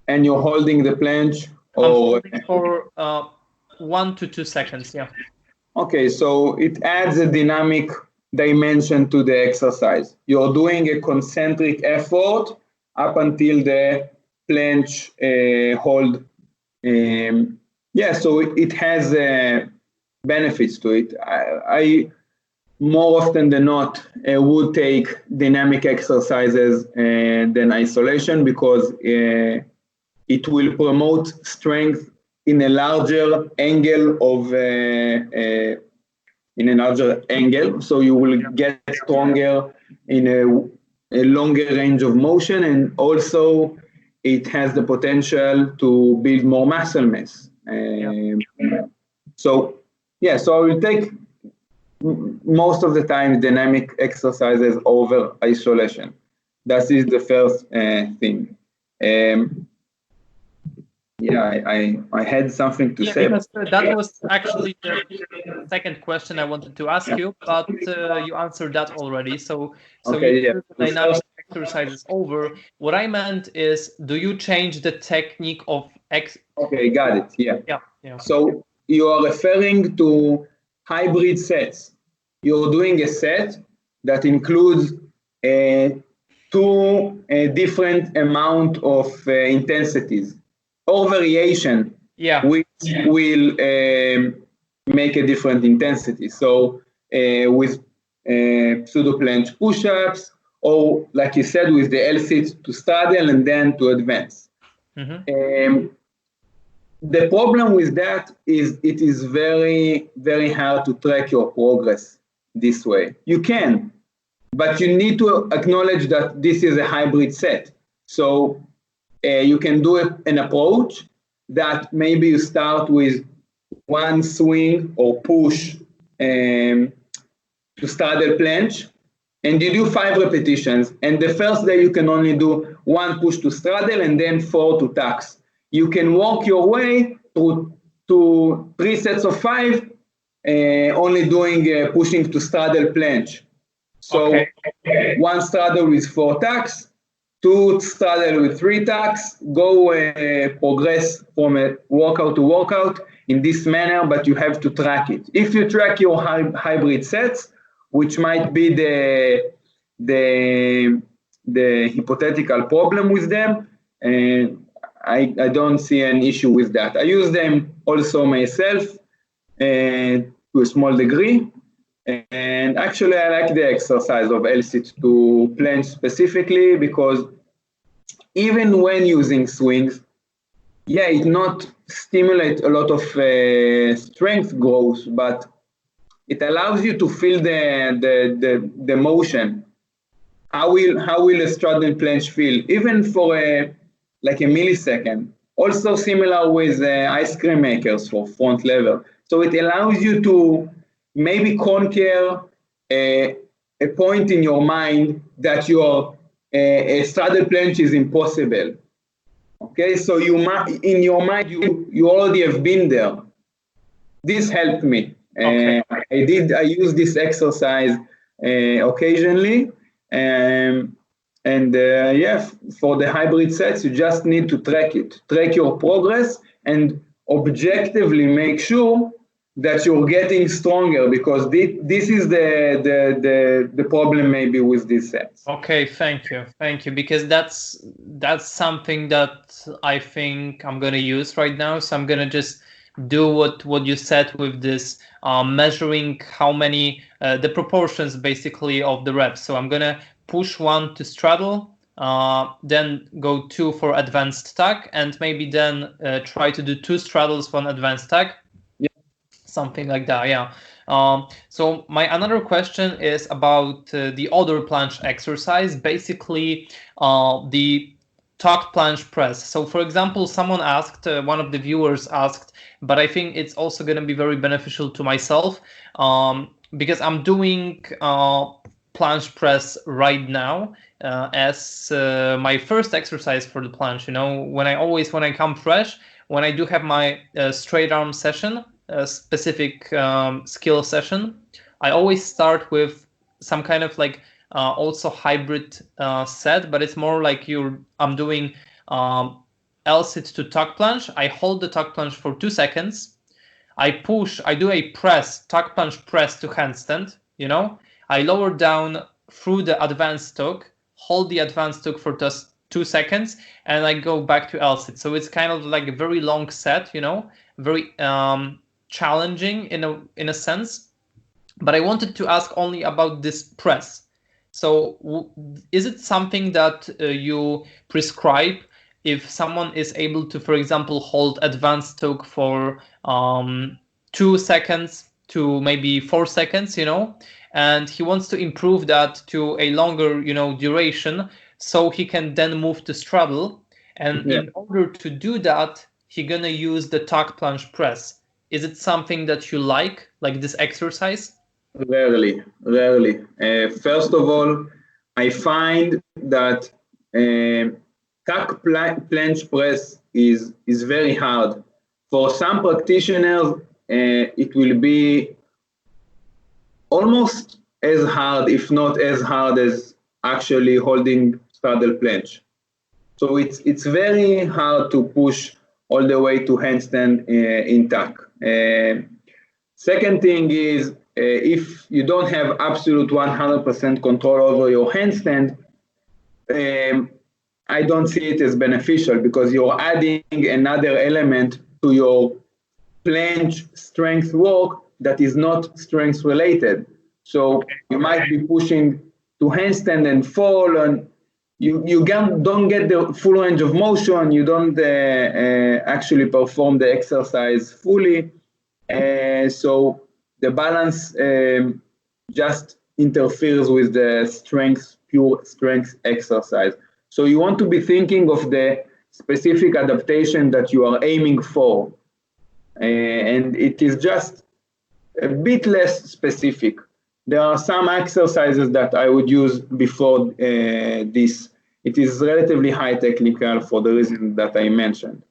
you're holding the planche? Or for 1 to 2 seconds, yeah. Okay, so it adds a dynamic dimension to the exercise. You're doing a concentric effort up until the planche hold. So it has benefits to it. I more often than not would take dynamic exercises than isolation, because it will promote strength in a larger angle so you will get stronger in a longer range of motion, and also it has the potential to build more muscle mass. So I will take most of the time dynamic exercises over isolation. That is the first thing. I had something to say. Because that was actually the second question I wanted to ask you, but you answered that already. So the dynamic exercise is over. What I meant is, do you change the technique of Okay, got it. Yeah. So you are referring to hybrid sets. You're doing a set that includes two different amount of intensities or variation, which will make a different intensity. So with pseudo planche push-ups, or like you said, with the L-sit to straddle and then to advance. The problem with that is it is very, very hard to track your progress this way. You can, but you need to acknowledge that this is a hybrid set. So you can do an approach that maybe you start with one swing or push to straddle planche, and you do 5 repetitions. And the first day you can only do 1 push to straddle and then 4 to tucks. You can work your way to 3 sets of 5, only doing pushing to straddle planche. So one straddle with 4 tacks, 2 straddle with 3 tacks, go progress from a workout to workout in this manner, but you have to track it. If you track your hybrid sets, which might be the hypothetical problem with them, I don't see an issue with that. I use them also myself to a small degree. And actually, I like the exercise of L-sit to planche specifically because even when using swings, yeah, it not stimulate a lot of strength growth, but it allows you to feel the motion. How will a straddle planche feel, even for like a millisecond? Also similar with ice cream makers for front level. So it allows you to maybe conquer a point in your mind that your a straddle planche is impossible. Okay, so in your mind you already have been there. This helped me. I use this exercise occasionally, and for the hybrid sets, you just need to track your progress, and objectively make sure that you're getting stronger, because this is the problem maybe with these sets. Okay, thank you, because that's something that I think I'm gonna use right now. So I'm gonna just do what you said with this measuring how many the proportions basically of the reps. So I'm gonna push 1 to straddle, then go 2 for advanced tag, and maybe then try to do 2 straddles for an advanced tag. Something like that, yeah. So my another question is about the other planche exercise, basically the tuck planche press. So for example, someone asked, one of the viewers asked, but I think it's also going to be very beneficial to myself because I'm doing planche press right now as my first exercise for the planche. You know, when I come fresh, when I do have my straight arm session, a specific skill session, I always start with some kind of like also hybrid set, but it's more like I'm doing L-sit to tuck planche. I hold the tuck planche for 2 seconds. I do a press, tuck planche press to handstand, you know. I lower down through the advanced tuck, hold the advanced tuck for just 2 seconds, and I go back to L-sit. So it's kind of like a very long set, you know, very challenging in a sense. But I wanted to ask only about this press. So is it something that you prescribe if someone is able to, for example, hold advanced tuck for 2 seconds to maybe 4 seconds, you know, and he wants to improve that to a longer, you know, duration, so he can then move to straddle, and in order to do that, he's gonna use the tuck planche press. Is it something that you like this exercise? Rarely. First of all, I find that tuck planche press is very hard. For some practitioners, it will be almost as hard, if not as hard, as actually holding straddle planche. So it's very hard to push all the way to handstand in tuck. Second thing is, if you don't have absolute 100% control over your handstand, I don't see it as beneficial, because you're adding another element to your planche strength work that is not strength related. So you might be pushing to handstand and fall, and you don't get the full range of motion. You don't actually perform the exercise fully. So the balance just interferes with the pure strength exercise. So you want to be thinking of the specific adaptation that you are aiming for. And it is just a bit less specific. There are some exercises that I would use before this. It is relatively high technical for the reason that I mentioned.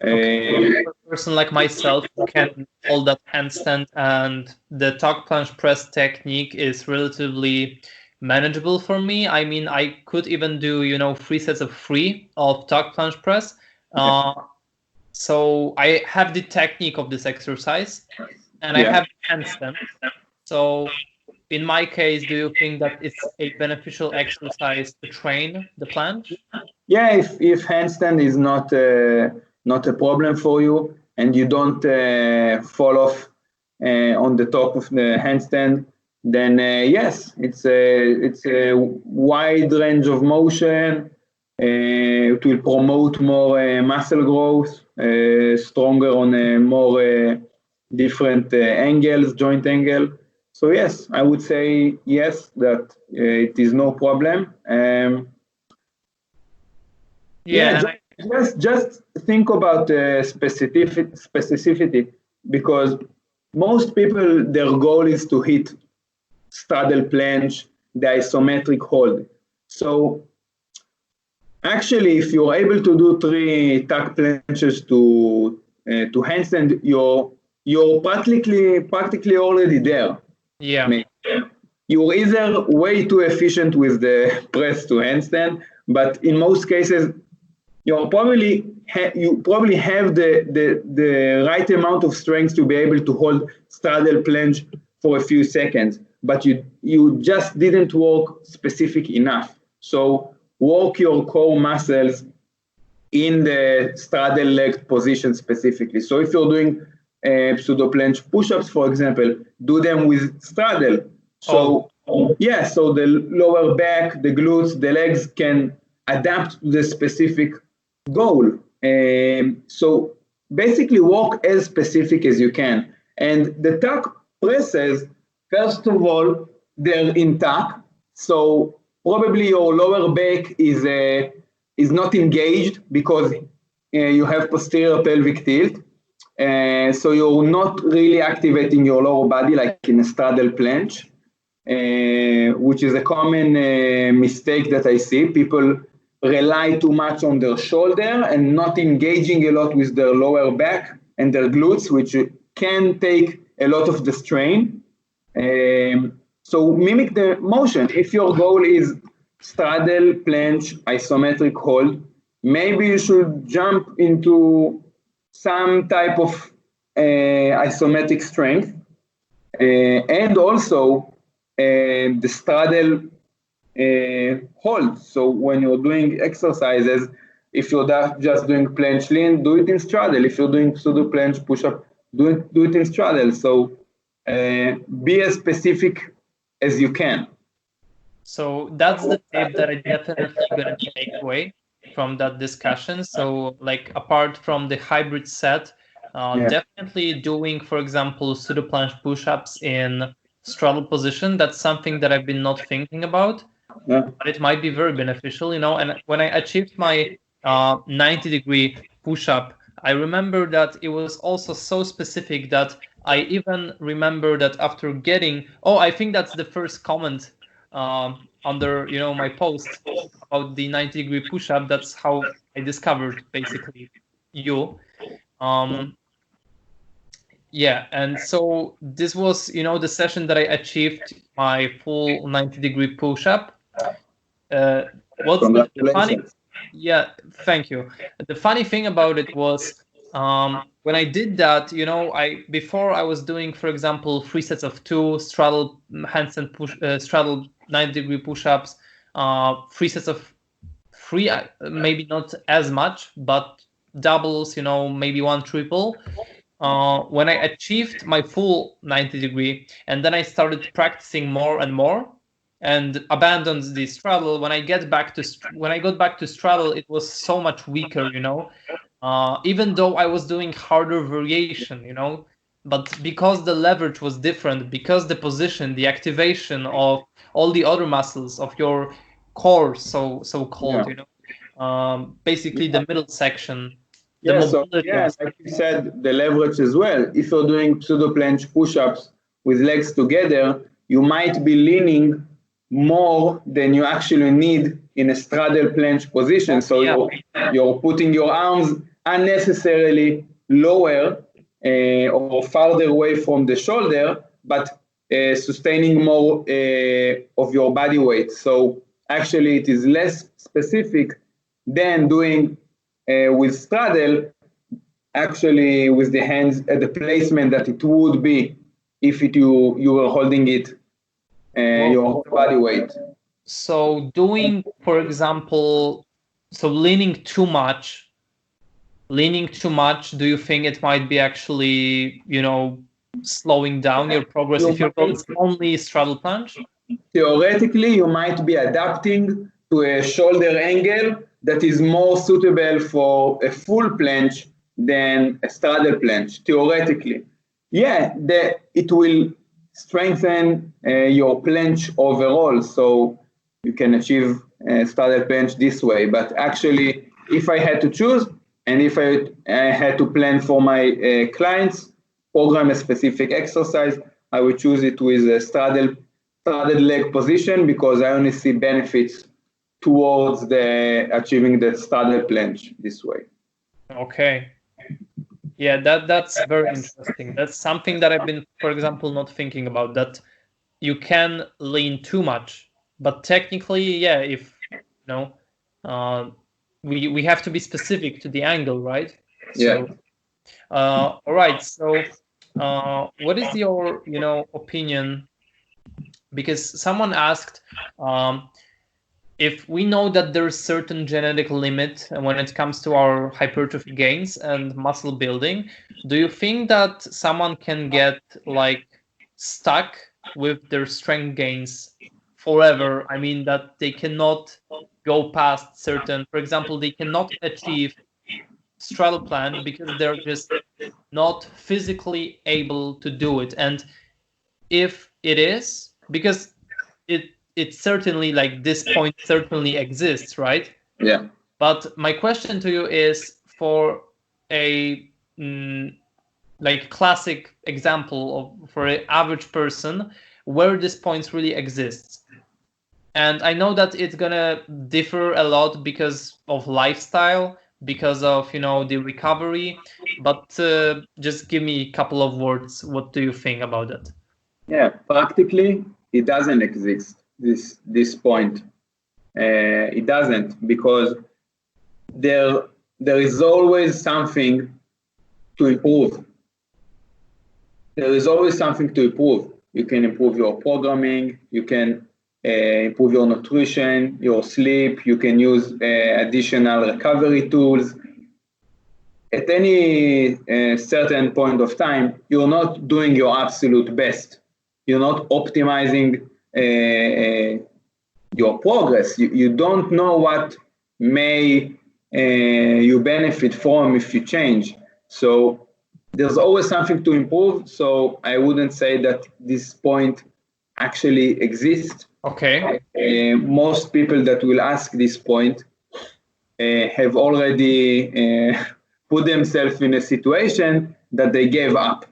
A person like myself can hold that handstand, and the tuck planche press technique is relatively manageable for me. I mean, I could even do, 3 sets of 3 of tuck planche press. So I have the technique of this exercise, and I have handstand. So in my case, do you think that it's a beneficial exercise to train the planche? Yeah, if handstand is not a problem for you, and you don't fall off on the top of the handstand, then yes, it's a wide range of motion. It will promote more muscle growth, stronger on more different angles, joint angle. So yes, I would say yes, that it is no problem. Just think about specificity, because most people, their goal is to hit straddle planche, the isometric hold. So actually, if you're able to do 3 tuck planches to handstand, you're practically already there. Yeah. You're either way too efficient with the press to handstand, but in most cases, you probably have the right amount of strength to be able to hold straddle planche for a few seconds, but you just didn't work specific enough. So work your core muscles in the straddle leg position specifically. So if you're doing pseudo planche pushups, for example, do them with straddle. So so the lower back, the glutes, the legs can adapt to the specific goal. So basically work as specific as you can. And the tuck presses, first of all, they're in tuck. So probably your lower back is not engaged because you have posterior pelvic tilt. So you're not really activating your lower body like in a straddle planche, which is a common mistake that I see. People rely too much on their shoulder and not engaging a lot with their lower back and their glutes, which can take a lot of the strain. So mimic the motion. If your goal is straddle, planche, isometric hold, maybe you should jump into some type of isometric strength, and also the straddle hold. So when you're doing exercises, if you're just doing planche lean, do it in straddle. If you're doing pseudo planche push-up, do it in straddle. So be as specific as you can. So that's the tip that I definitely gonna take away from that discussion. So like apart from the hybrid set, definitely doing, for example, pseudo planche push-ups in straddle position, that's something that I've been not thinking about, but it might be very beneficial, and when I achieved my 90-degree push-up, I remember that it was also so specific that I even remember that after getting, I think that's the first comment under my post about the 90-degree push-up. That's how I discovered basically you. And so this was the session that I achieved my full 90-degree push-up. What's the funny? Yeah, thank you. The funny thing about it was when I did that, before I was doing, for example, 3 sets of 2 straddle handstand push, straddle 90-degree push-ups, 3 sets of 3, maybe not as much, but doubles, maybe 1 triple. When I achieved my full 90-degree, and then I started practicing more and more, and abandoned the straddle. When I got back to straddle, it was so much weaker, even though I was doing harder variation, but because the leverage was different, because the position, the activation of all the other muscles of your core, so called, basically the middle section. Like you said, the leverage as well. If you're doing pseudo planche push-ups with legs together, you might be leaning more than you actually need in a straddle planche position. So you're putting your arms unnecessarily lower or farther away from the shoulder, but sustaining more of your body weight. So actually it is less specific than doing with straddle, actually with the hands at the placement that it would be if you were holding it your whole body weight. So doing, for example, so leaning too much, do you think it might be actually, slowing down your progress if you're going only straddle planche? Theoretically, you might be adapting to a shoulder angle that is more suitable for a full planche than a straddle planche, theoretically. Yeah, it will strengthen your planche overall, so you can achieve straddle planche this way. But actually, if I had to choose, and if I had to plan for my clients, program a specific exercise, I would choose it with a straddle leg position because I only see benefits towards achieving the straddle planche this way. Okay. Yeah, that's very interesting. That's something that I've been, for example, not thinking about, that you can lean too much, but technically, yeah, if we have to be specific to the angle, right? Yeah. So, all right. So, what is your opinion? Because someone asked, if we know that there's certain genetic limit when it comes to our hypertrophy gains and muscle building, do you think that someone can get like stuck with their strength gains forever? I mean, that they cannot go past certain, for example, they cannot achieve straddle planche because they're just not physically able to do it. And if it is, because it certainly, like, this point certainly exists, right? Yeah. But my question to you is, for a like classic example for an average person, where this point really exists. And I know that it's gonna differ a lot because of lifestyle, because of the recovery, but just give me a couple of words. What do you think about that? Yeah, practically it doesn't exist, this point. It doesn't, because there is always something to improve. There is always something to improve. You can improve your programming, you can improve your nutrition, your sleep, you can use additional recovery tools. At any certain point of time, you're not doing your absolute best. You're not optimizing your progress. You don't know what may you benefit from if you change. So there's always something to improve. So I wouldn't say that this point actually exists. Okay. Most people that will ask this point have already put themselves in a situation that they gave up.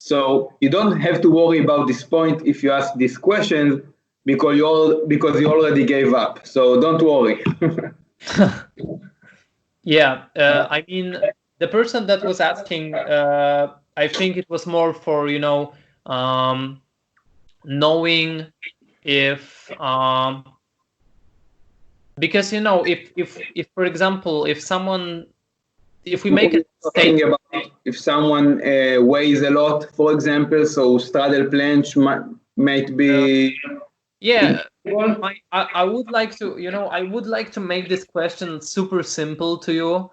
So you don't have to worry about this point if you ask these questions, because you already gave up. So don't worry. Yeah, I mean, the person that was asking, I think it was more for knowing if because if for example, if we make a statement about if someone weighs a lot, for example, so straddle planche might be yeah. I would like to make this question super simple to you,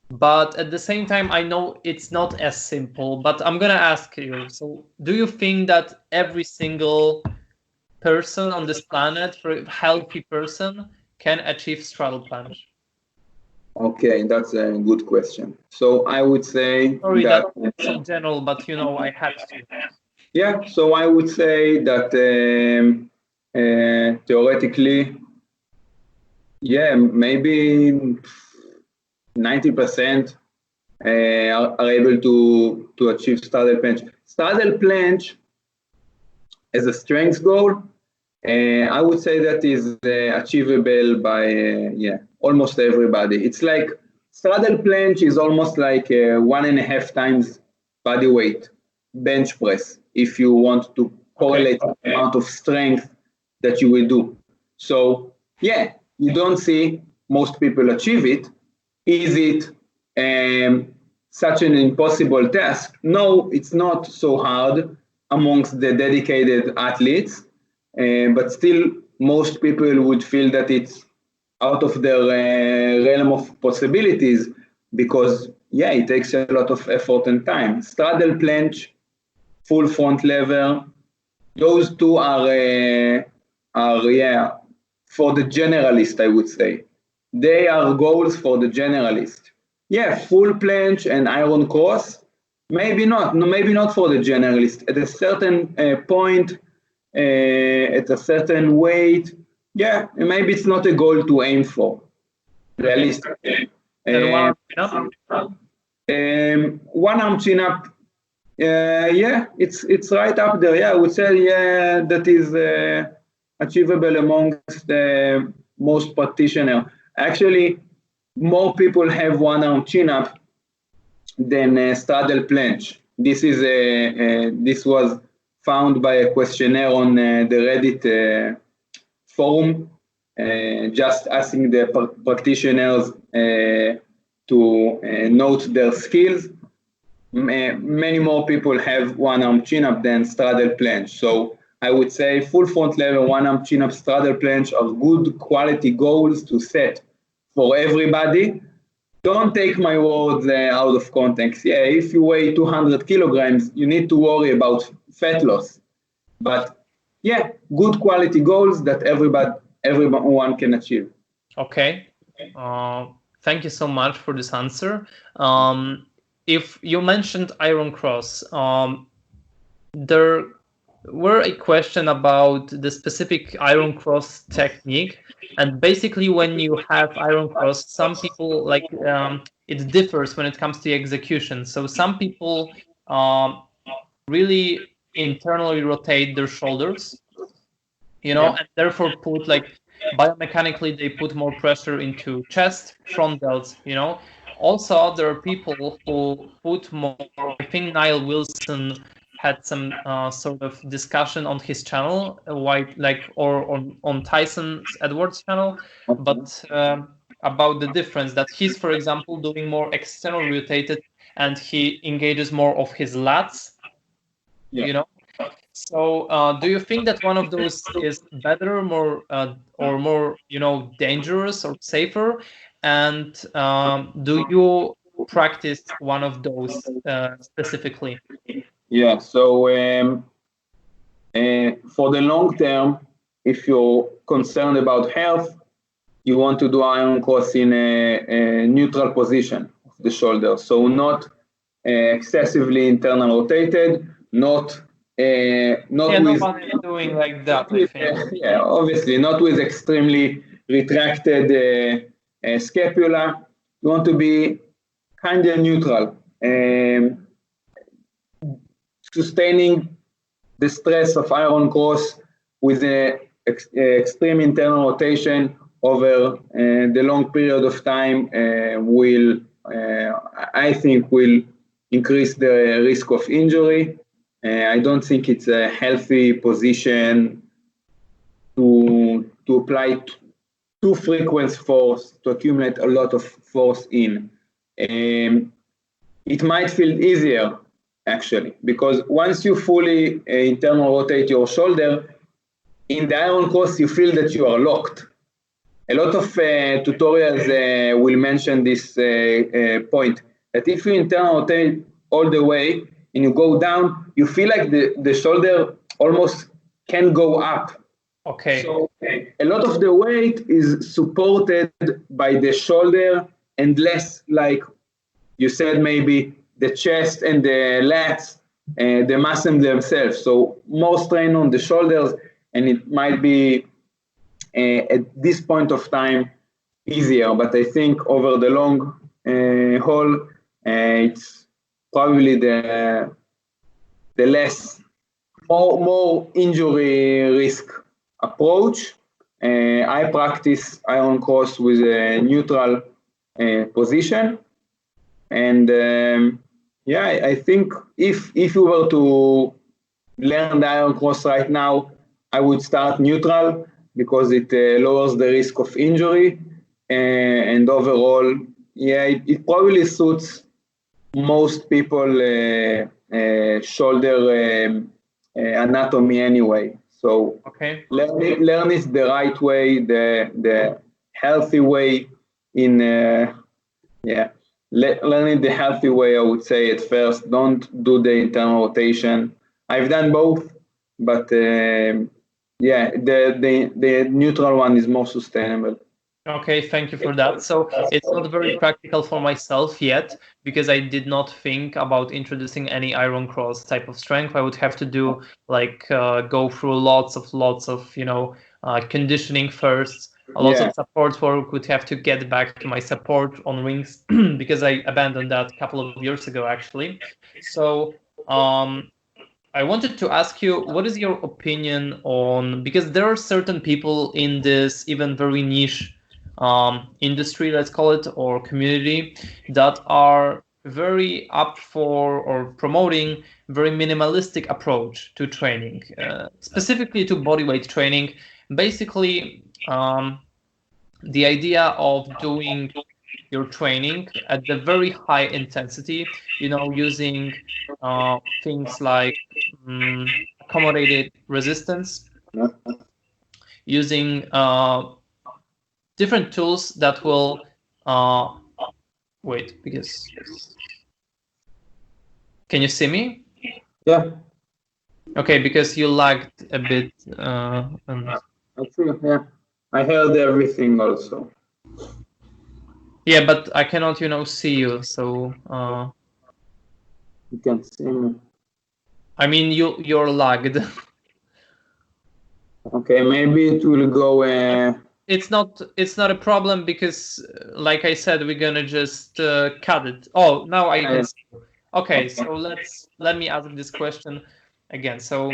but at the same time I know it's not as simple, but I'm gonna ask you. So do you think that every single person on this planet, for a healthy person, can achieve straddle planche? Okay, that's a good question. So I would say that's so general, but I had to. Yeah, so I would say that theoretically, yeah, maybe 90% are able to achieve straddle planche. Straddle planche as a strength goal, I would say that is achievable by almost everybody. It's like straddle planche is almost like 1.5 times body weight bench press if you want to correlates with the amount of strength that you will do. So yeah, you don't see most people achieve it. Is it such an impossible task? No, it's not so hard amongst the dedicated athletes, but still most people would feel that it's out of their realm of possibilities because, yeah, it takes a lot of effort and time. Straddle planche, full front lever, those two are for the generalist, I would say. They are goals for the generalist. Yeah, full planche and iron cross, maybe not for the generalist. At a certain point, at a certain weight, yeah, maybe it's not a goal to aim for. Realistically. One arm chin up, yeah, it's right up there. Yeah, I would say, yeah, that is achievable amongst most practitioners. Actually, more people have one arm chin up than straddle planche. This was found by a questionnaire on the Reddit forum, just asking the practitioners to note their skills. Many more people have one arm chin up than straddle planche. So I would say full front lever, one arm chin up, straddle planche are good quality goals to set for everybody. Don't take my words out of context. Yeah, if you weigh 200 kilograms, you need to worry about fat loss. But yeah, good quality goals that everyone can achieve. Okay. Thank you so much for this answer. If you mentioned iron cross, there were a question about the specific iron cross technique, and basically when you have iron cross, some people like it differs when it comes to execution. So some people really internally rotate their shoulders, and therefore put like biomechanically they put more pressure into chest, front delts, Also, there are people who put more. I think Niall Wilson had some sort of discussion on his channel, or on Tyson Edwards' channel, but about the difference that he's, for example, doing more external rotated, and he engages more of his lats. So, do you think that one of those is better, or more, dangerous or safer? And do you practice one of those specifically? Yeah. So for the long term, if you're concerned about health, you want to do iron cross in a neutral position of the shoulder. So not excessively internal rotated, not with nobody doing like that. I think. Obviously not with extremely retracted scapula. You want to be kind of neutral, sustaining the stress of iron cross with an extreme internal rotation over the long period of time I think will increase the risk of injury. I don't think it's a healthy position to apply too frequent force, to accumulate a lot of force in. It might feel easier, actually, because once you fully internal rotate your shoulder, in the iron cross you feel that you are locked. A lot of tutorials will mention this point, that if you internal rotate all the way and you go down, you feel like the shoulder almost can go up. Okay. So a lot of the weight is supported by the shoulder and less, like you said, maybe the chest and the lats, the muscle themselves. So more strain on the shoulders, and it might be at this point of time easier. But I think over the long haul, it's probably the more injury risk approach. I practice iron cross with a neutral position, and I think if you were to learn the iron cross right now, I would start neutral because it lowers the risk of injury, and overall, yeah, it probably suits most people shoulder anatomy anyway. So Okay. learn it the right way, the healthy way. Learn it the healthy way. I would say at first. Don't do the internal rotation. I've done both, but the neutral one is more sustainable. Okay, thank you for that. So it's not very practical for myself yet because I did not think about introducing any iron cross type of strength. I would have to do like go through lots of conditioning first. A lot of support work, would have to get back to my support on rings because I abandoned that a couple of years ago actually. So I wanted to ask you, what is your opinion on, because there are certain people in this even very niche industry, let's call it, or community, that are very up for or promoting very minimalistic approach to training, specifically to bodyweight training. Basically, the idea of doing your training at the very high intensity, using things like accommodated resistance, using different tools that will wait, because can you see me? Yeah. Okay, because you lagged a bit. I see. Yeah, I heard everything also. Yeah, but I cannot, see you. So you can see me. I mean, you're lagged. Okay, maybe it will go. It's not a problem because, like I said, we're gonna just cut it. Oh, now I can see you. Okay, so let me ask this question again. So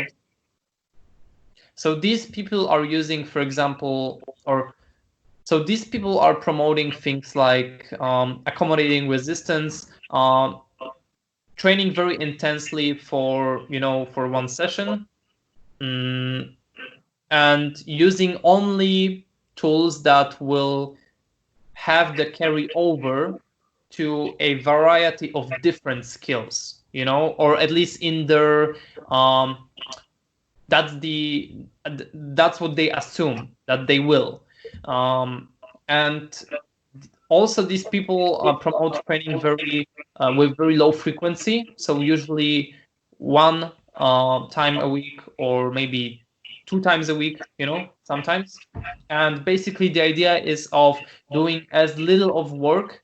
these people are using, for example, so these people are promoting things like accommodating resistance, training very intensely for one session, and using only tools that will have the carryover to a variety of different skills, or at least in their that's what they assume that they will, and also these people promote training very with very low frequency, so usually one time a week or maybe 2 times a week, sometimes. And basically the idea is of doing as little of work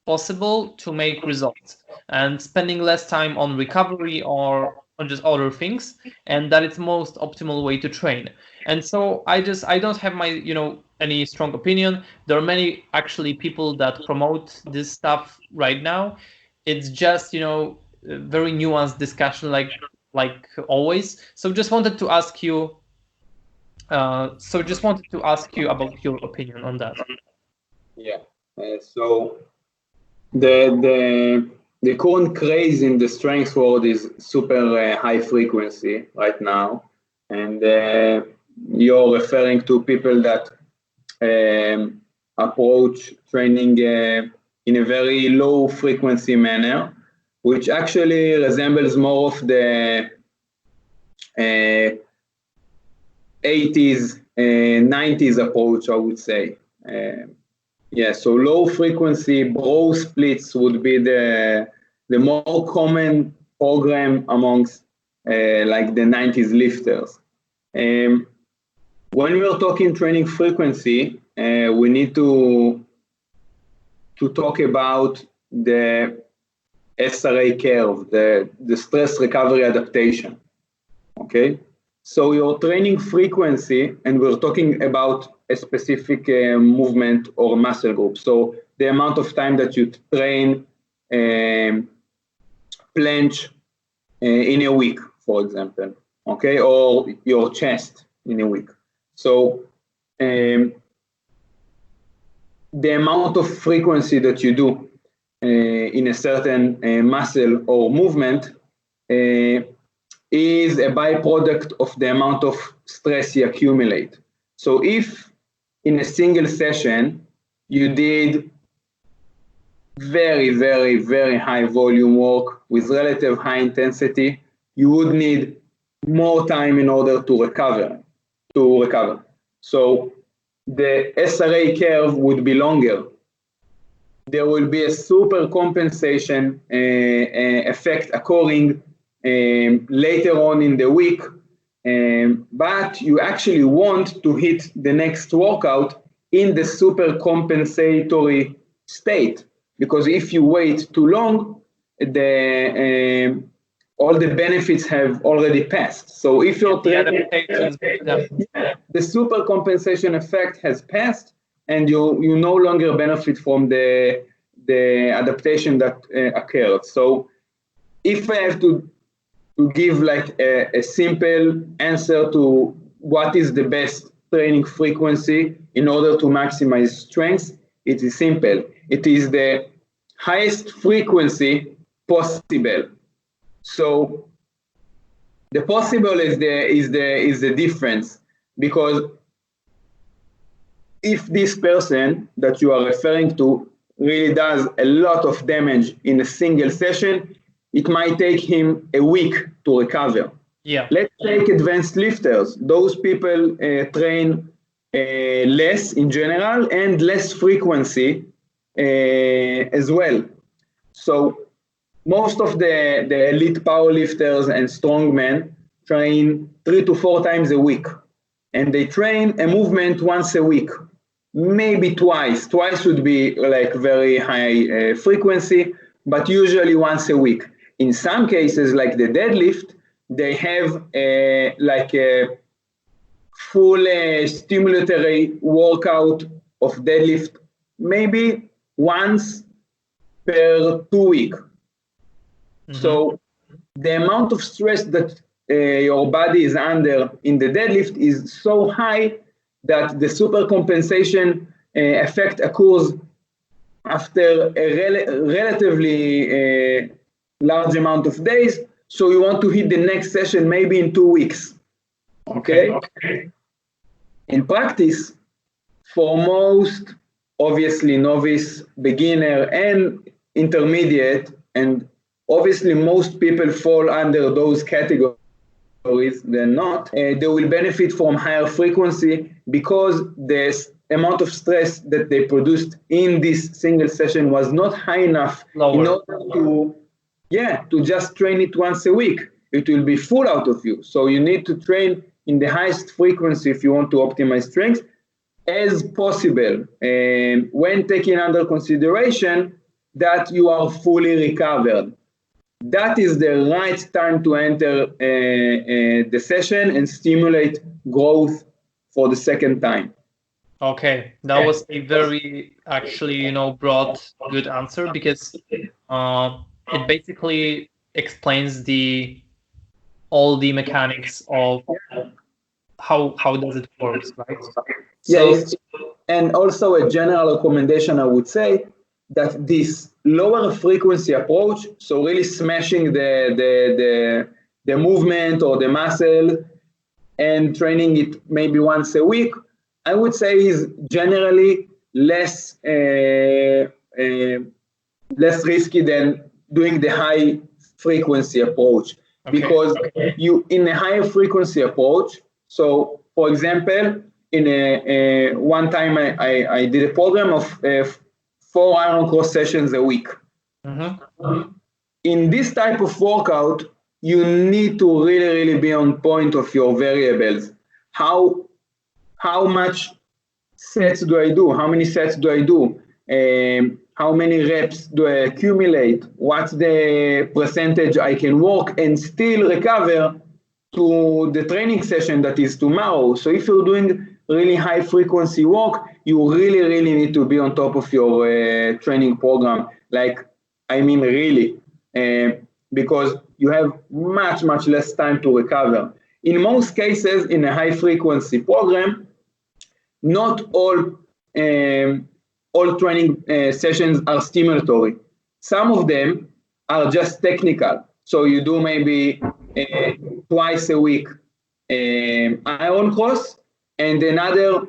possible to make results and spending less time on recovery or on just other things, and that it's most optimal way to train. And so I don't have my any strong opinion. There are many actually people that promote this stuff right now. It's just very nuanced discussion, like always. So just wanted to ask you about your opinion on that. Yeah. So the current craze in the strength world is super high frequency right now, and you're referring to people that approach training in a very low frequency manner, which actually resembles more of the 80s, 90s approach, I would say. So low frequency bro splits would be the more common program amongst like the 90s lifters. When we're talking training frequency, we need to talk about the SRA curve, the stress recovery adaptation. Okay, so your training frequency, and we're talking about a specific movement or muscle group. So the amount of time that you train planche in a week, for example, okay, or your chest in a week. So the amount of frequency that you do in a certain muscle or movement is a byproduct of the amount of stress you accumulate. So if in a single session you did very, very, very high volume work with relative high intensity, you would need more time in order to recover. So the SRA curve would be longer. There will be a super compensation effect occurring later on in the week, but you actually want to hit the next workout in the super compensatory state, because if you wait too long, all the benefits have already passed. So if you're training, the super compensation effect has passed, and you no longer benefit from the adaptation that occurred. So if I have to give like a simple answer to what is the best training frequency in order to maximize strength, it is simple. It is the highest frequency possible. So the possible is the difference, because if this person that you are referring to really does a lot of damage in a single session, it might take him a week to recover. Yeah. Let's take advanced lifters. Those people train less in general and less frequency as well. So most of the elite powerlifters and strongmen train 3 to 4 times a week, and they train a movement once a week, maybe twice. Twice would be like very high frequency, but usually once a week. In some cases, like the deadlift, they have like a full stimulatory workout of deadlift, maybe once per 2 weeks. Mm-hmm. So the amount of stress that your body is under in the deadlift is so high that the supercompensation effect occurs after a relatively large amount of days. So you want to hit the next session maybe in 2 weeks. Okay? In practice, for most, obviously novice, beginner, and intermediate, and obviously most people fall under those categories, they're not, they will benefit from higher frequency because the amount of stress that they produced in this single session was not high enough in order to just train it once a week. It will be full out of you. So you need to train in the highest frequency if you want to optimize strength as possible, when taking under consideration that you are fully recovered. That is the right time to enter the session and stimulate growth for the second time. Okay, that was a very actually, broad, good answer, because it basically explains all the mechanics of how does it work, right? Yes, and also a general recommendation I would say that this lower frequency approach, so really smashing the movement or the muscle and training it maybe once a week, I would say is generally less risky than doing the high frequency approach. Okay. Because you in a higher frequency approach, so for example, in one time I did a program of 4 iron cross sessions a week. Mm-hmm. In this type of workout, you need to really be on point of your variables. How much sets do I do? How many sets do I do? How many reps do I accumulate? What's the percentage I can work and still recover to the training session that is tomorrow? So if you're doing really high frequency work, you really need to be on top of your training program. Because you have much less time to recover. In most cases, in a high frequency program, not all training sessions are stimulatory. Some of them are just technical. So you do maybe twice a week iron cross, and another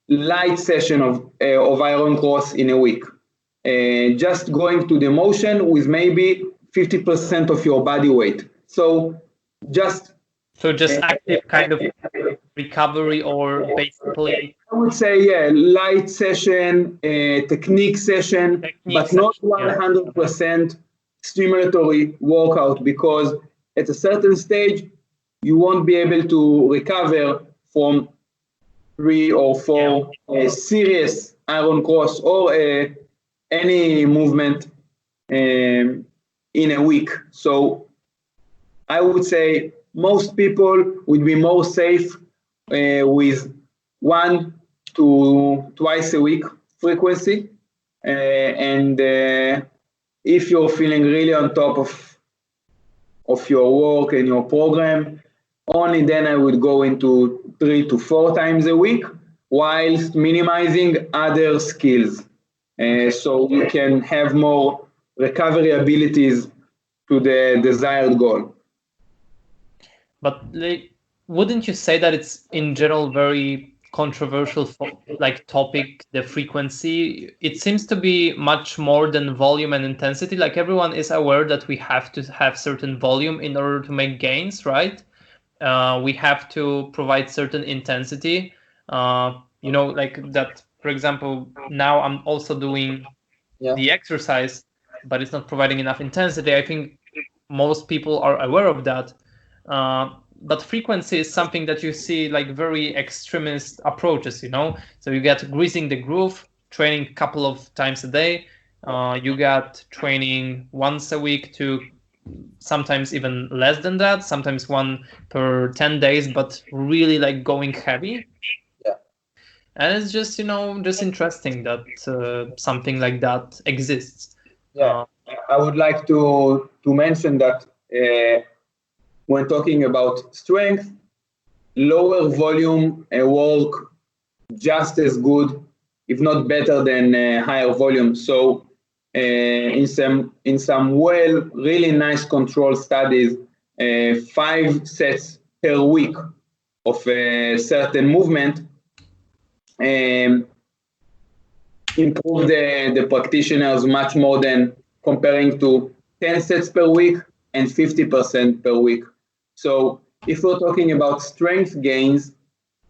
light session of iron cross in a week. Just going to the motion with maybe 50% of your body weight. So just active kind of recovery, or basically, I would say light session, technique session, but not 100% stimulatory workout, because at a certain stage you won't be able to recover from 3 or 4 serious iron cross or any movement in a week. So I would say most people would be more safe with 1 to twice a week frequency, and if you're feeling really on top of your work and your program, only then I would go into 3 to 4 times a week, whilst minimizing other skills, so you can have more recovery abilities to the desired goal. But wouldn't you say that it's in general very controversial topic, the frequency? It seems to be much more than volume and intensity. Like, everyone is aware that we have to have certain volume in order to make gains, right? We have to provide certain intensity, like that. For example, now I'm also doing the exercise, but it's not providing enough intensity. I think most people are aware of that. But frequency is something that you see like very extremist approaches, So you get greasing the groove, training a couple of times a day. You got training once a week to sometimes even less than that, sometimes 1 per 10 days, but really like going heavy. Yeah. And it's just, just interesting that something like that exists. Yeah, I would like to mention that when talking about strength, lower volume work just as good, if not better than higher volume. So in some really nice control studies, 5 sets per week of a certain movement improve the practitioners much more than comparing to 10 sets per week and 50% per week. So if we're talking about strength gains,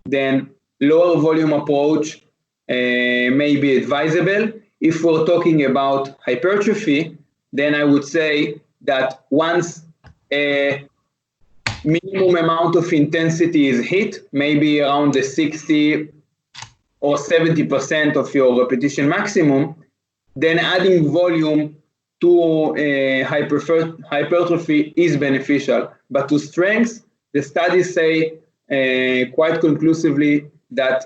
then lower volume approach may be advisable. If we're talking about hypertrophy, then I would say that once a minimum amount of intensity is hit, maybe around the 60 or 70% of your repetition maximum, then adding volume to hypertrophy is beneficial. But to strength, the studies say quite conclusively that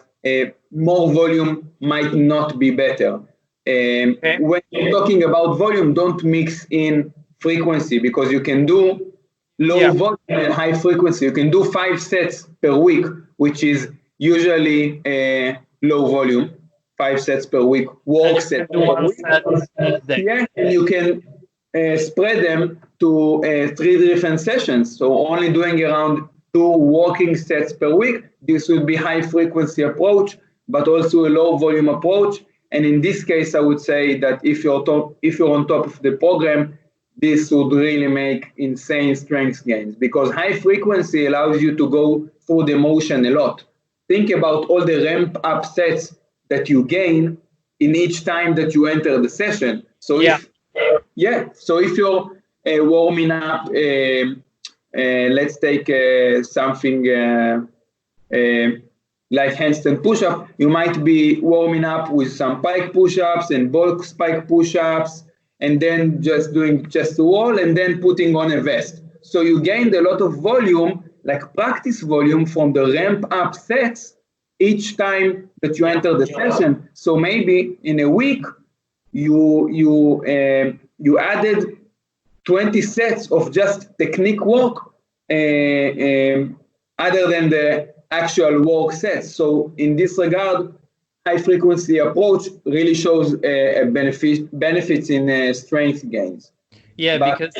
more volume might not be better. When you're talking about volume, don't mix in frequency, because you can do low volume and high frequency. You can do 5 sets per week, which is usually low volume, 5 sets per week, work sets per week. Yeah, and you can spread them to 3 different sessions. So only doing around 2 walking sets per week. This would be high frequency approach, but also a low volume approach. And in this case, I would say that if you're on top of the program, this would really make insane strength gains, because high frequency allows you to go through the motion a lot. Think about all the ramp up sets that you gain in each time that you enter the session. So if you're warming up, let's take something like handstand push-up, you might be warming up with some pike push-ups and box pike push-ups, and then just doing chest to wall and then putting on a vest. So you gained a lot of volume, like practice volume, from the ramp up sets each time that you enter the session. So maybe in a week you added 20 sets of just technique work other than the actual work sets. So in this regard, high frequency approach really shows benefits in strength gains. Yeah, because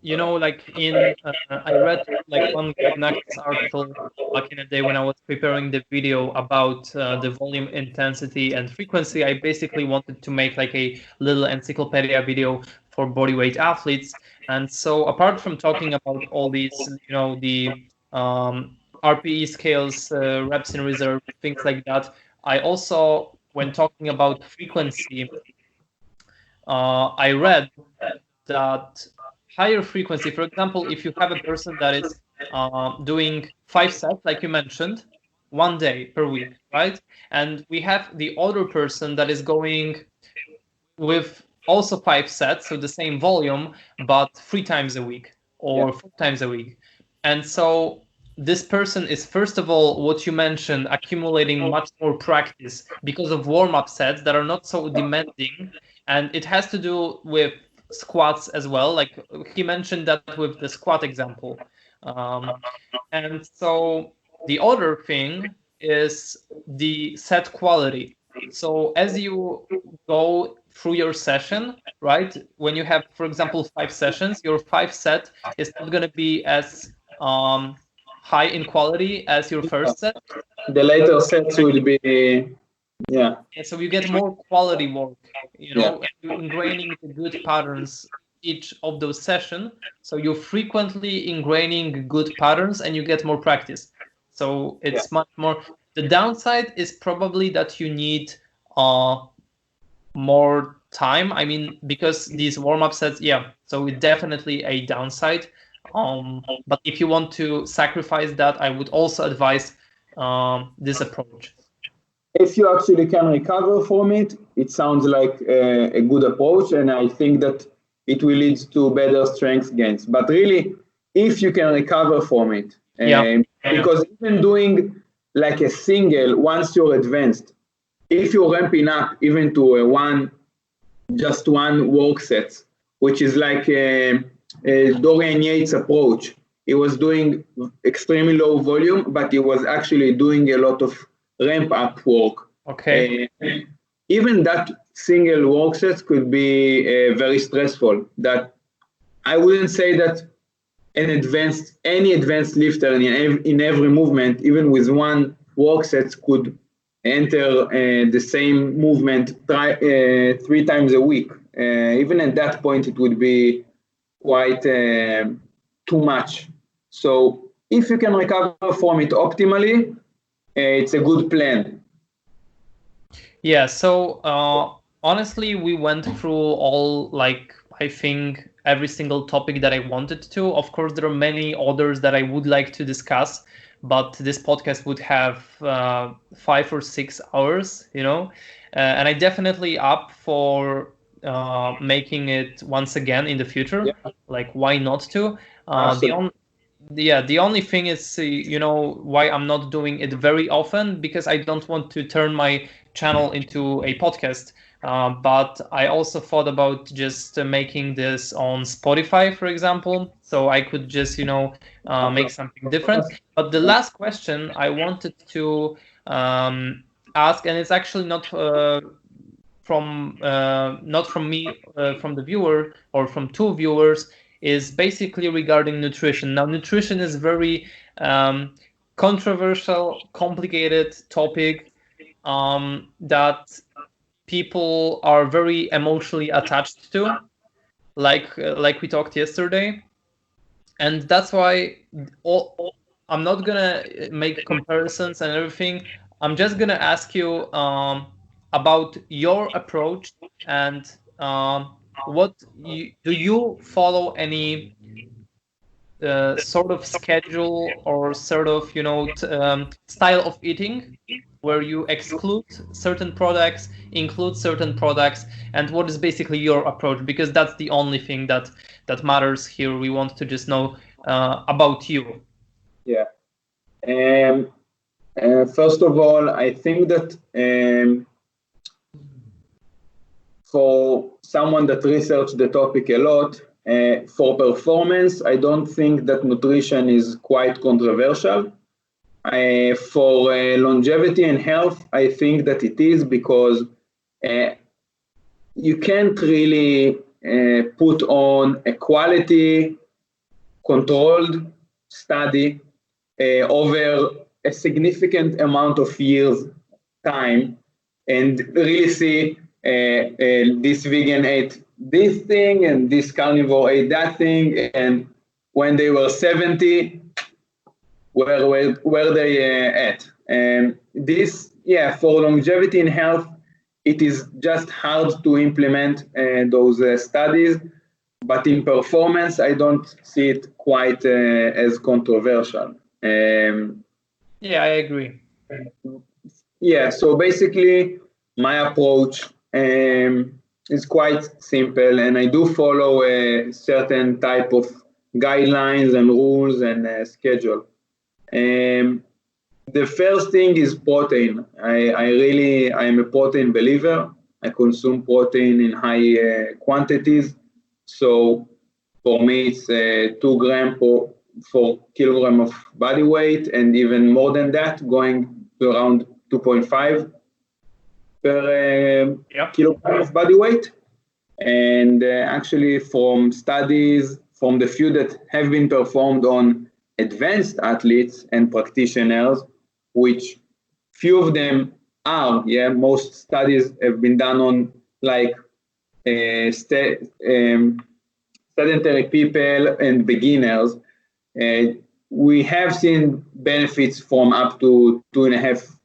like I read like one Good Knuckles article back in the day when I was preparing the video about the volume, intensity, and frequency. I basically wanted to make like a little encyclopedia video for bodyweight athletes. And so apart from talking about all these, the RPE scales, reps in reserve, things like that, I also, when talking about frequency, I read that higher frequency, for example, if you have a person that is doing 5 sets, like you mentioned, 1 day per week, right? And we have the other person that is going with also 5 sets, so the same volume, but 3 times a week or 4 times a week. And so this person is, first of all, what you mentioned, accumulating much more practice because of warm-up sets that are not so demanding. And it has to do with squats as well. Like he mentioned that with the squat example. And so the other thing is the set quality. So as you go through your session, right, when you have, for example, 5 sessions, your 5 set is not going to be as high in quality as your first set. The later sets will be, yeah, so you get more quality work, and you're ingraining the good patterns each of those sessions. So you're frequently ingraining good patterns and you get more practice. So it's much more. The downside is probably that you need more time. I mean, because these warm-up sets, so it's definitely a downside. But if you want to sacrifice that, I would also advise this approach. If you actually can recover from it, it sounds like a good approach, and I think that it will lead to better strength gains. But really, if you can recover from it, because even doing like a single, once you're advanced, if you're ramping up even to just one work set, which is like Dorian Yates' approach, he was doing extremely low volume, but he was actually doing a lot of ramp up work. Okay. Even that single work set could be very stressful. That I wouldn't say that any advanced lifter in every movement, even with one work set, could enter the same movement 3 times a week. Even at that point, it would be quite too much. So if you can recover from it optimally, it's a good plan. Yeah, so honestly, we went through all, like, I think every single topic that I wanted to. Of course, there are many others that I would like to discuss, but this podcast would have 5 or 6 hours, and I definitely up for making it once again in the future. Like, why not to? The only thing is, why I'm not doing it very often, because I don't want to turn my channel into a podcast. But I also thought about just making this on Spotify, for example, so I could just, make something different. But the last question I wanted to ask, and it's actually not from me, from the viewer, or from 2 viewers, is basically regarding nutrition. Now, nutrition is very controversial, complicated topic that people are very emotionally attached to, like we talked yesterday. And that's why I'm not gonna make comparisons and everything. I'm just gonna ask you about your approach, and do you follow any sort of schedule or sort of style of eating where you exclude certain products, include certain products, and what is basically your approach? Because that's the only thing that matters here. We want to just know about you. First of all, I think that for someone that researched the topic a lot, for performance, I don't think that nutrition is quite controversial. For longevity and health, I think that it is, because you can't really put on a quality controlled study over a significant amount of years time, and really see this vegan ate this thing and this carnivore ate that thing, and when they were 70, where they at. And this, for longevity and health, it is just hard to implement those studies, but in performance, I don't see it quite as controversial. Yeah, I agree. Yeah, so basically, my approach is quite simple, and I do follow a certain type of guidelines and rules and schedule. The first thing is protein. I am a protein believer. I consume protein in high quantities. So for me, it's 2 grams for kilogram of body weight, and even more than that, going to around 2.5 per kilogram of body weight. And actually, from studies, from the few that have been performed on advanced athletes and practitioners, which few of them are, most studies have been done on like sedentary people and beginners. We have seen benefits from up to 2.5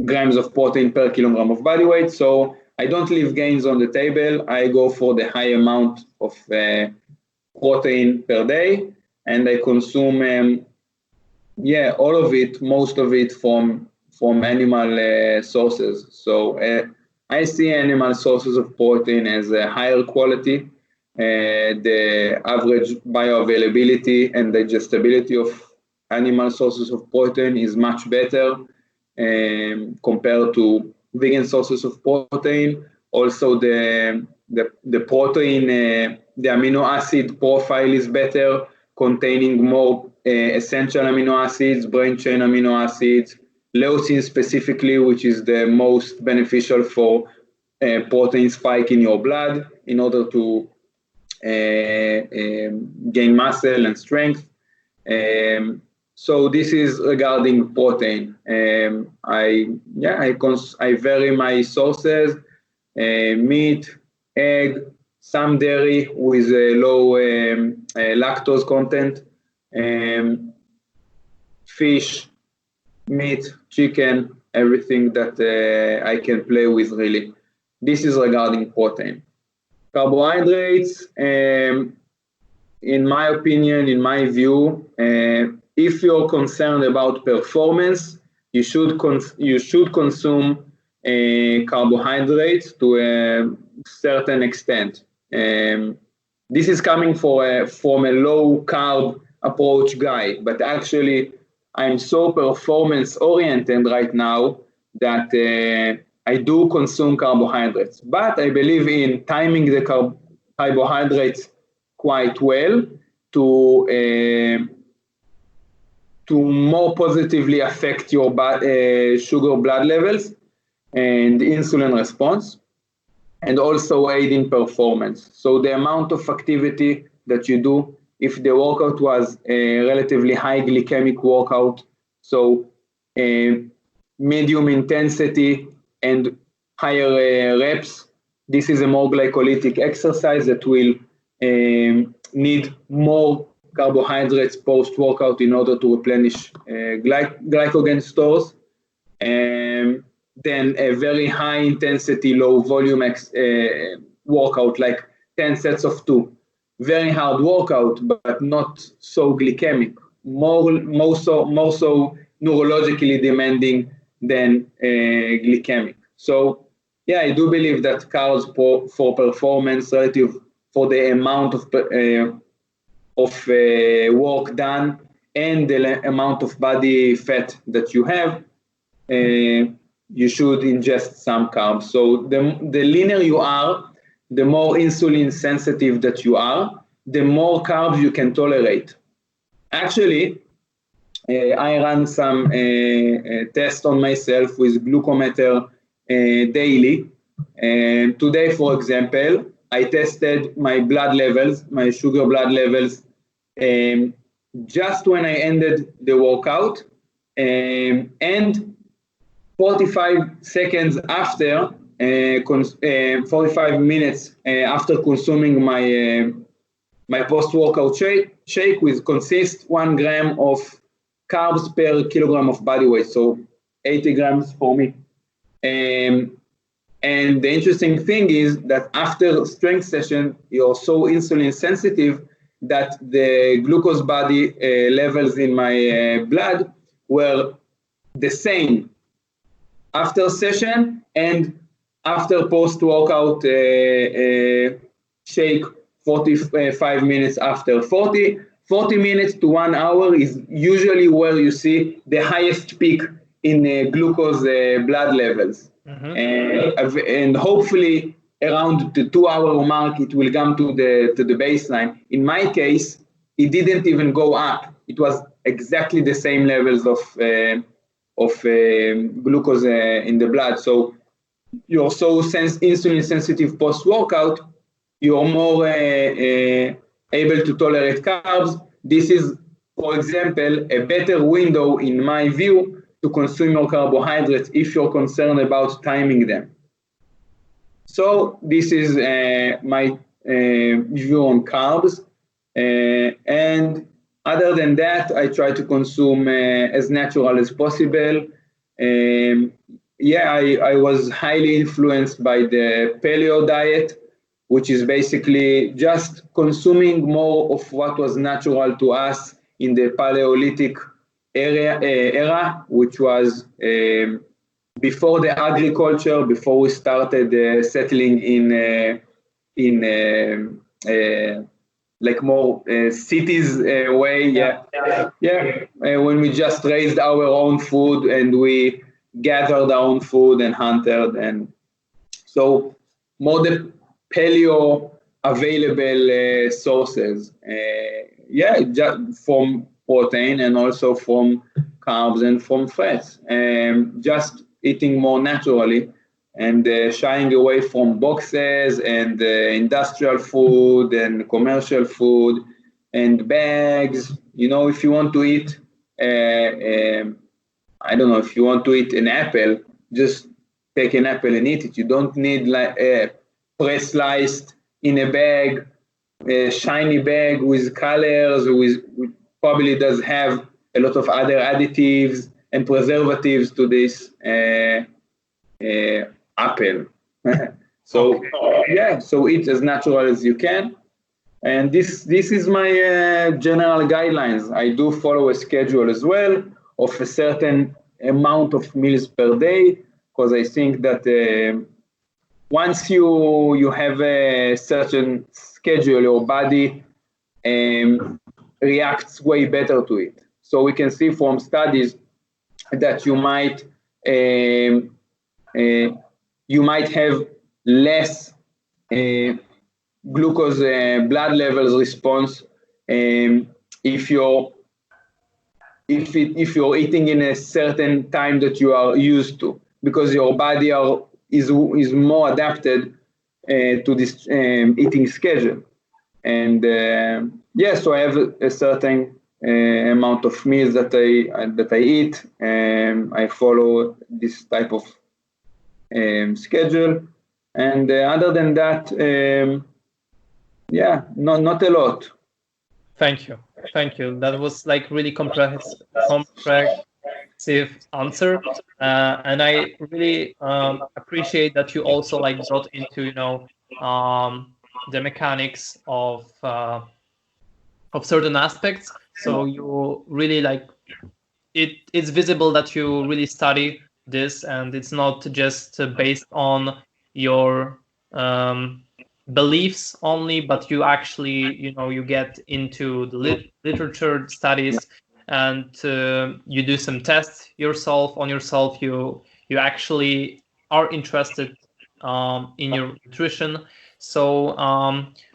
grams of protein per kilogram of body weight. So I don't leave gains on the table. I go for the high amount of protein per day, and I consume all of it, most of it from animal sources. So I see animal sources of protein as a higher quality. The average bioavailability and digestibility of animal sources of protein is much better compared to vegan sources of protein. Also, the protein, the amino acid profile is better, containing more essential amino acids, brain chain amino acids, leucine specifically, which is the most beneficial for protein spike in your blood in order to gain muscle and strength. So this is regarding protein. I vary my sources: meat, egg, some dairy with a low lactose content, fish, meat, chicken, everything that I can play with, really. This is regarding protein. Carbohydrates, in my opinion, in my view, if you're concerned about performance, you should consume carbohydrates to a certain extent. This is coming from a low carb approach guy, but actually I'm so performance oriented right now that I do consume carbohydrates, but I believe in timing the carbohydrates quite well to more positively affect your sugar blood levels and insulin response, and also aid in performance. So the amount of activity that you do, if the workout was a relatively high glycemic workout, so medium intensity and higher reps, this is a more glycolytic exercise that will need more carbohydrates post-workout in order to replenish glycogen stores. Then a very high intensity, low volume workout, like 10 sets of 2. Very hard workout, but not so glycemic. More so neurologically demanding than glycemic. So yeah, I do believe that carbs for performance relative for the amount of work done and the amount of body fat that you have, you should ingest some carbs. So the leaner you are, the more insulin sensitive that you are, the more carbs you can tolerate. Actually, I ran some tests on myself with glucometer daily. And today, for example, I tested my blood levels, my sugar blood levels just when I ended the workout, and 45 seconds after, 45 minutes after consuming my post-workout shake, which consists 1 gram of carbs per kilogram of body weight, so 80 grams for me. And the interesting thing is that after strength session, you're so insulin sensitive that the glucose body levels in my blood were the same after session and after post-workout shake 45 minutes after. 40 minutes to 1 hour is usually where you see the highest peak in glucose blood levels. And hopefully around the 2 hour mark it will come to the baseline. In my case, it didn't even go up. It was exactly the same levels of glucose in the blood. So you're so insulin sensitive post-workout, you're more able to tolerate carbs. This is, for example, a better window, in my view, to consume your carbohydrates if you're concerned about timing them. So this is my view on carbs. And other than that, I try to consume as natural as possible. I was highly influenced by the paleo diet, which is basically just consuming more of what was natural to us in the Paleolithic era, which was before the agriculture, before we started settling in like more cities way. When we just raised our own food and we gathered our own food and hunted, and so more the paleo available sources, just from protein and also from carbs and from fats, just eating more naturally and shying away from boxes and industrial food and commercial food and bags. You know, if you want to eat, I don't know, if you want to eat an apple, just take an apple and eat it. You don't need like pre-sliced in a bag, a shiny bag with colors, with probably does have a lot of other additives and preservatives to this apple. So so eat as natural as you can. And this is my general guidelines. I do follow a schedule as well of a certain amount of meals per day, because I think that once you have a certain schedule, your body reacts way better to it. So we can see from studies that you might have less glucose blood levels response if you're eating in a certain time that you are used to, because your body is more adapted to this eating schedule. And so I have a certain amount of meals that I eat. I follow this type of schedule, and other than that, not a lot. Thank you. That was like really comprehensive answer, and I really appreciate that you also like brought into the mechanics of certain aspects. So you really like it's visible that you really study this, and it's not just based on your beliefs only, but you actually you get into the literature studies, and you do some tests on yourself. You actually are interested in your nutrition. So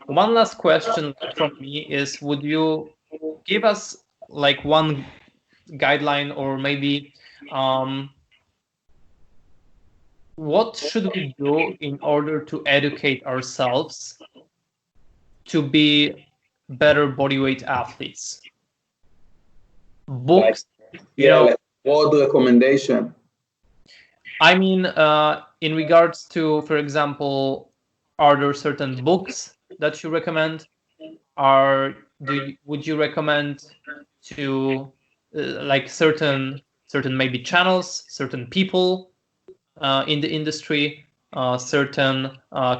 one last question from me is, would you give us like one guideline, or maybe what should we do in order to educate ourselves to be better bodyweight athletes? Books, like broad recommendation. I mean, in regards to, for example, are there certain books that you recommend? Would you recommend to like certain maybe channels, certain people in the industry, certain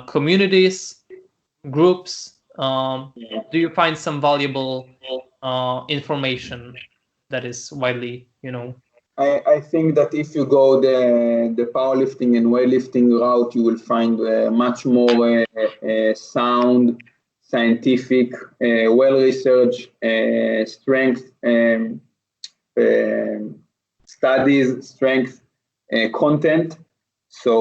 communities, groups? Do you find some valuable information that is widely, I think that if you go the powerlifting and weightlifting route, you will find much more sound, scientific, well-researched strength studies, strength content. So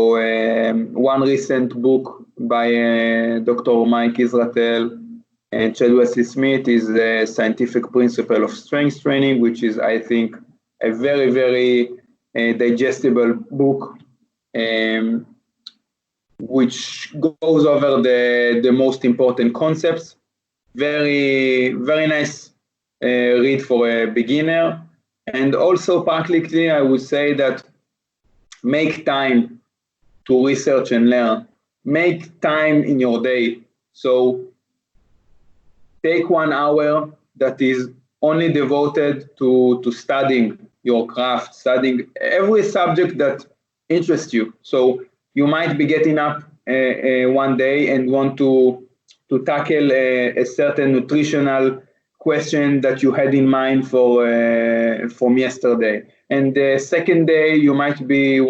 one recent book by Dr. Mike Israel and Chad Wesley Smith is the Scientific Principle of Strength Training, which is, I think, a very, very digestible book, which goes over the most important concepts. Very, very nice read for a beginner. And also practically, I would say that make time to research and learn. Make time in your day. So take 1 hour that is only devoted to studying your craft, studying every subject that interests you. So you might be getting up one day and want to tackle a certain nutritional question that you had in mind from yesterday. And the second day, you might be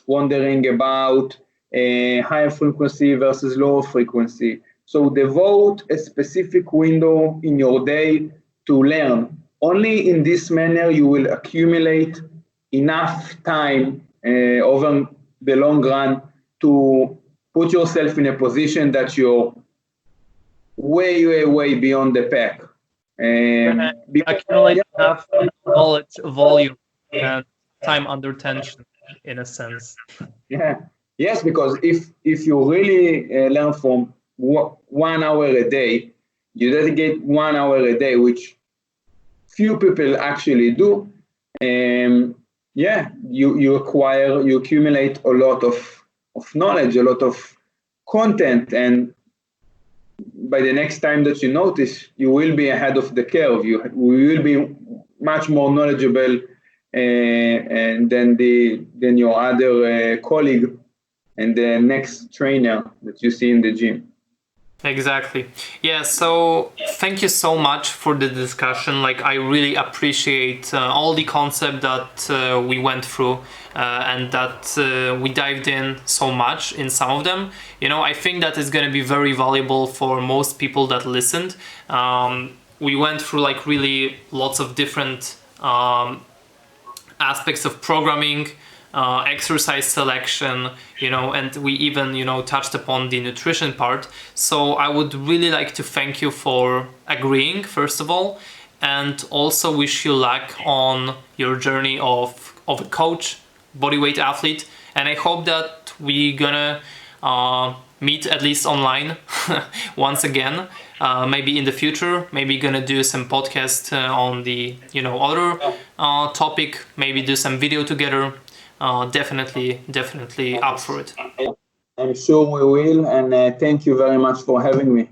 wondering about higher frequency versus lower frequency. So devote a specific window in your day to learn. Only in this manner you will accumulate enough time over the long run to put yourself in a position that you're way beyond the pack. Accumulate enough knowledge, volume, and time under tension, in a sense. Yeah. Yes, because if you really learn from 1 hour a day, you dedicate 1 hour a day, which few people actually do. You accumulate a lot of knowledge, a lot of content, and by the next time that you notice, you will be ahead of the curve. You will be much more knowledgeable than your other colleague and the next trainer that you see in the gym. Exactly. Yeah, so thank you so much for the discussion. Like, I really appreciate all the concept that we went through and that we dived in so much in some of them. I think that is going to be very valuable for most people that listened. We went through like really lots of different aspects of programming, exercise selection, and we even, touched upon the nutrition part. So I would really like to thank you for agreeing, first of all, and also wish you luck on your journey of a coach, bodyweight athlete. And I hope that we're gonna meet at least online once again. Maybe in the future, maybe gonna do some podcast on the, other topic, maybe do some video together. Definitely up for it. I'm sure we will, and thank you very much for having me.